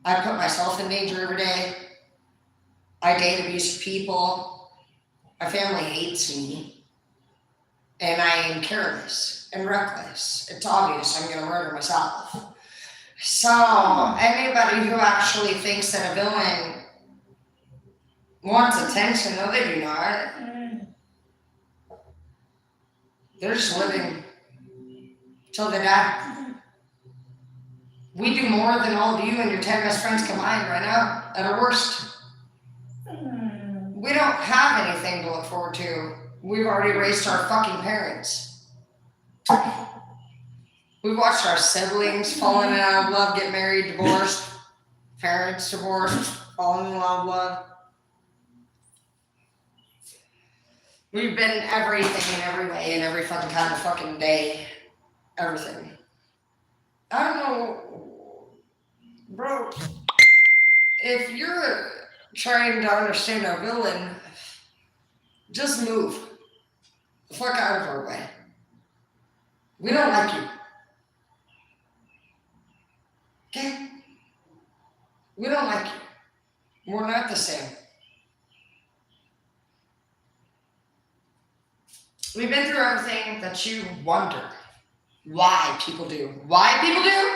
Speaker 1: I put myself in danger every day. I date abusive people. My family hates me. And I am careless and reckless. It's obvious I'm gonna murder myself. So, anybody who actually thinks that a villain wants attention, no, they do not. They're just living till they die. We do more than all of you and your 10 best friends combined right now, at our worst. We don't have anything to look forward to. We've already raised our fucking parents. We've watched our siblings falling in out of love, get married, divorced, parents divorced, falling in love. We've been everything in every way, in every fucking kind of fucking day. Everything. I don't know, bro. If you're trying to understand a villain, just move the fuck out of our way. We don't like you. Okay? We don't like you. We're not the same. We've been through everything that you wonder why people do. Why people do?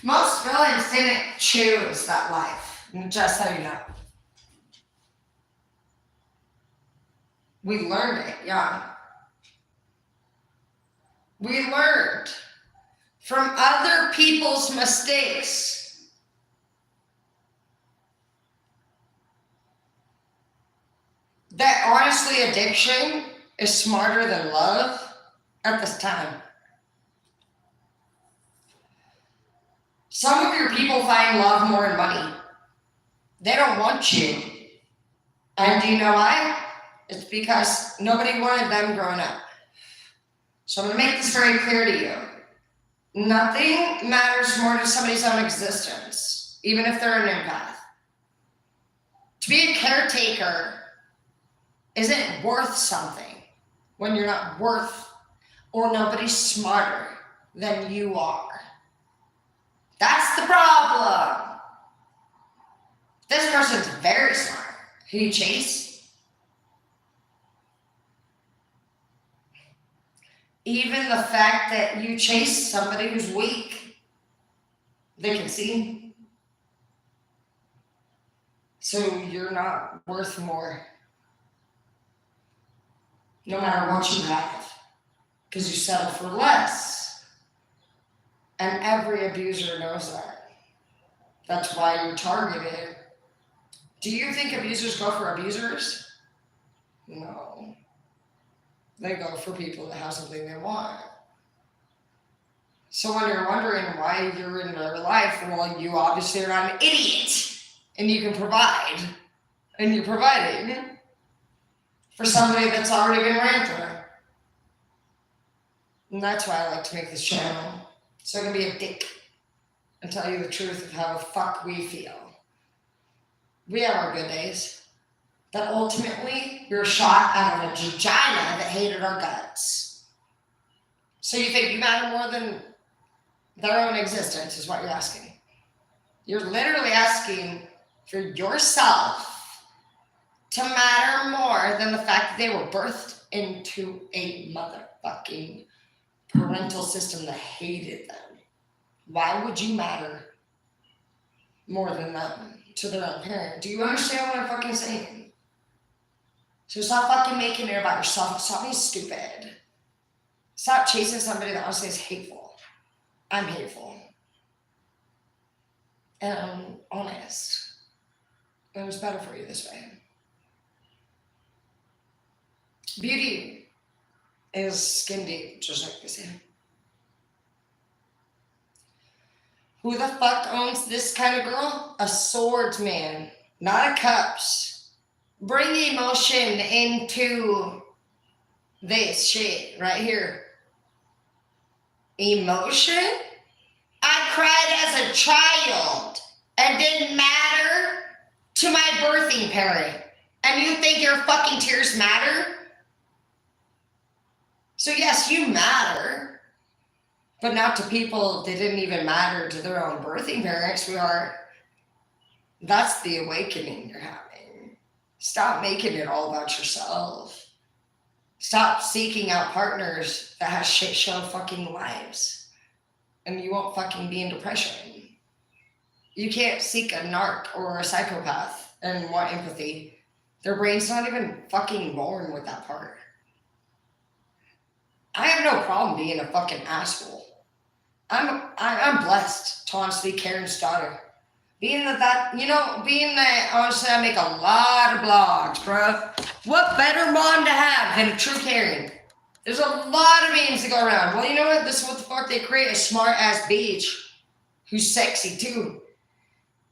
Speaker 1: Most villains didn't choose that life, just so you know. We learned it young. We learned from other people's mistakes. That honestly, addiction is smarter than love at this time. Some of your people find love more in money. They don't want you. And do you know why? It's because nobody wanted them growing up. So I'm going to make this very clear to you. Nothing matters more to somebody's own existence, even if they're an empath. To be a caretaker isn't worth something when you're not worth or nobody's smarter than you are. That's the problem. This person's very smart. Who you chase? Even the fact that you chase somebody who's weak, they can see. So you're not worth more. No matter what you have. Because you settle for less. And every abuser knows that. That's why you're targeted. Do you think abusers go for abusers? No. They go for people that have something they want. So when you're wondering why you're in their life, well, you obviously are not an idiot. And you can provide. And you're providing for somebody that's already been ran through. And that's why I like to make this channel. So I can be a dick and tell you the truth of how the fuck we feel. We have our good days. But ultimately, you're shot out of a vagina that hated our guts. So you think you matter more than their own existence is what you're asking. You're literally asking for yourself to matter more than the fact that they were birthed into a motherfucking parental system that hated them. Why would you matter more than them to their own parent? Do you understand what I'm fucking saying? So stop fucking making it about yourself. Stop being stupid. Stop chasing somebody that honestly is hateful. I'm hateful. And I'm honest. And it's better for you this way. Beauty is skin deep, just like they say. Who the fuck owns this kind of girl? A swordsman, not a cups. Bring emotion into this shit right here. Emotion? I cried as a child and didn't matter to my birthing parent. And you think your fucking tears matter? So yes, you matter, but not to people that didn't even matter to their own birthing parents. That's the awakening you're having. Stop making it all about yourself. Stop seeking out partners that have shit show fucking lives. And you won't fucking be in depression. You can't seek a narc or a psychopath and want empathy. Their brain's not even fucking born with that part. I have no problem being a fucking asshole. I'm blessed to honestly Karen's daughter. Being that honestly I make a lot of blogs, bro. What better mom to have than a true Karen? There's a lot of memes that go around. Well, you know what? This is what the fuck they create. A smart ass bitch who's sexy too.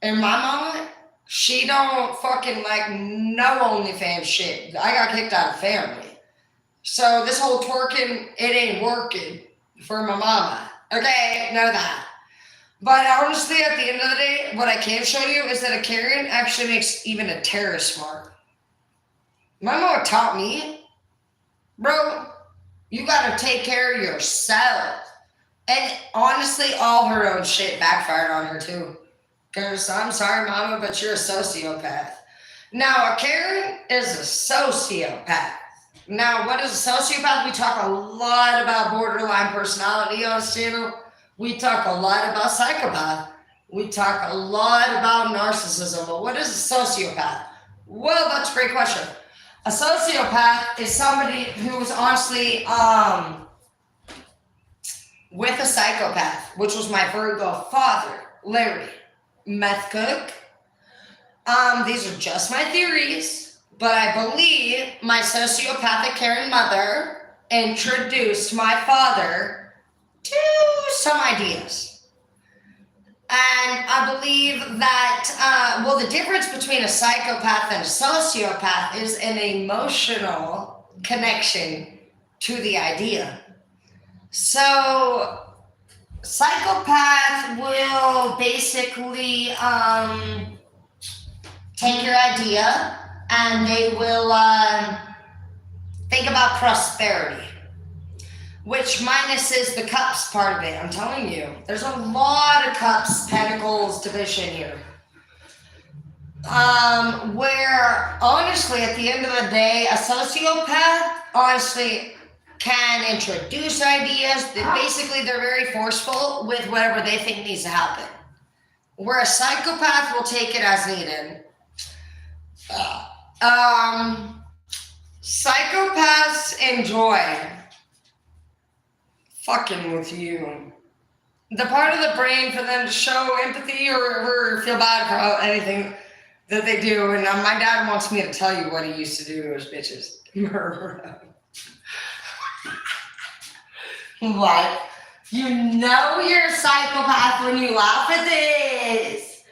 Speaker 1: And my mama, she don't fucking like no OnlyFans shit. I got kicked out of family. So this whole twerking, it ain't working for my mama. Okay, know that. But honestly, at the end of the day, what I can show you is that a Karen actually makes even a terrorist smart. My mama taught me, bro, you gotta take care of yourself. And honestly, all her own shit backfired on her too. Because I'm sorry, mama, but you're a sociopath. Now, a Karen is a sociopath. Now, what is a sociopath? We talk a lot about borderline personality on this channel. We talk a lot about psychopath. We talk a lot about narcissism. But what is a sociopath? Well, that's a great question. A sociopath is somebody who is honestly with a psychopath, which was my Virgo father, Larry. Meth cook. These are just my theories, but I believe my sociopathic Karen mother introduced my father to some ideas. And I believe that, the difference between a psychopath and a sociopath is an emotional connection to the idea. So, psychopath will basically take your idea and they will think about prosperity, which minuses the cups part of it. I'm telling you, there's a lot of cups, pentacles division here. Where honestly, at the end of the day, a sociopath honestly can introduce ideas that basically they're very forceful with whatever they think needs to happen. Where a psychopath will take it as needed. Psychopaths enjoy fucking with you. The part of the brain for them to show empathy or feel bad for anything that they do. And my dad wants me to tell you what he used to do to his bitches. What? You know you're a psychopath when you laugh at this.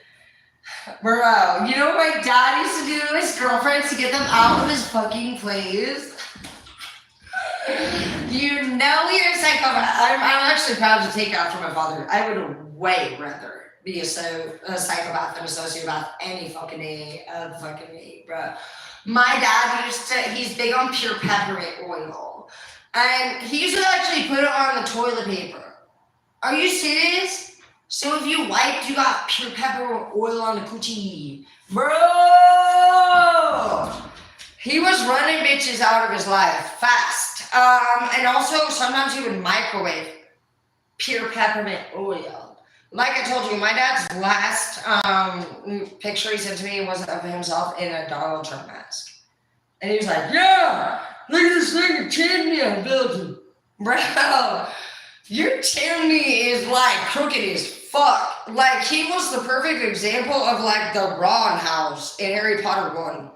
Speaker 1: Bro, you know what my dad used to do to his girlfriends to get them out of his fucking place? You know you're a psychopath. I'm actually proud to take after my father. I would way rather be a psychopath than a sociopath any fucking day of the fucking week, bro. My dad he's big on pure peppermint oil. And he used to actually put it on the toilet paper. Are you serious? So if you wiped, you got pure pepper oil on the coochie. Bro! He was running bitches out of his life fast. And also, sometimes he would microwave pure peppermint oil. Like I told you, my dad's last picture he sent to me was of himself in a Donald Trump mask. And he was like, yeah! Look at this nigga chimney I'm building. Bro, your chimney is like crooked as fuck. Like, he was the perfect example of like the Ron house in Harry Potter 1.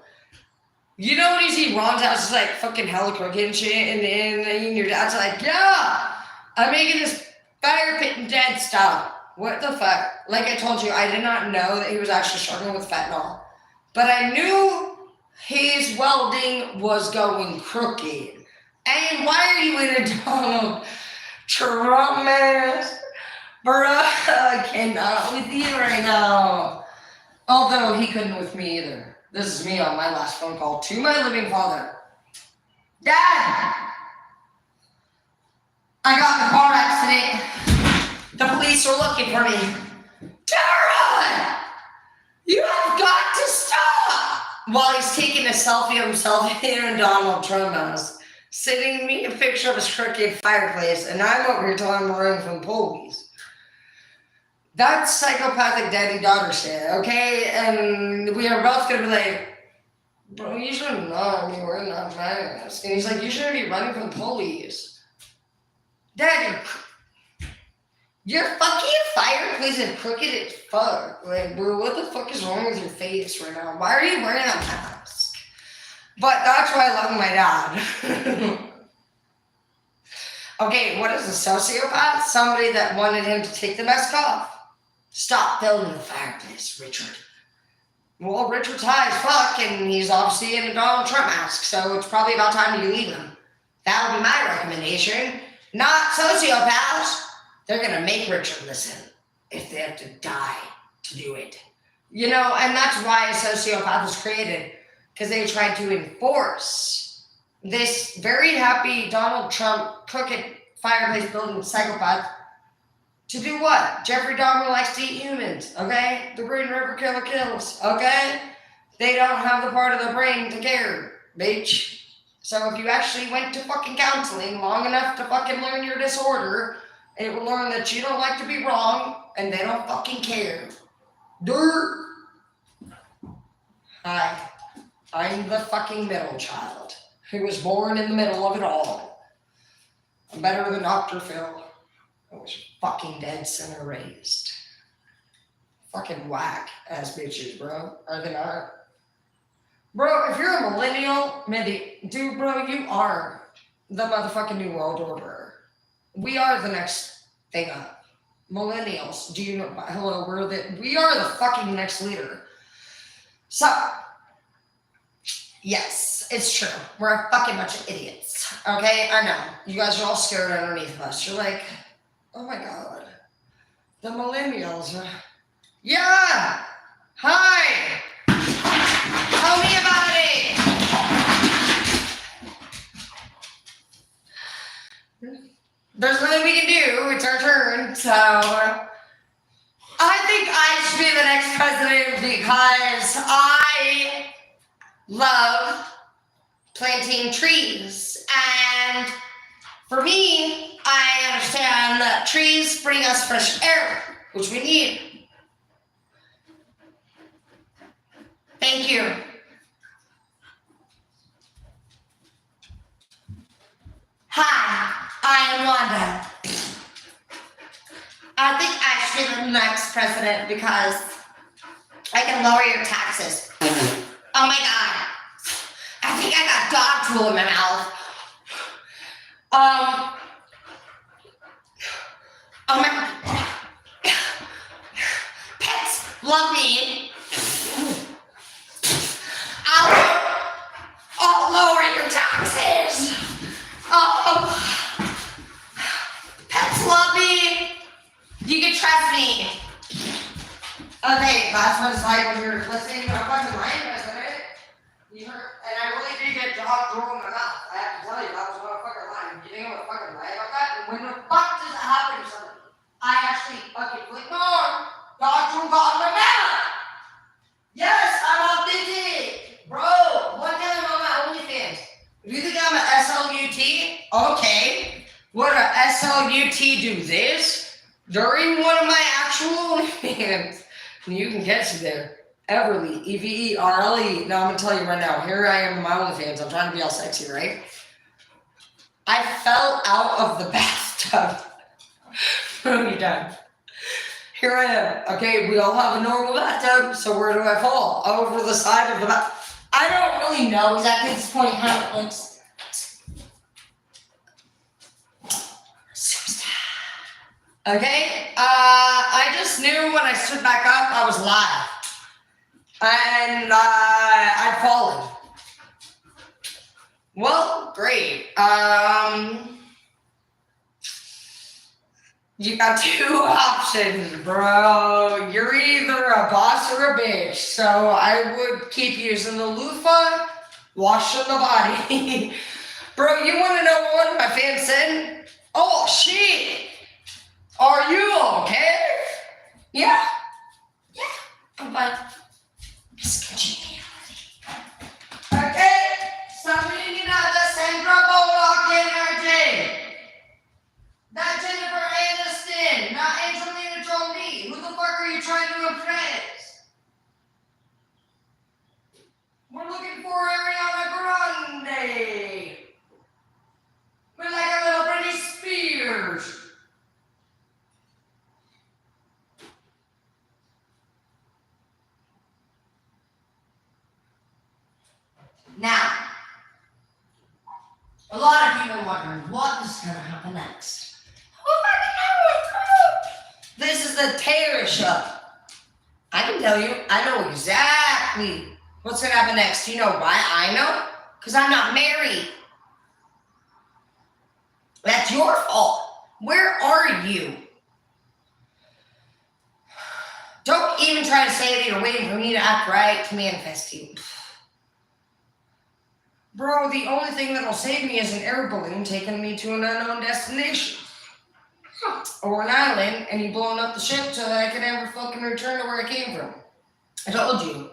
Speaker 1: You know when you see Ron's house is like fucking hella crooked and shit, and your dad's like, yeah, I'm making this fire pit and dead stuff. What the fuck? Like I told you, I did not know that he was actually struggling with fentanyl. But I knew his welding was going crooked. And why are you in a Donald Trump mess? Bruh, I cannot with you right now. Although he couldn't with me either. This is me on my last phone call to my living father. Dad! I got in a car accident. The police are looking for me. Tara! You have got to stop! While he's taking a selfie of himself here in Donald Trump house, sending me a picture of his crooked fireplace, and I'm over here telling him to run from police. That's psychopathic daddy-daughter shit, okay? And we are both gonna be like, bro, you should not be wearing that mask. And he's like, you shouldn't be running from the police. Dad, your fucking fireplace is crooked as fuck. Like, bro, what the fuck is wrong with your face right now? Why are you wearing that mask? But that's why I love my dad. Okay, what is a sociopath? Somebody that wanted him to take the mask off. Stop building the fireplace, Richard. Well, Richard's high as fuck, and he's obviously in a Donald Trump mask, so it's probably about time you leave him. That would be my recommendation. Not sociopaths. They're gonna make Richard listen if they have to die to do it. You know, and that's why a sociopath was created, because they tried to enforce this very happy Donald Trump crooked fireplace building psychopath. To do what? Jeffrey Dahmer likes to eat humans, okay? The Green River Killer kills, okay? They don't have the part of the brain to care, bitch. So if you actually went to fucking counseling long enough to fucking learn your disorder, it will learn that you don't like to be wrong, and they don't fucking care. Dirt. Hi. I'm the fucking middle child who was born in the middle of it all. I'm better than Dr. Phil. I was fucking dead center raised. Fucking whack ass bitches, bro. Are they not? Bro, if you're a millennial, Mindy, dude, bro, you are the motherfucking new world order. We are the next thing up. Millennials, do you know? Hello, we are the fucking next leader. So, yes, it's true. We're a fucking bunch of idiots. Okay, I know. You guys are all scared underneath of us. You're like, oh my god, the millennials. Yeah! Hi! Tell me about it! There's nothing we can do, it's our turn, so I think I should be the next president because I love planting trees, and for me, I understand that trees bring us fresh air, which we need. Thank you. Hi, I am Wanda. I think I should be the next president because I can lower your taxes. Oh my god. I think I got dog drool in my mouth. Oh my, pets love me. I'll lower your taxes. Pets love me. You can trust me. Okay, that's what it's like when you're listening to a fucking line, isn't it? You heard, and I really did get dog drool in my mouth. I have to tell you, that was not a fucking lie. You think I'm a fucking lie about that? And when the fuck does it happen to somebody? I actually fucking clicked on dog drool got in my mouth. Yes, I'm authentic. Bro, one time on my OnlyFans. If you think I'm an SLUT, okay. Would a SLUT do this during one of my actual OnlyFans? You can catch me there. Everly, EVERLE. Now I'm gonna tell you right now. Here I am in my OnlyFans. I'm trying to be all sexy, right? I fell out of the bathtub. What you done? Here I am. Okay, we all have a normal bathtub, so where do I fall? Over the side of the bathtub. I don't really know exactly at this point how it looks. Okay, I just knew when I stood back up I was live. And I'd fallen. Well, great. You got two options, bro. You're either a boss or a bitch. So I would keep using the loofah, washing the body. Bro, you want to know what my fan said? Oh, shit. Are you okay? Yeah. Yeah, I'm fine. Just continue. Okay? Somebody nada Sandra Bullock energy. Not Jennifer Aniston, not Angelina Jolie. Who the fuck are you trying to impress? We're looking for Ariana Grande. We're like a little Britney Spears. Now, a lot of people are wondering what is going to happen next. Who fucking knows? This is the Taylor Show. I can tell you, I know exactly what's going to happen next. You know why I know? Because I'm not married. That's your fault. Where are you? Don't even try to say that you're waiting for me to act right to manifest you. Bro, the only thing that'll save me is an air balloon taking me to an unknown destination. Or an island, and you blowing up the ship so that I can never fucking return to where I came from. I told you,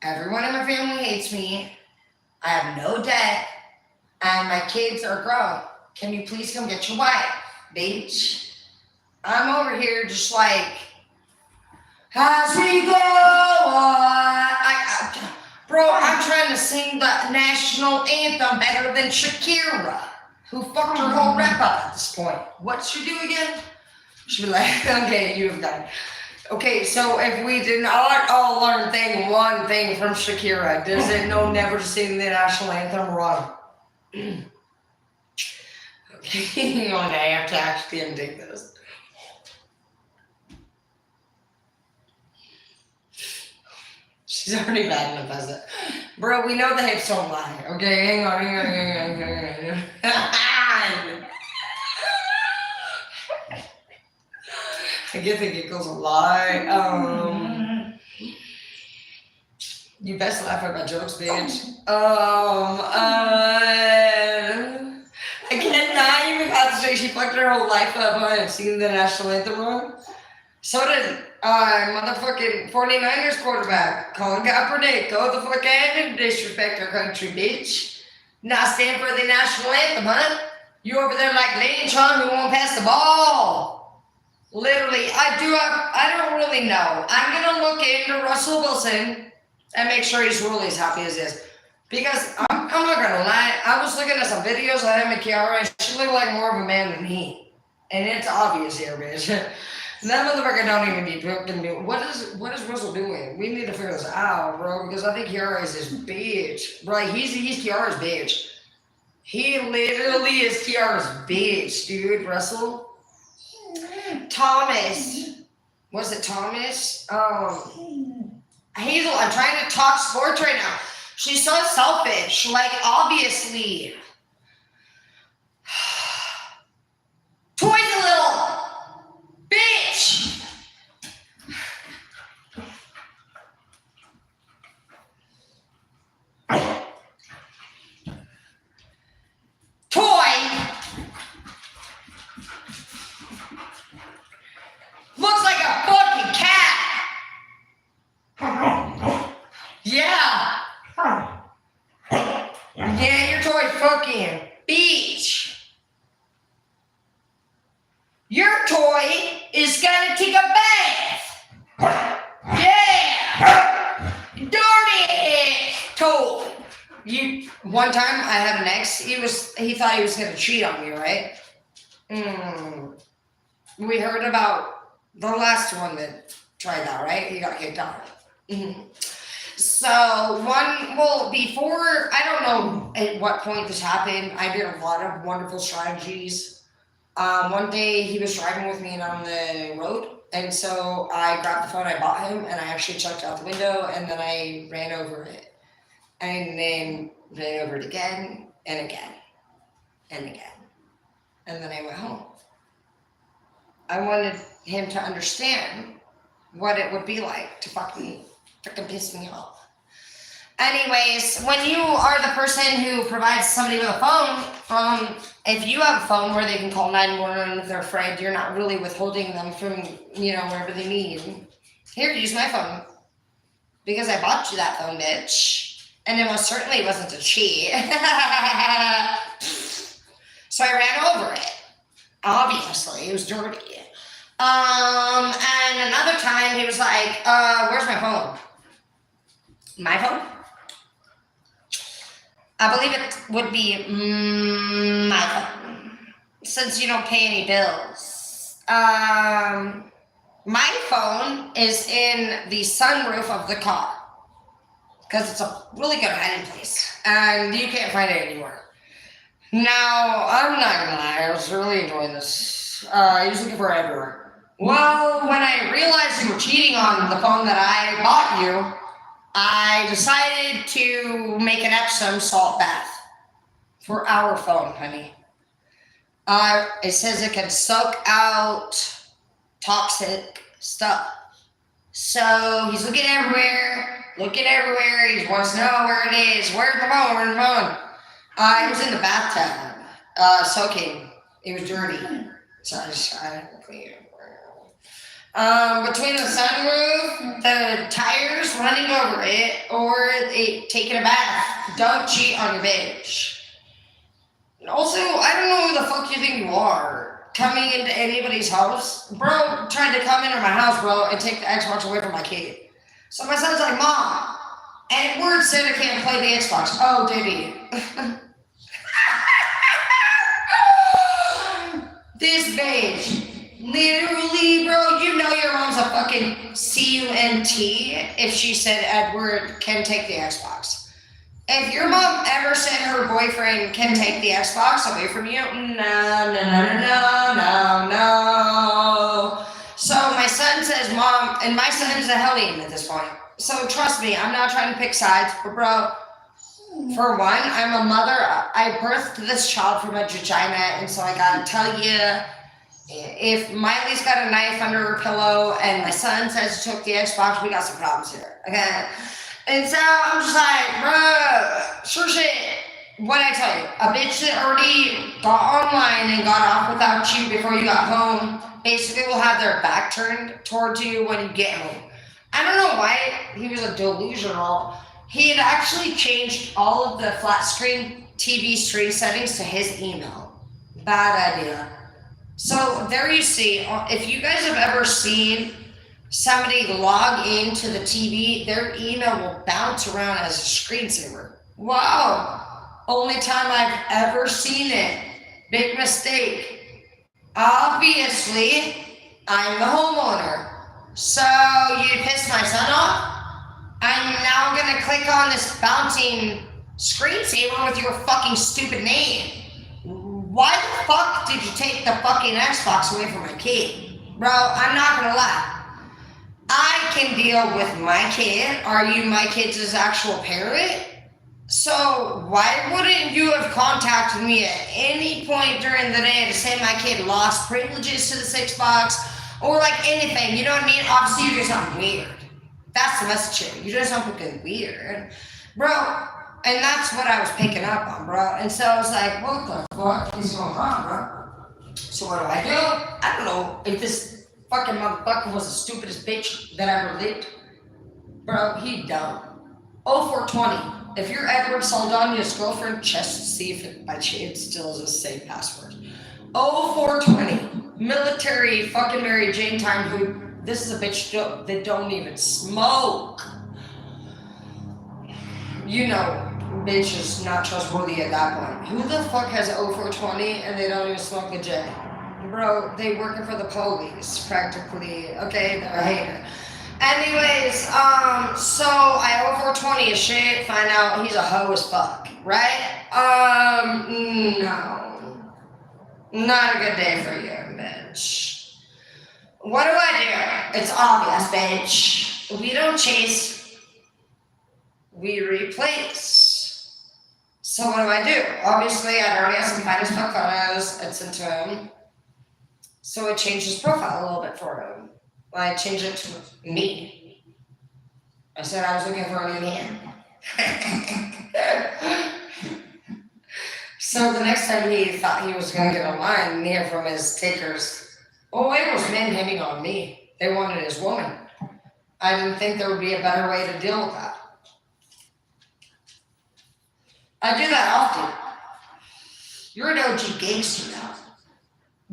Speaker 1: everyone in my family hates me. I have no debt, and my kids are grown. Can you please come get your wife, bitch? I'm over here just like, as we go on. Bro, I'm trying to sing the national anthem better than Shakira, who fucked her whole rep up at this point. What'd she do again? She'd be like, okay, you've done. Okay, so if we did not all learn one thing from Shakira, does it know never to sing the national anthem wrong? Okay, I have to actually undo this. She's already bad enough as it. Bro, we know the hips don't lie. Okay, hang on. I get the giggles a lot. You best laugh at my jokes, bitch. I cannot even concentrate. She fucked her whole life up on singing the national anthem wrong. So did motherfucking 49ers quarterback, Colin Kaepernick. Go the fuck ahead and disrespect our country, bitch. Not stand for the national anthem, huh? You over there like Lane Chung who won't pass the ball. Literally, I don't really know. I'm going to look into Russell Wilson and make sure he's really as happy as is. Because I'm not going to lie, I was looking at some videos of him and Kiara, and she looked like more of a man than he. And it's obvious here, bitch. That motherfucker don't even be fucking doing. What is Russell doing? We need to figure this out, bro, because I think Kiara is his bitch. Bro, he's Kiara's bitch. He literally is Kiara's bitch, dude, Russell. Thomas. Was it Thomas? Hazel, I'm trying to talk sports right now. She's so selfish. Like, obviously. Toys a little bitch. Toy looks like a fucking cat. Yeah. Yeah, your toy fucking bitch. Your toy is gonna take a bath. Yeah. Dirty toy. One time I had an ex, he thought he was gonna cheat on me, right? We heard about the last one that tried that, right? He got kicked out. So before, I don't know at what point this happened, I did a lot of wonderful strategies. One day he was driving with me on the road, and so I grabbed the phone I bought him, and I actually checked out the window, and then I ran over it, and then ran over it again, and again, and again, and then I went home. I wanted him to understand what it would be like to fucking piss me off. Anyways, when you are the person who provides somebody with a phone, if you have a phone where they can call 911 if they're afraid, you're not really withholding them from, wherever they need. Here, use my phone. Because I bought you that phone, bitch. And it most certainly wasn't a cheat. So I ran over it. Obviously, it was dirty. And another time he was like, where's my phone? My phone? I believe it would be my phone, since you don't pay any bills. My phone is in the sunroof of the car, because it's a really good hiding place, and you can't find it anywhere. Now, I'm not gonna lie, I was really enjoying this. I was looking for it everywhere. Well, when I realized you were cheating on the phone that I bought you, I decided to make an Epsom salt bath for our phone, honey. It says it can soak out toxic stuff. So he's looking everywhere. He wants to know where it is. Where's the phone? It was in the bathtub, soaking. It was dirty. So I decided to clean it. Between the sunroof, the tires running over it, or it taking a bath. Don't cheat on your bitch. Also, I don't know who the fuck you think you are. Coming into anybody's house. Bro tried to come into my house, bro, and take the Xbox away from my kid. So my son's like, Mom, Edward said I can't play the Xbox. Oh, did he? This bitch. Literally, bro, you know your mom's a fucking CUNT if she said Edward can take the Xbox. If your mom ever said her boyfriend can take the Xbox away from you, no. So my son says, Mom, and my son is a hellion at this point. So trust me, I'm not trying to pick sides, but bro, for one, I'm a mother. I birthed this child from a vagina, and so I gotta tell you, if Miley's got a knife under her pillow and my son says he took the Xbox, we got some problems here, okay? And so I'm just like, bruh, sure shit. What'd I tell you? A bitch that already got online and got off without you before you got home basically will have their back turned towards you when you get home. I don't know why he was a delusional. He had actually changed all of the flat screen TV screen settings to his email. Bad idea. So there you see, if you guys have ever seen somebody log into the TV, their email will bounce around as a screensaver. Wow, only time I've ever seen it. Big mistake. Obviously, I'm the homeowner. So you pissed my son off? I'm now gonna click on this bouncing screensaver with your fucking stupid name. Why the fuck did you take the fucking Xbox away from my kid? Bro, I'm not gonna lie. I can deal with my kid. Are you my kid's actual parent? So why wouldn't you have contacted me at any point during the day to say my kid lost privileges to this Xbox or like anything? You know what I mean? Obviously you do something weird. That's the message here. You do something weird. Bro, and that's what I was picking up on, bro. And so I was like, what the fuck is going on, bro? So what do? I don't know if this fucking motherfucker was the stupidest bitch that ever lived. Bro, he dumb. 0420. If you're Edward Saldana's girlfriend, check to see if it by chance still is the same password. 0420. Military fucking Mary Jane time who, this is a bitch that don't even smoke. You know, bitch is not trustworthy at that point. Who the fuck has 0420 and they don't even smoke a J? Bro, they working for the police, practically. Okay, they're a hater. Anyways, so I owe 420 his shit, find out he's a hoe as fuck, right? No. Not a good day for you, bitch. What do? It's obvious, bitch. We don't chase, we replace. So what do? Obviously, I'd already have some fine as fuck photos I sent to him. So I changed his profile a little bit for him. I changed it to me. I said I was looking for a new man. So the next time he thought he was going to get a line near from his takers, oh, it was men hitting on me. They wanted his woman. I didn't think there would be a better way to deal with that. I do that often. You're an OG gangster now.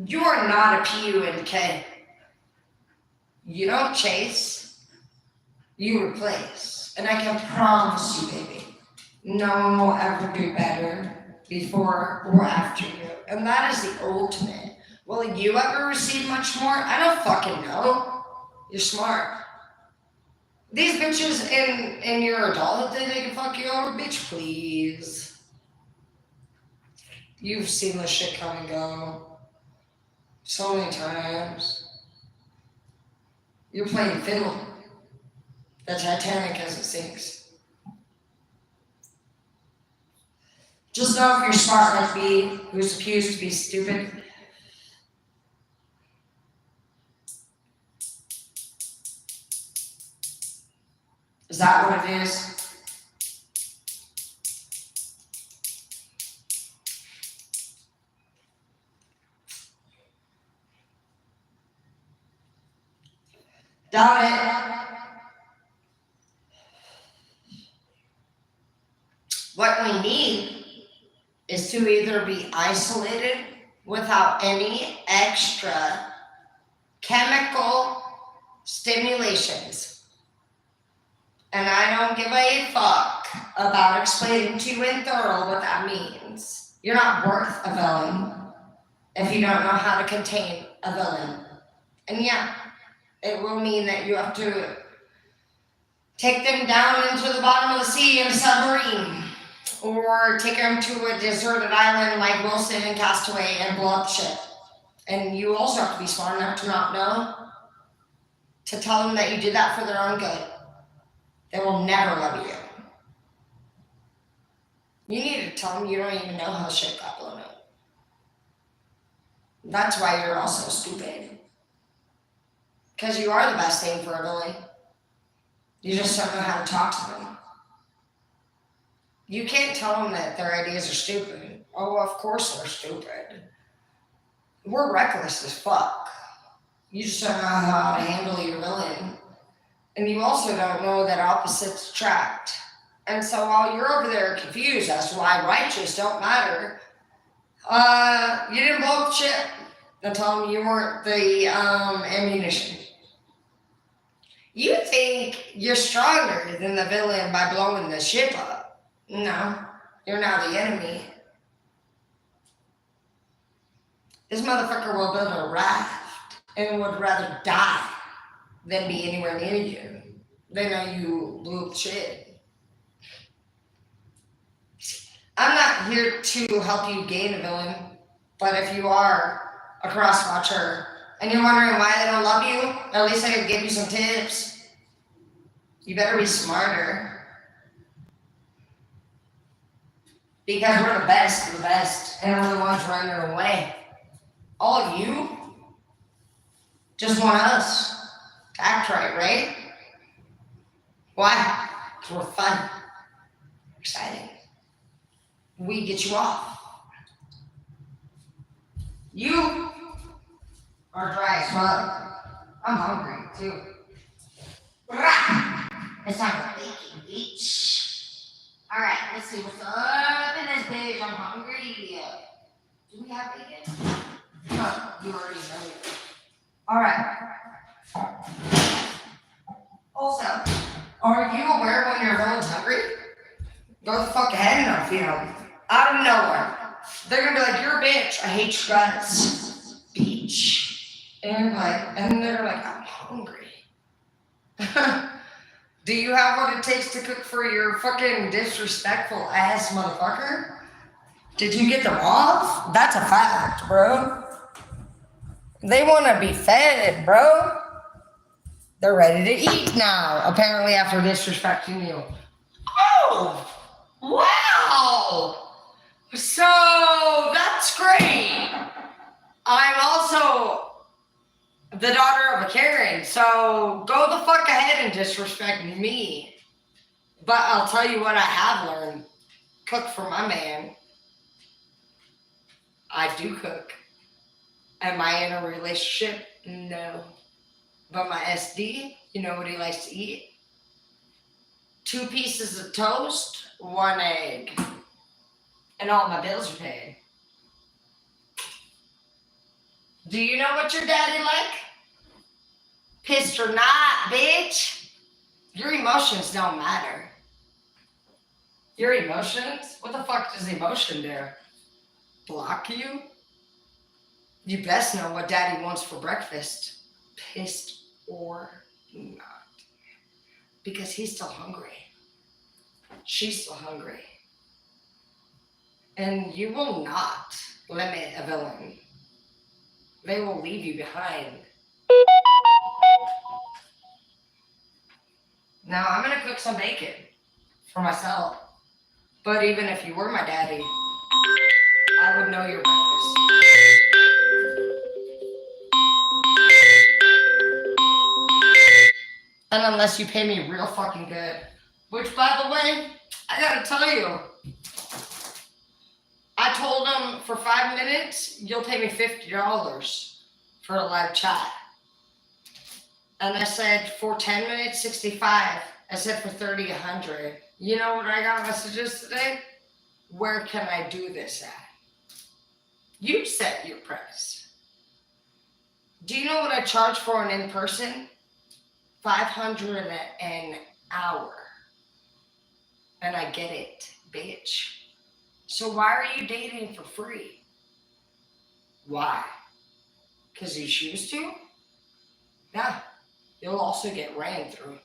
Speaker 1: You are not a PUNK. You don't chase, you replace. And I can promise you, baby, no one will ever do better before or after you. And that is the ultimate. Will you ever receive much more? I don't fucking know. You're smart. These bitches in your adulthood think they can fuck you over? Bitch, please. You've seen this shit come and go so many times. You're playing fiddle. The Titanic as it sinks. Just know if you're smart like me, who's accused to be stupid, is that what it is? Doubt it. What we need is to either be isolated without any extra chemical stimulations. And I don't give a fuck about explaining to you in thorough what that means. You're not worth a villain if you don't know how to contain a villain. And yeah, it will mean that you have to take them down into the bottom of the sea in a submarine, or take them to a deserted island like Wilson and Castaway and blow up ship. And you also have to be smart enough to not know, to tell them that you did that for their own good. They will never love you. You need to tell them you don't even know how shit got blown up. That's why you're also stupid. Because you are the best thing for a villain. You just don't know how to talk to them. You can't tell them that their ideas are stupid. Oh, of course they're stupid. We're reckless as fuck. You just don't know how to handle your villain. And you also don't know that opposites attract. And so while you're over there confused as to why righteous don't matter, you didn't blow up shit. Then tell them you weren't the ammunition. You think you're stronger than the villain by blowing the ship up. No, you're now the enemy. This motherfucker will build a raft and would rather die than be anywhere near you. They know you blew up shit. I'm not here to help you gain a villain, but if you are a cross-watcher and you're wondering why they don't love you, at least I could give you some tips. You better be smarter. Because we're the best of the best, and we're the ones running our way. All of you just want us to act right? Why? Because we're fun, exciting. We get you off. You are dry as fuck. I'm hungry too. It's time for baking, bitch. Alright, let's see what's up in this bitch. I'm hungry. Do we have bacon? No, you already know it. Alright. Also, are you aware when your villain's hungry? Go the fuck ahead and feed them. Out of nowhere. They're gonna be like, you're a bitch. I hate your guts. Bitch. And they're like, I'm hungry. Do you have what it takes to cook for your fucking disrespectful ass motherfucker? Did you get them off? That's a fact, bro. They want to be fed, bro. They're ready to eat now, apparently, after disrespecting you. Oh, wow. So, that's great. I'm also the daughter of a Karen, so go the fuck ahead and disrespect me. But I'll tell you what I have learned. Cook for my man. I do cook. Am I in a relationship? No. But my SD, you know what he likes to eat? 2 pieces of toast, 1 egg. And all my bills are paid. Do you know what your daddy like? Pissed or not, bitch. Your emotions don't matter. Your emotions? What the fuck does emotion do? Block you? You best know what daddy wants for breakfast. Pissed or not. Because he's still hungry. She's still hungry. And you will not limit a villain. They will leave you behind. Now I'm gonna cook some bacon for myself. But even if you were my daddy, I would know your breakfast. And unless you pay me real fucking good. Which, by the way, I gotta tell you, I told him for 5 minutes, you'll pay me $50 for a live chat. And I said for 10 minutes, 65. I said for 30, 100. You know what I got messages today? Where can I do this at? You set your price. Do you know what I charge for an in-person? $500 an hour. And I get it, bitch. So why are you dating for free? Why? Because you choose to? Yeah. You'll also get ran through.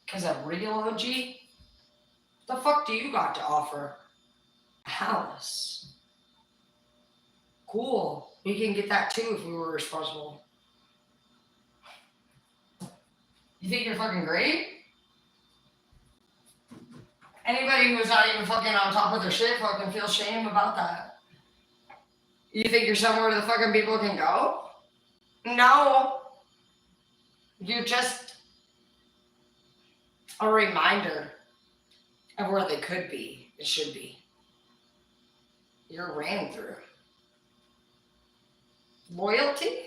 Speaker 1: Because a real OG? The fuck do you got to offer? A house. Cool. We can get that too if we were responsible. You think you're fucking great? Anybody who's not even fucking on top of their shit fucking feels shame about that. You think you're somewhere the fucking people can go? No. You're just a reminder of where they could be and should be. You're ran through. Loyalty?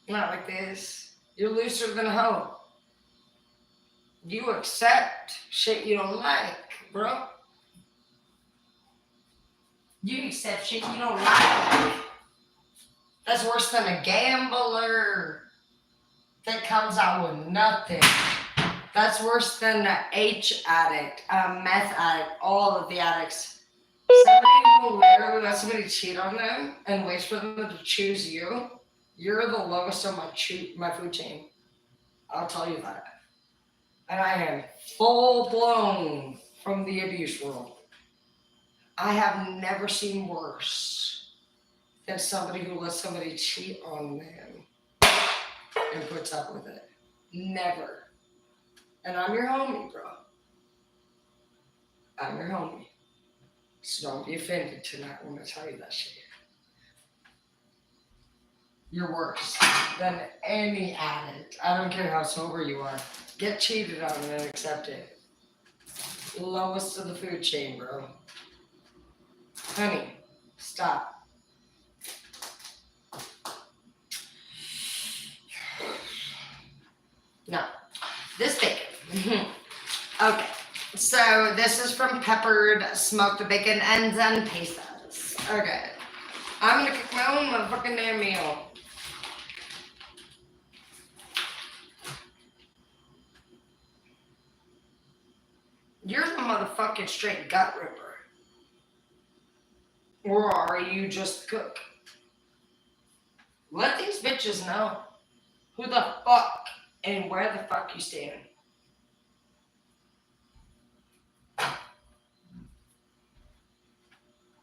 Speaker 1: Not like this. You're looser than a hoe. You accept shit you don't like, bro. You accept shit you don't like. That's worse than a gambler that comes out with nothing. That's worse than an H addict, a meth addict, all of the addicts. Somebody who literally let somebody cheat on them and waits for them to choose you, you're the lowest on my food chain. I'll tell you that. And I am full blown from the abuse world. I have never seen worse than somebody who lets somebody cheat on them and puts up with it. Never. And I'm your homie, bro. I'm your homie. So don't be offended tonight when I tell you that shit. You're worse than any addict. I don't care how sober you are. Get cheated on and accept it. Lowest of the food chain, bro. Honey, stop. No. This bacon. Okay. So this is from Peppered Smoked Bacon and then Pesas. Okay. I'm gonna cook my own motherfucking damn meal. You're the motherfucking straight gut ripper. Or are you just the cook? Let these bitches know who the fuck and where the fuck you stand.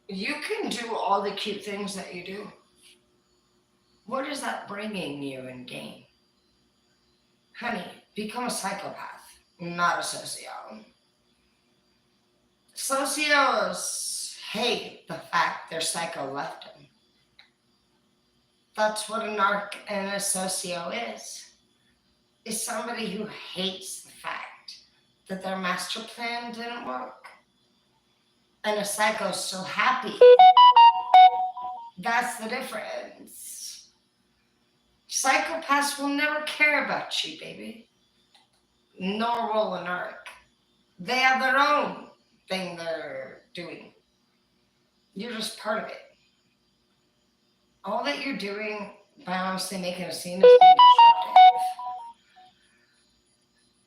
Speaker 1: You can do all the cute things that you do. What is that bringing you in gain? Honey, become a psychopath, not a socio. Socios hate the fact their psycho left them. That's what a narc and a socio is somebody who hates the fact that their master plan didn't work. And a psycho's so happy. That's the difference. Psychopaths will never care about you, baby. Nor will a narc. They have their own thing they're doing. You're just part of it. All that you're doing by honestly making a scene is being disruptive.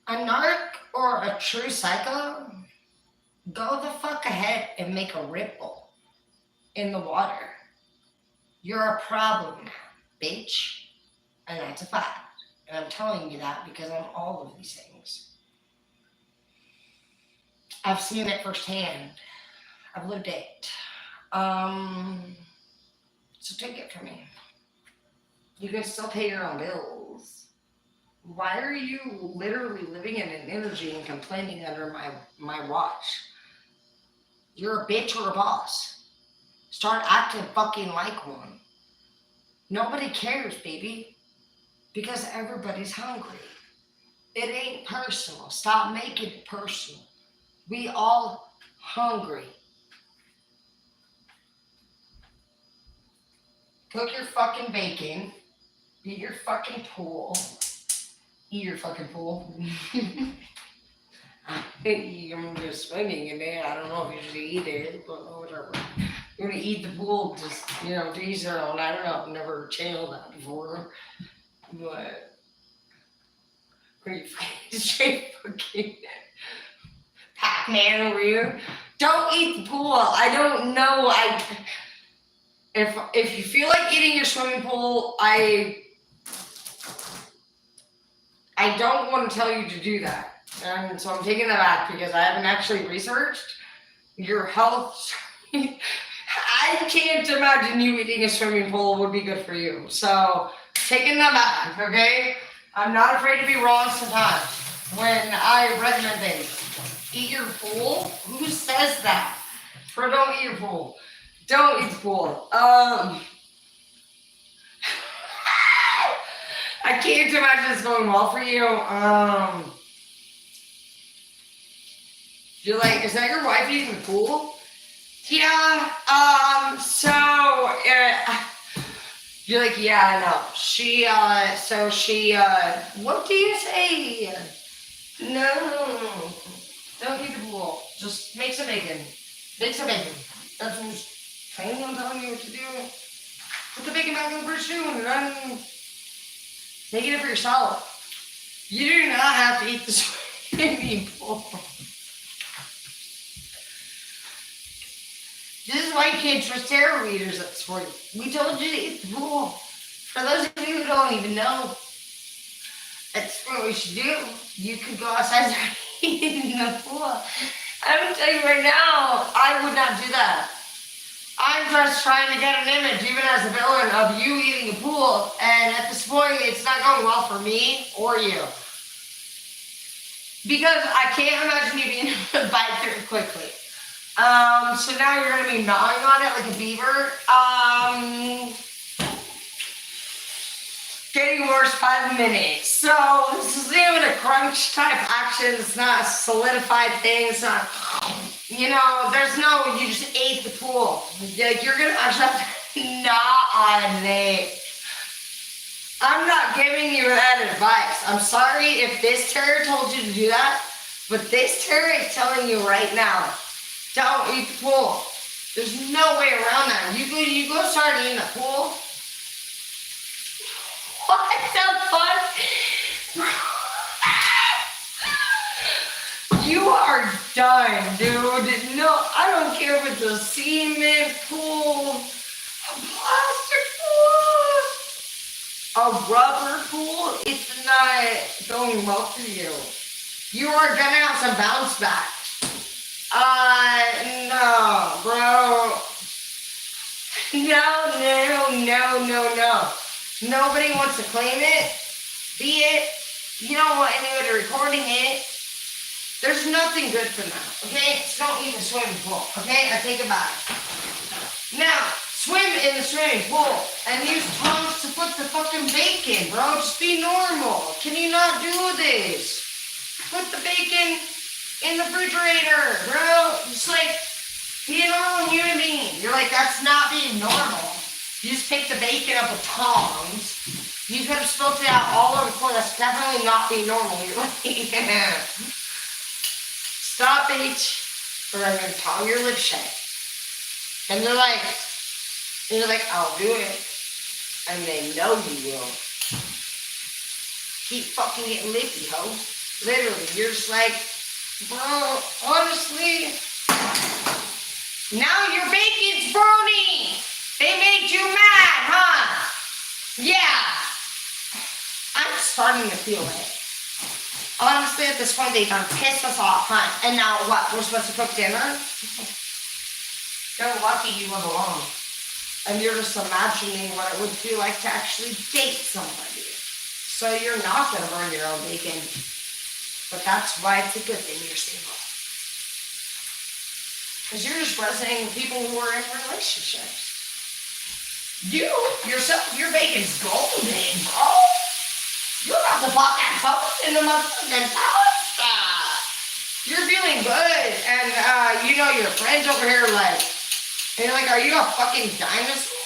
Speaker 1: A narc or a true psycho, go the fuck ahead and make a ripple in the water. You're a problem now, bitch. And that's a fact. And I'm telling you that because I'm all of these things. I've seen it firsthand. I've lived it. So take it from me. You can still pay your own bills. Why are you literally living in an energy and complaining under my watch? You're a bitch or a boss. Start acting fucking like one. Nobody cares, baby. Because everybody's hungry. It ain't personal. Stop making it personal. We all hungry. Cook your fucking bacon. Eat your fucking pool. Eat your fucking pool. I'm just swimming in it. I don't know if you should eat it, but whatever. You're gonna eat the pool, just, to each their own. I don't know. I've never channeled that before. But are you straight fucking Pac-Man over here? Don't eat the pool. I don't know. If you feel like eating your swimming pool, I don't want to tell you to do that. And so I'm taking that back because I haven't actually researched your health. I can't imagine you eating a swimming pool would be good for you. So taking that back, okay? I'm not afraid to be wrong sometimes when I recommend things. Eat your pool? Who says that? Or don't eat your pool. Don't eat the pool. I can't imagine this going well for you. You're like, is that your wife eating the pool? Yeah. You're like, yeah, I know. What do you say? No, don't eat the pool. Just make some bacon. Make some bacon. That's what I'm telling you what to do. Put the bacon back in the fridge too, and then make it for yourself. You do not have to eat the swimming pool. This is why you can't trust tarot readers at this point. We told you to eat the pool. For those of you who don't even know, that's what we should do. You could go outside and start eating the pool. I'm going to tell you right now, I would not do that. I'm just trying to get an image, even as a villain, of you eating the pool. And at this point, it's not going well for me or you. Because I can't imagine you being able to bite through it quickly. So now you're going to be gnawing on it like a beaver. Getting worse 5 minutes. So this is even a crunch type action. It's not a solidified thing. It's not, there's no, you just ate the pool. Like, you're going to actually have to gnaw on it. I'm not giving you that advice. I'm sorry if this tarot told you to do that, but this tarot is telling you right now, don't eat the pool. There's no way around that. You go start eating the pool. What the fuck? You are done, dude. No, I don't care if it's a cement pool, a plastic pool. rubber pool, it's not going well for you. You are gonna have some bounce back. No, bro. No. Nobody wants to claim it. Be it. You don't want anybody recording it. There's nothing good for now, okay? So don't use a swimming pool, okay? I take it back. Now, swim in the swimming pool and use tongs to put the fucking bacon, bro. Just be normal. Can you not do this? Put the bacon in the refrigerator, bro. Just like, be a normal human being. You're like, that's not being normal. You just pick the bacon up with tongs. You could have spilled it out all over the floor. That's definitely not being normal. You're like, yeah. Stop, bitch, or I'm gonna tong your lips shut. And you're like, I'll do it. And they know you will. Keep fucking getting lippy, ho. Literally, you're just like, bro, honestly, now your bacon's burning. They made you mad, huh? Yeah. I'm starting to feel it. Honestly, at this point, they done pissed us off, huh? And now what? We're supposed to cook dinner? You're lucky you live alone. And you're just imagining what it would feel like to actually date somebody. So you're not going to burn your own bacon. But that's why it's a good thing you're single. Because you're just resonating with people who are in relationships. You, yourself, your bacon's golden, bro. You're about to pop that toast in the motherfucking toaster. You're feeling good, and you know your friends over here like, and you're like, are you a fucking dinosaur?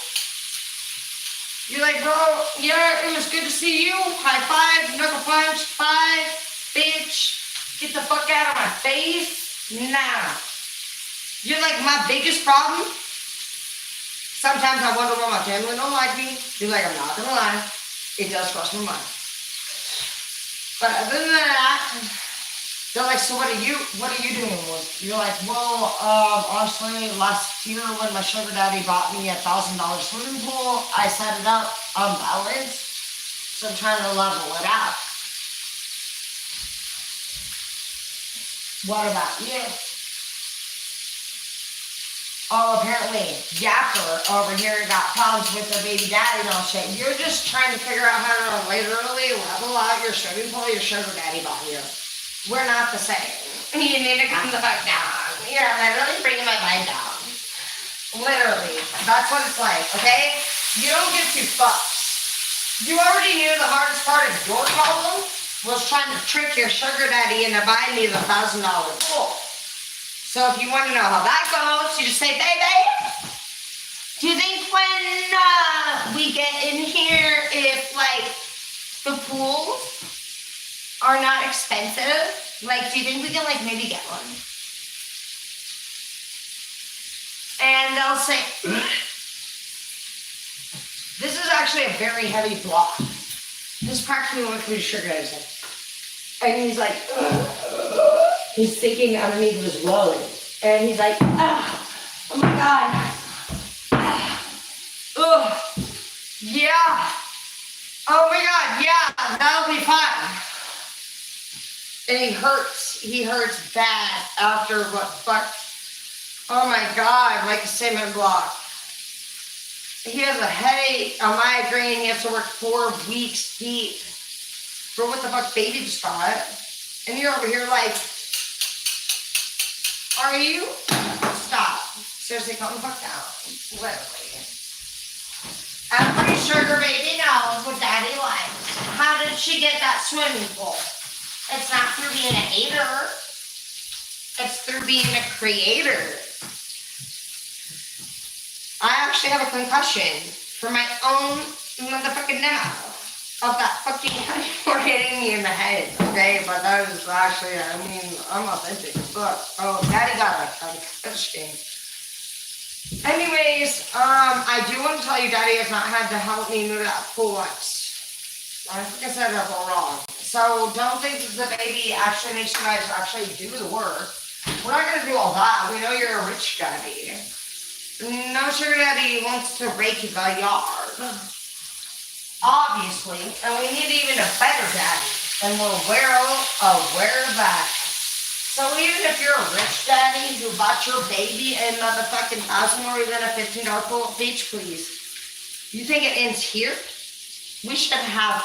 Speaker 1: You're like, bro, yeah, it was good to see you. High five, knuckle punch, bye, bitch. Get the fuck out of my face. Nah. You're like my biggest problem. Sometimes I wonder why my family don't like me. You're like, I'm not gonna lie. It does cross my mind. But other than that, they're like, so what are you doing with? You're like, well, honestly, last year when my sugar daddy bought me a $1,000 swimming pool, I set it up unbalanced, so I'm trying to level it out. What about you? Oh, apparently, Yapper over here got problems with their baby daddy and all shit. You're just trying to figure out how to literally level out your swimming pool your sugar daddy bought you. We're not the same. You need to calm the fuck down. You're literally bringing my mind down. Literally. That's what it's like, okay? You don't get two fucks. You already knew the hardest part of your problem was trying to trick your sugar daddy into buying me the $1,000 pool. So if you want to know how that goes, you just say, baby, do you think when we get in here, if like the pools are not expensive, like do you think we can like maybe get one? And they'll say, this is actually a very heavy block. This practically went through sugar daddy's head. And he's like, he's thinking underneath his wallet. And he's like, oh my God. Yeah. Oh my God, yeah, that'll be fine. And he hurts bad after what fuck. Oh my God, like a cinnamon block. He has a headache, a migraine, he has to work 4 weeks deep for what the fuck baby just got. And you're over here like, are you? Stop. Seriously, calm the fuck down. Literally. Every sugar baby knows what daddy likes. How did she get that swimming pool? It's not through being a hater. It's through being a creator. I actually have a concussion for my own motherfucking demo. Of that fucking for hitting me in the head, okay? But that is actually, I mean, I'm authentic. But, oh, daddy got a concussion. Anyways, I do want to tell you, daddy has not had to help me move that pool once. I think I said that all wrong. So don't think that the baby actually makes you guys actually do the work. We're not going to do all that. We know you're a rich daddy. No sugar daddy wants to rake the yard. Obviously, and we need even a better daddy. And we're aware of that. So even if you're a rich daddy who bought your baby in motherfucking $1,000 or even a $15 pool, beach, please. You think it ends here? We should have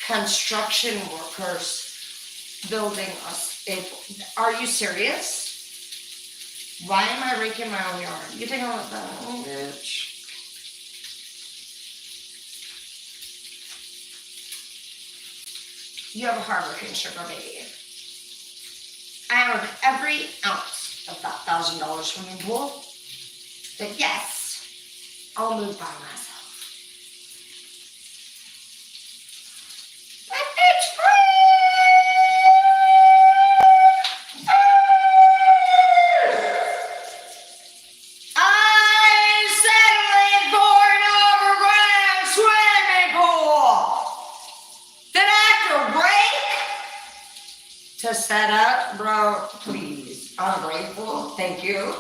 Speaker 1: construction workers building us. Are you serious? Why am I raking my own yard? You think I'm like that? Oh, bitch. You have a hardworking sugar baby. I own every ounce of that $1,000 swimming pool. But yes, I'll move by myself. But it's free! I'm settling for an overground swimming pool. Did I have to break to set up? Bro, please. I'm grateful. Thank you.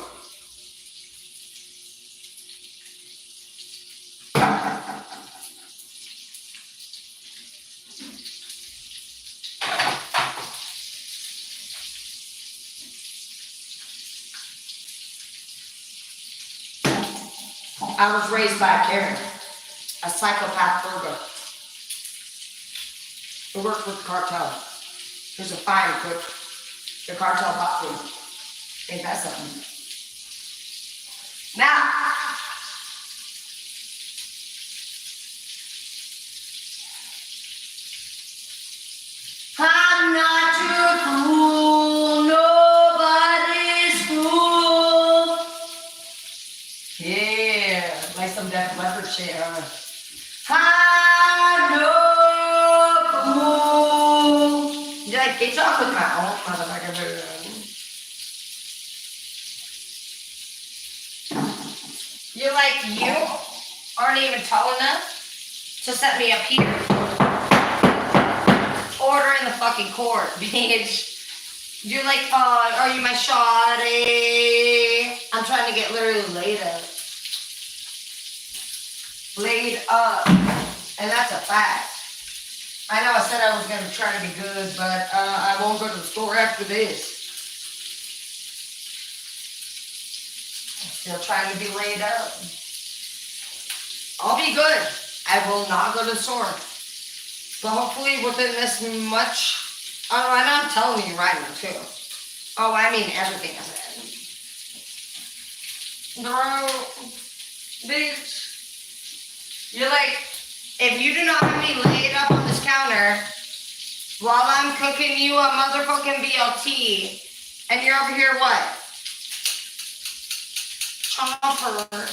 Speaker 1: I was raised by Karen, a psychopath Virgo, who worked with the cartel. Who's a fine cook. The cartel bought food. Ain't that something? Now, I'm not your fool, nobody's fool. Yeah, like some Def Leppard shit, huh? I'm no fool. You're like, get off with my own motherfucker. You're like, you aren't even tall enough to set me up here. Order in the fucking court, bitch. You're like, oh, are you my shawty? I'm trying to get literally laid up. Laid up. And that's a fact. I know I said I was going to try to be good, but I won't go to the store after this. I'm still trying to be laid up. I'll be good. I will not go to the store. But hopefully within this much, oh, and I'm telling you right now too. Oh, I mean everything I said. Bro, bitch. You're like, if you do not have me laid up on this counter while I'm cooking you a motherfucking BLT, and you're over here what? Chopper.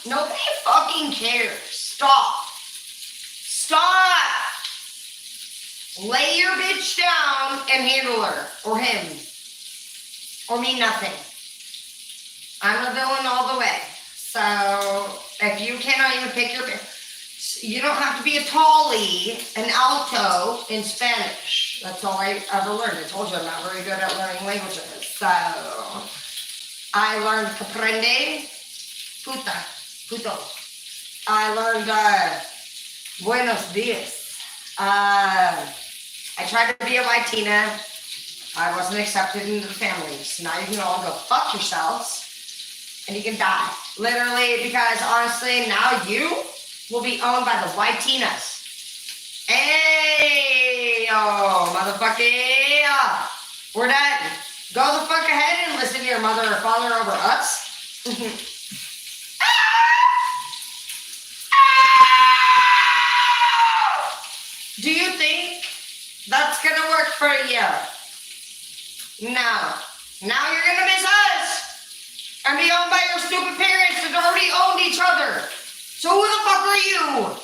Speaker 1: Nobody fucking cares. Stop. Stop. Lay your bitch down and handle her, or him, or me nothing. I'm a villain all the way. So if you cannot even pick your, you don't have to be a tallie, an alto in Spanish. That's all I ever learned. I told you I'm not very good at learning languages. So I learned comprende, puta, puto. I learned buenos dias. I tried to be a Latina. I wasn't accepted into the family. So now you can all go fuck yourselves and you can die. Literally, because honestly, now you will be owned by the Whiteinas. Hey, oh, motherfucker. We're done. Go the fuck ahead and listen to your mother or father over us. Do you think that's gonna work for you? No. Now you're gonna miss us and be owned by your stupid parents that already owned each other. So who the fuck are you?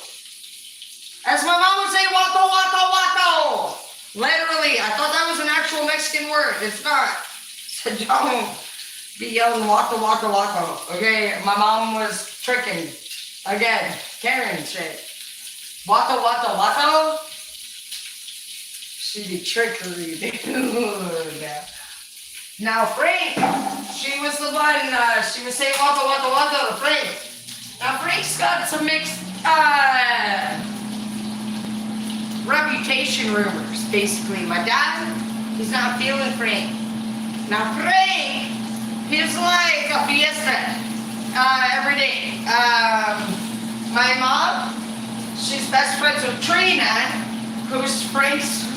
Speaker 1: As my mom would say, wato, wato, wato. Literally, I thought that was an actual Mexican word. It's not. So don't be yelling wato, wato, wato. Okay, my mom was tricking. Again, Karen shit. Wato, wato, wato. She be trickery, dude. Now, Frank, she was the one, she was saying wato, wato, wato to Frank. Now, Frank's got some mixed, pushing rumors. Basically, my dad, he's not feeling Frank. Now Frank, he's like a fiesta every day. My mom, she's best friends with Trina, who's Frank's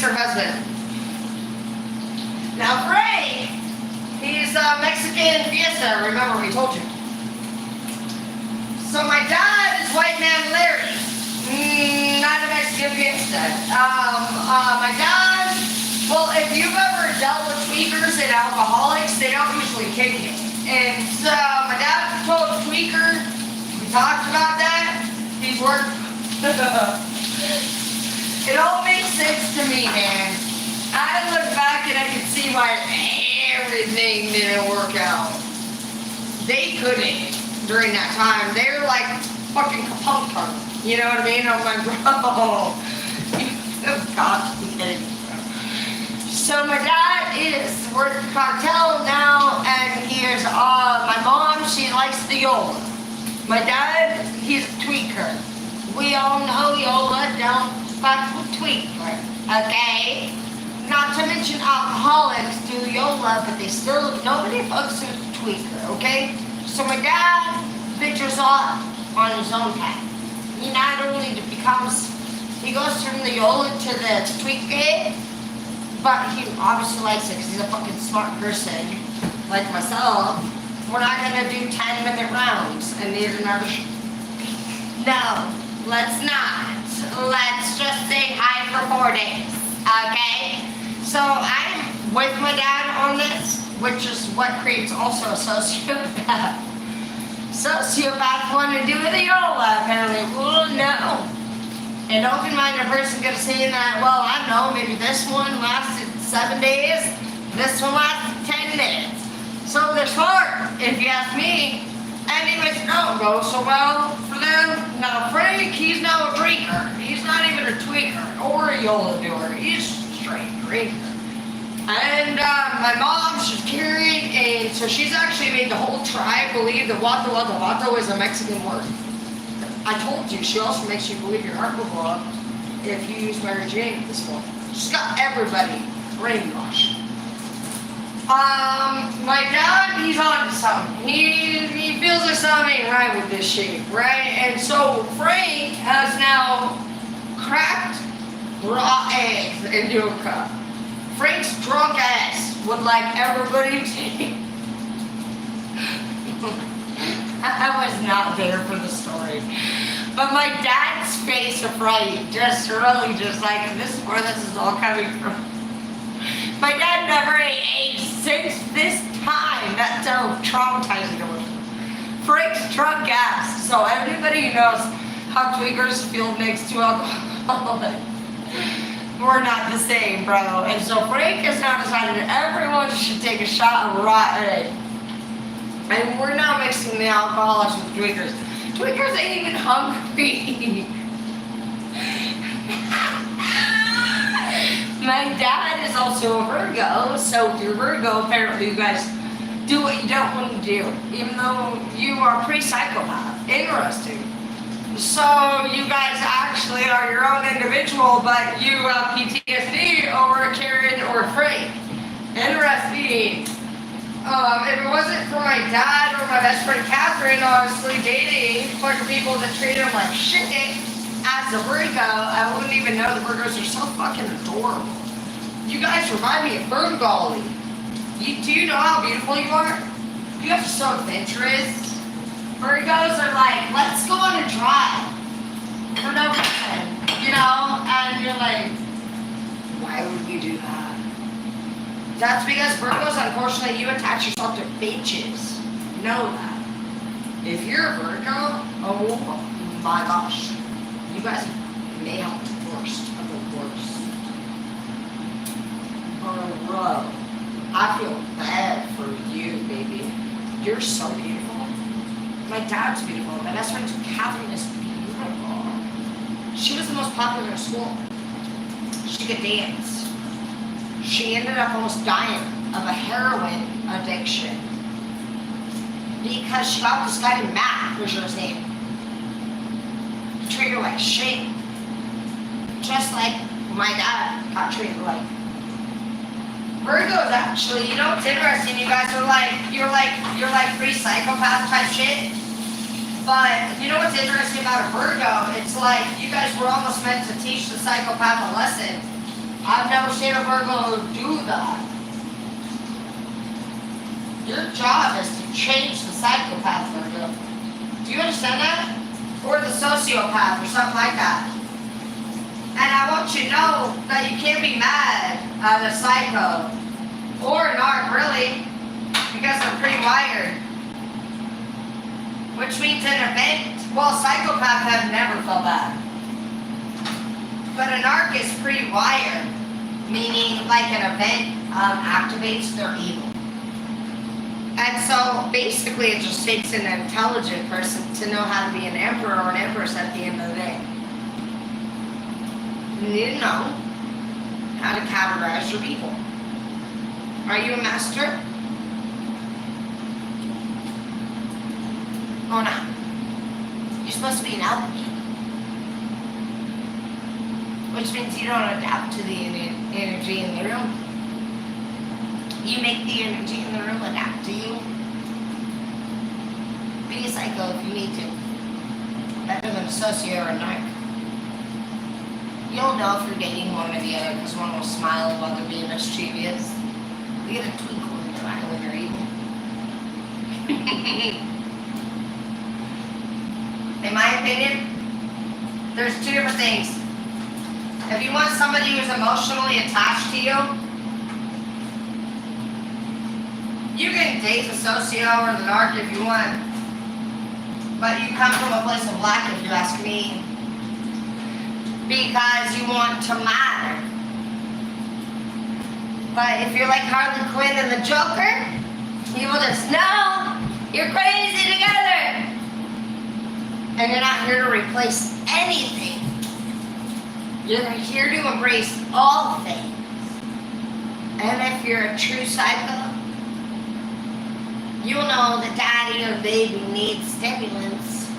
Speaker 1: her husband. Now Frank, he's a Mexican fiesta, remember we told you. So my dad is white man Larry, not a Mexican fiesta. My dad, well, if you've ever dealt with tweakers and alcoholics, they don't usually kick you. And so my dad told Tweaker, we talked about that, he's worked. It all makes sense to me, man. I look back and I can see why everything didn't work out. They couldn't during that time. They were like fucking Capone. You know what I mean? I'm like, bro, you've got to be kidding me. So my dad is working cartel now, and here's my mom, she likes the Yola. My dad, he's a tweaker. We all know Yola don't fuck with tweaker, okay? Not to mention alcoholics do Yola, but they still, nobody fucks with tweaker, okay? So my dad ventures off on his own path. He not only becomes, he goes from the Yola to the tweaker, but he obviously likes it because he's a fucking smart person, like myself. We're not gonna do 10-minute rounds and need another No, let's not. Let's just say hi for 4 days, okay? So I'm with my dad on this, which is what creates also a sociopath. Sociopaths want to do with the Yola, apparently. Well, no. And open-minded person gonna say that, well, I don't know, maybe this one lasted 7 days, this one lasted 10 minutes. So they're smart, if you ask me. Anyways, don't go so well for them. Now Frank, he's now a drinker. He's not even a tweaker or a Yola doer. He's a straight drinker. And my mom, she's carrying, and so she's actually made the whole tribe believe that Wato is a Mexican word. I told you, she also makes you believe your heart will blow up if you use Mary Jane at this point. She's got everybody brainwashed. My dad, he's on to something. He feels like something ain't right with this shit, right? And so Frank has now cracked raw eggs into a cup. Frank's drunk ass would like everybody to I was not there for the story. But my dad's face of fright just really just like, this is where this is all coming from. My dad never ate eggs since this time. That's how traumatizing it was. Frank's drunk ass. So everybody knows how tweakers feel next to alcohol. We're not the same, bro. And so Frank has now decided that everyone should take a shot of raw egg. And we're now mixing the alcoholics with tweakers. Tweakers ain't even hungry. My dad is also a Virgo, so if you're Virgo, apparently you guys do what you don't want to do, even though you are pre-psychopath. Interesting. So you guys actually are your own individual, but you have PTSD over Karen or Frank. Interesting. If it wasn't for my dad or my best friend Catherine, honestly, dating fucking people that treat him like shit as a Virgo, I wouldn't even know the Virgos are so fucking adorable. You guys remind me of Virgo. Do you know how beautiful you are? You guys are so adventurous. Virgos are like, let's go on a drive for no reason, you know? And you're like, why would we do that? That's because Virgos, unfortunately, you attach yourself to bitches. Know that. If you're a Virgo, oh my gosh, you guys may have the worst of the worst. Bro, I feel bad for you, baby. You're so beautiful. My dad's beautiful. My best friend Catherine is beautiful. She was the most popular in school. She could dance. She ended up almost dying of a heroin addiction because she got this guy named Matt, which was his name. He treated her like shit. just like my dad got treated like. Virgos actually, you know what's interesting? You guys are like, you're like free psychopath type shit. But you know what's interesting about a Virgo? It's like you guys were almost meant to teach the psychopath a lesson. I've never seen a Virgo do that. Your job is to change the psychopath, Virgo. Do you understand that? Or the sociopath or something like that. And I want you to know that you can't be mad at a psycho or an arc, really, because they're pretty wired. Which means an event, well, psychopaths have never felt bad. But an arc is pretty wired, meaning like an event activates their evil. And so basically it just takes an intelligent person to know how to be an emperor or an empress at the end of the day. You need to know how to categorize your people. Are you a master? Oh no. You're supposed to be an alchemy. Which means you don't adapt to the energy in the room. You make the energy in the room adapt to you. Be a psycho if you need to. Better than a socio or a narc. You'll know if you're dating one or the other because one will smile while they're being mischievous. You get a twinkle in your eye when you're evil. In my opinion, there's two different things. If you want somebody who's emotionally attached to you, you can date the socio or the narc if you want. But you come from a place of lack if you ask me. Because you want to matter. But if you're like Harley Quinn and the Joker, you will just know you're crazy together. And you're not here to replace anything. You're here to embrace all things. And if you're a true psycho, you'll know that daddy or baby needs stimulants.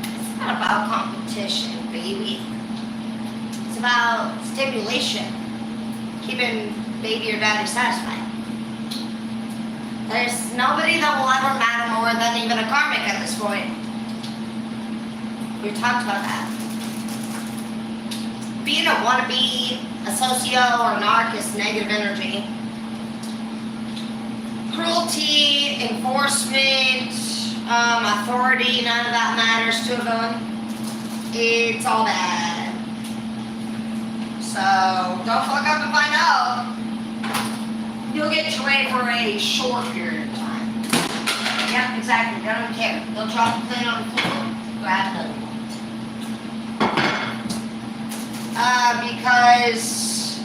Speaker 1: It's not about competition, baby. It's about stimulation. Keeping baby or daddy satisfied. There's nobody that will ever matter more than even a karmic at this point. We talked about that. Being a wannabe, a socio, or an arc is negative energy. Cruelty, enforcement, authority, none of that matters to a villain. It's all bad. So, don't fuck up and find out. You'll get your way for a short period of time. Yep, exactly. They don't care. They'll drop the plane on the floor, grab another one. Because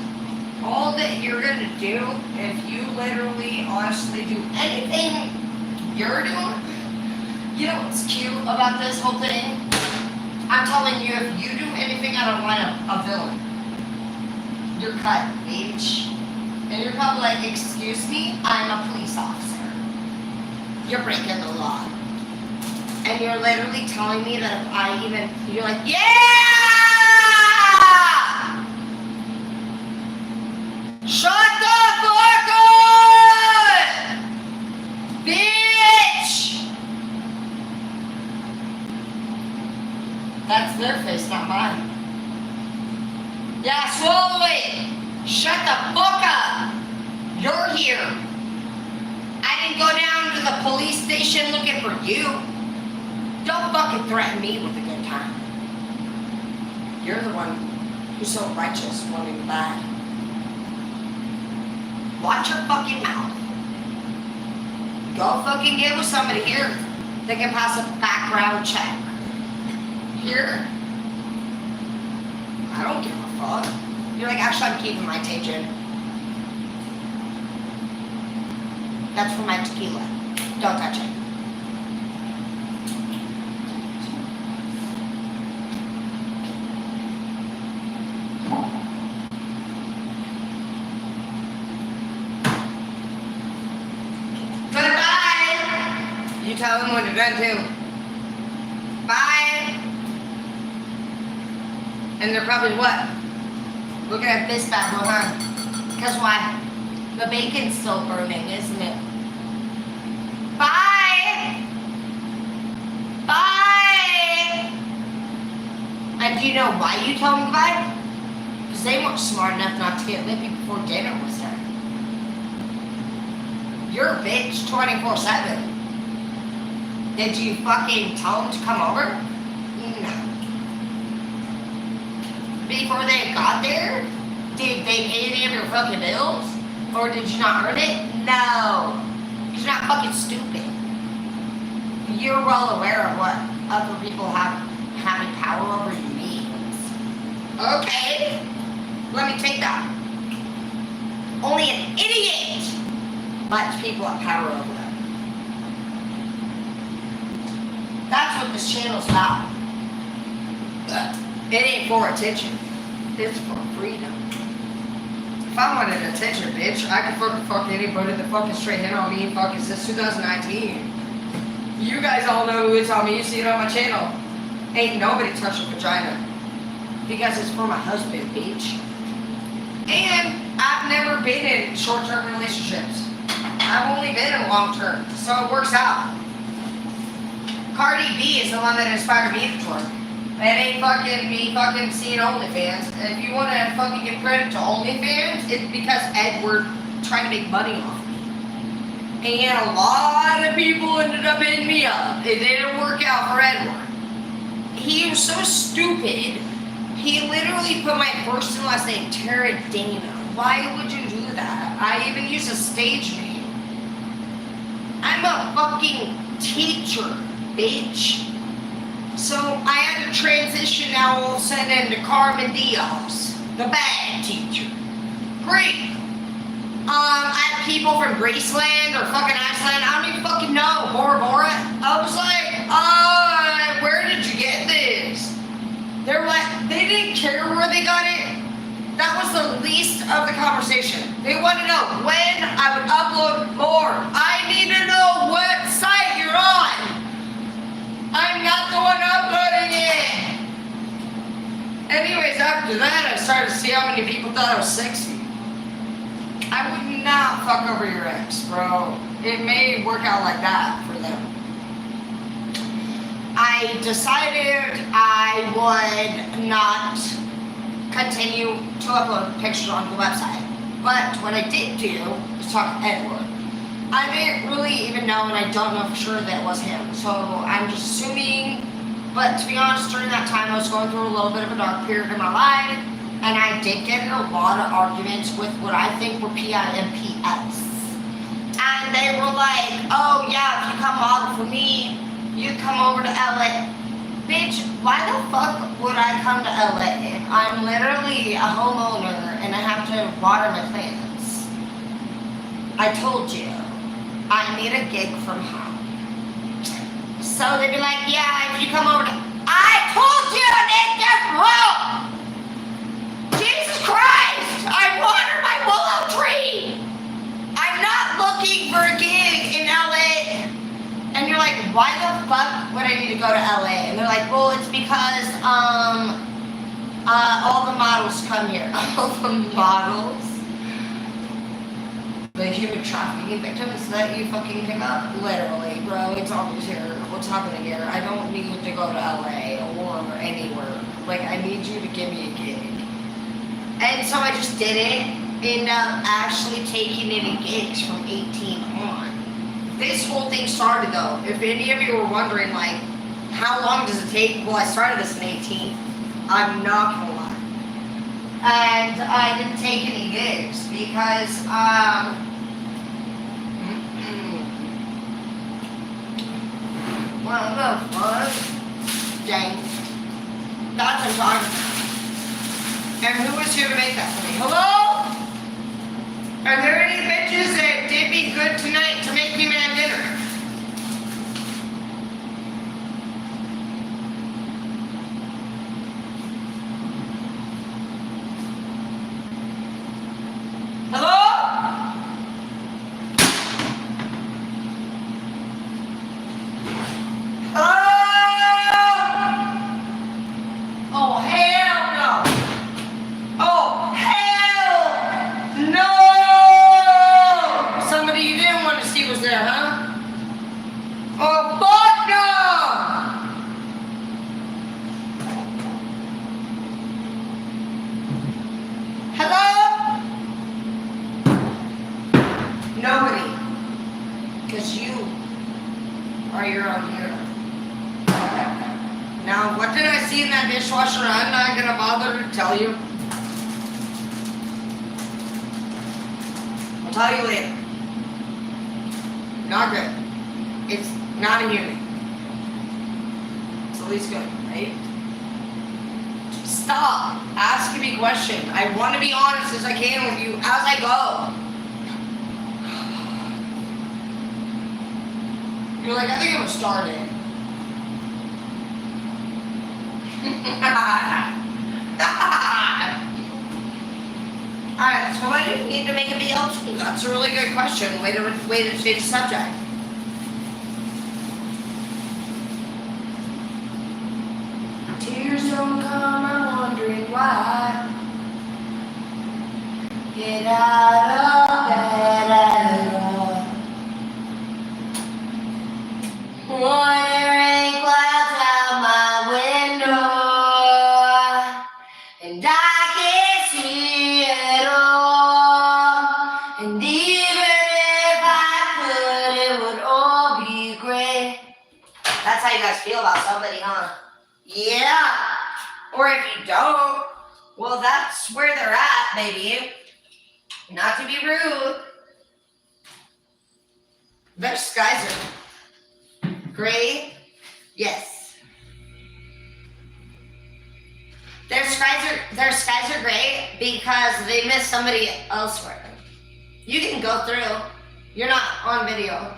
Speaker 1: all that you're going to do, if you literally, honestly do anything you're doing, you know what's cute about this whole thing? I'm telling you, if you do anything out of line of a villain, you're cut, bitch. And you're probably like, excuse me, I'm a police officer. You're breaking the law. And you're literally telling me that if I even, you're like, yeah! Shut the fuck up! Bitch! That's their face, not mine. Yeah, swallow it! Shut the fuck up! You're here. I didn't go down to the police station looking for you. Don't fucking threaten me with a good time. You're the one who's so righteous, wanting bad. Watch your fucking mouth. Go fucking get with somebody here that can pass a background check. Here. I don't give a fuck. You're like, actually, I'm keeping my Tay-Gin. That's for my tequila. Don't touch it. Goodbye. You tell them when you're done too. Bye. And they're probably what? Looking at this bad boy, huh? Because why? The bacon's still burning, isn't it? Bye! Bye! And do you know why you told me bye? Because they weren't smart enough not to get lippy before dinner was done. You're a bitch 24/7. Did you fucking tell them to come over? No. Before they got there, did they pay any of your fucking bills? Or did you not earn it? No. You're not fucking stupid. You're well aware of what other people having power over you means. Okay. Let me take that. Only an idiot lets people have power over them. That's what this channel's about. It ain't for attention. It's for freedom. If I wanted attention, bitch, I could fuck anybody that fucking straight hit on me fucking since 2019. You guys all know who it's on me. You see it on my channel. Ain't nobody touching vagina. Because it's for my husband, bitch. And I've never been in short-term relationships. I've only been in long-term. So it works out. Cardi B is the one that inspired me to twerk. It ain't fucking me fucking seeing OnlyFans. If you want to fucking give credit to OnlyFans, it's because Edward tried to make money off me. And a lot of people ended up hitting me up. It didn't work out for Edward. He was so stupid. He literally put my first and last name, Tara Dana. Why would you do that? I even used a stage name. I'm a fucking teacher, bitch. So I had to transition now all of a sudden into Carmen Diaz, the bad teacher. Great. I had people from Graceland or fucking Iceland, I don't even fucking know, Bora Bora. I was like, where did you get this? They're like, they didn't care where they got it. That was the least of the conversation. They wanted to know when I would upload more. I need to know what site you're on. I'm not the one uploading it. Anyways, after that, I started to see how many people thought I was sexy. I would not fuck over your ex, bro. It may work out like that for them. I decided I would not continue to upload pictures on the website. But what I did do is talk to Edward. I didn't really even know, and I don't know for sure that it was him. So I'm just assuming. But to be honest, during that time, I was going through a little bit of a dark period in my life. And I did get in a lot of arguments with what I think were PIMPs. And they were like, oh yeah, if you come model for me, you come over to LA. Bitch, why the fuck would I come to LA? I'm literally a homeowner and I have to water my plants. I told you, I need a gig from home. So they'd be like, yeah, if you come over to... I told you I need a gig from home! Jesus Christ! I watered my willow tree! I'm not looking for a gig in LA. And you're like, why the fuck would I need to go to LA? And they're like, well, it's because all the models come here. All the models? The human trafficking victims that you fucking pick up? Literally, bro, it's always here. What's happening here? I don't need to go to LA or anywhere. Like, I need you to give me a gig. And so I just didn't end up actually taking any gigs from 18 on. This whole thing started though, if any of you were wondering like, how long does it take? Well, I started this in 18. I'm not gonna lie. And I didn't take any gigs because, what the fuck? Dang. That's what I'm talking about. And who is here to make that for me? Hello? Are there any bitches that did me good tonight to make me man dinner? Oh, hell no! Now, what did I see in that dishwasher? I'm not gonna bother to tell you. I'll tell you later. Not good. It's not a human. It's at least good, right? Stop asking me questions. I want to be honest as I can with you as I go. You're like, I think I'm starting. Alright, so why do you need to make a BL2? That's a really good question. Way to change the subject. Tears don't come, I'm wondering why. Get out of bed at all. Wandering clouds out my window, and I can't see it all. And even if I could, it would all be great. That's how you guys feel about somebody, huh? Yeah. Or if you don't, well, that's where they're at, baby. Not to be rude. Their skies are gray. Yes. Their skies are gray because they missed somebody elsewhere. You can go through. You're not on video.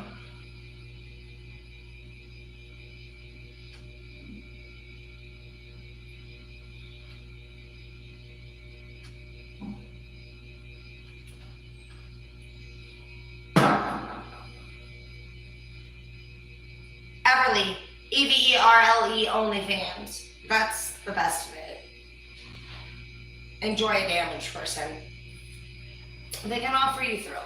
Speaker 1: Everly, EVERLE OnlyFans. That's the best of it. Enjoy a damaged person. They can offer you thrill.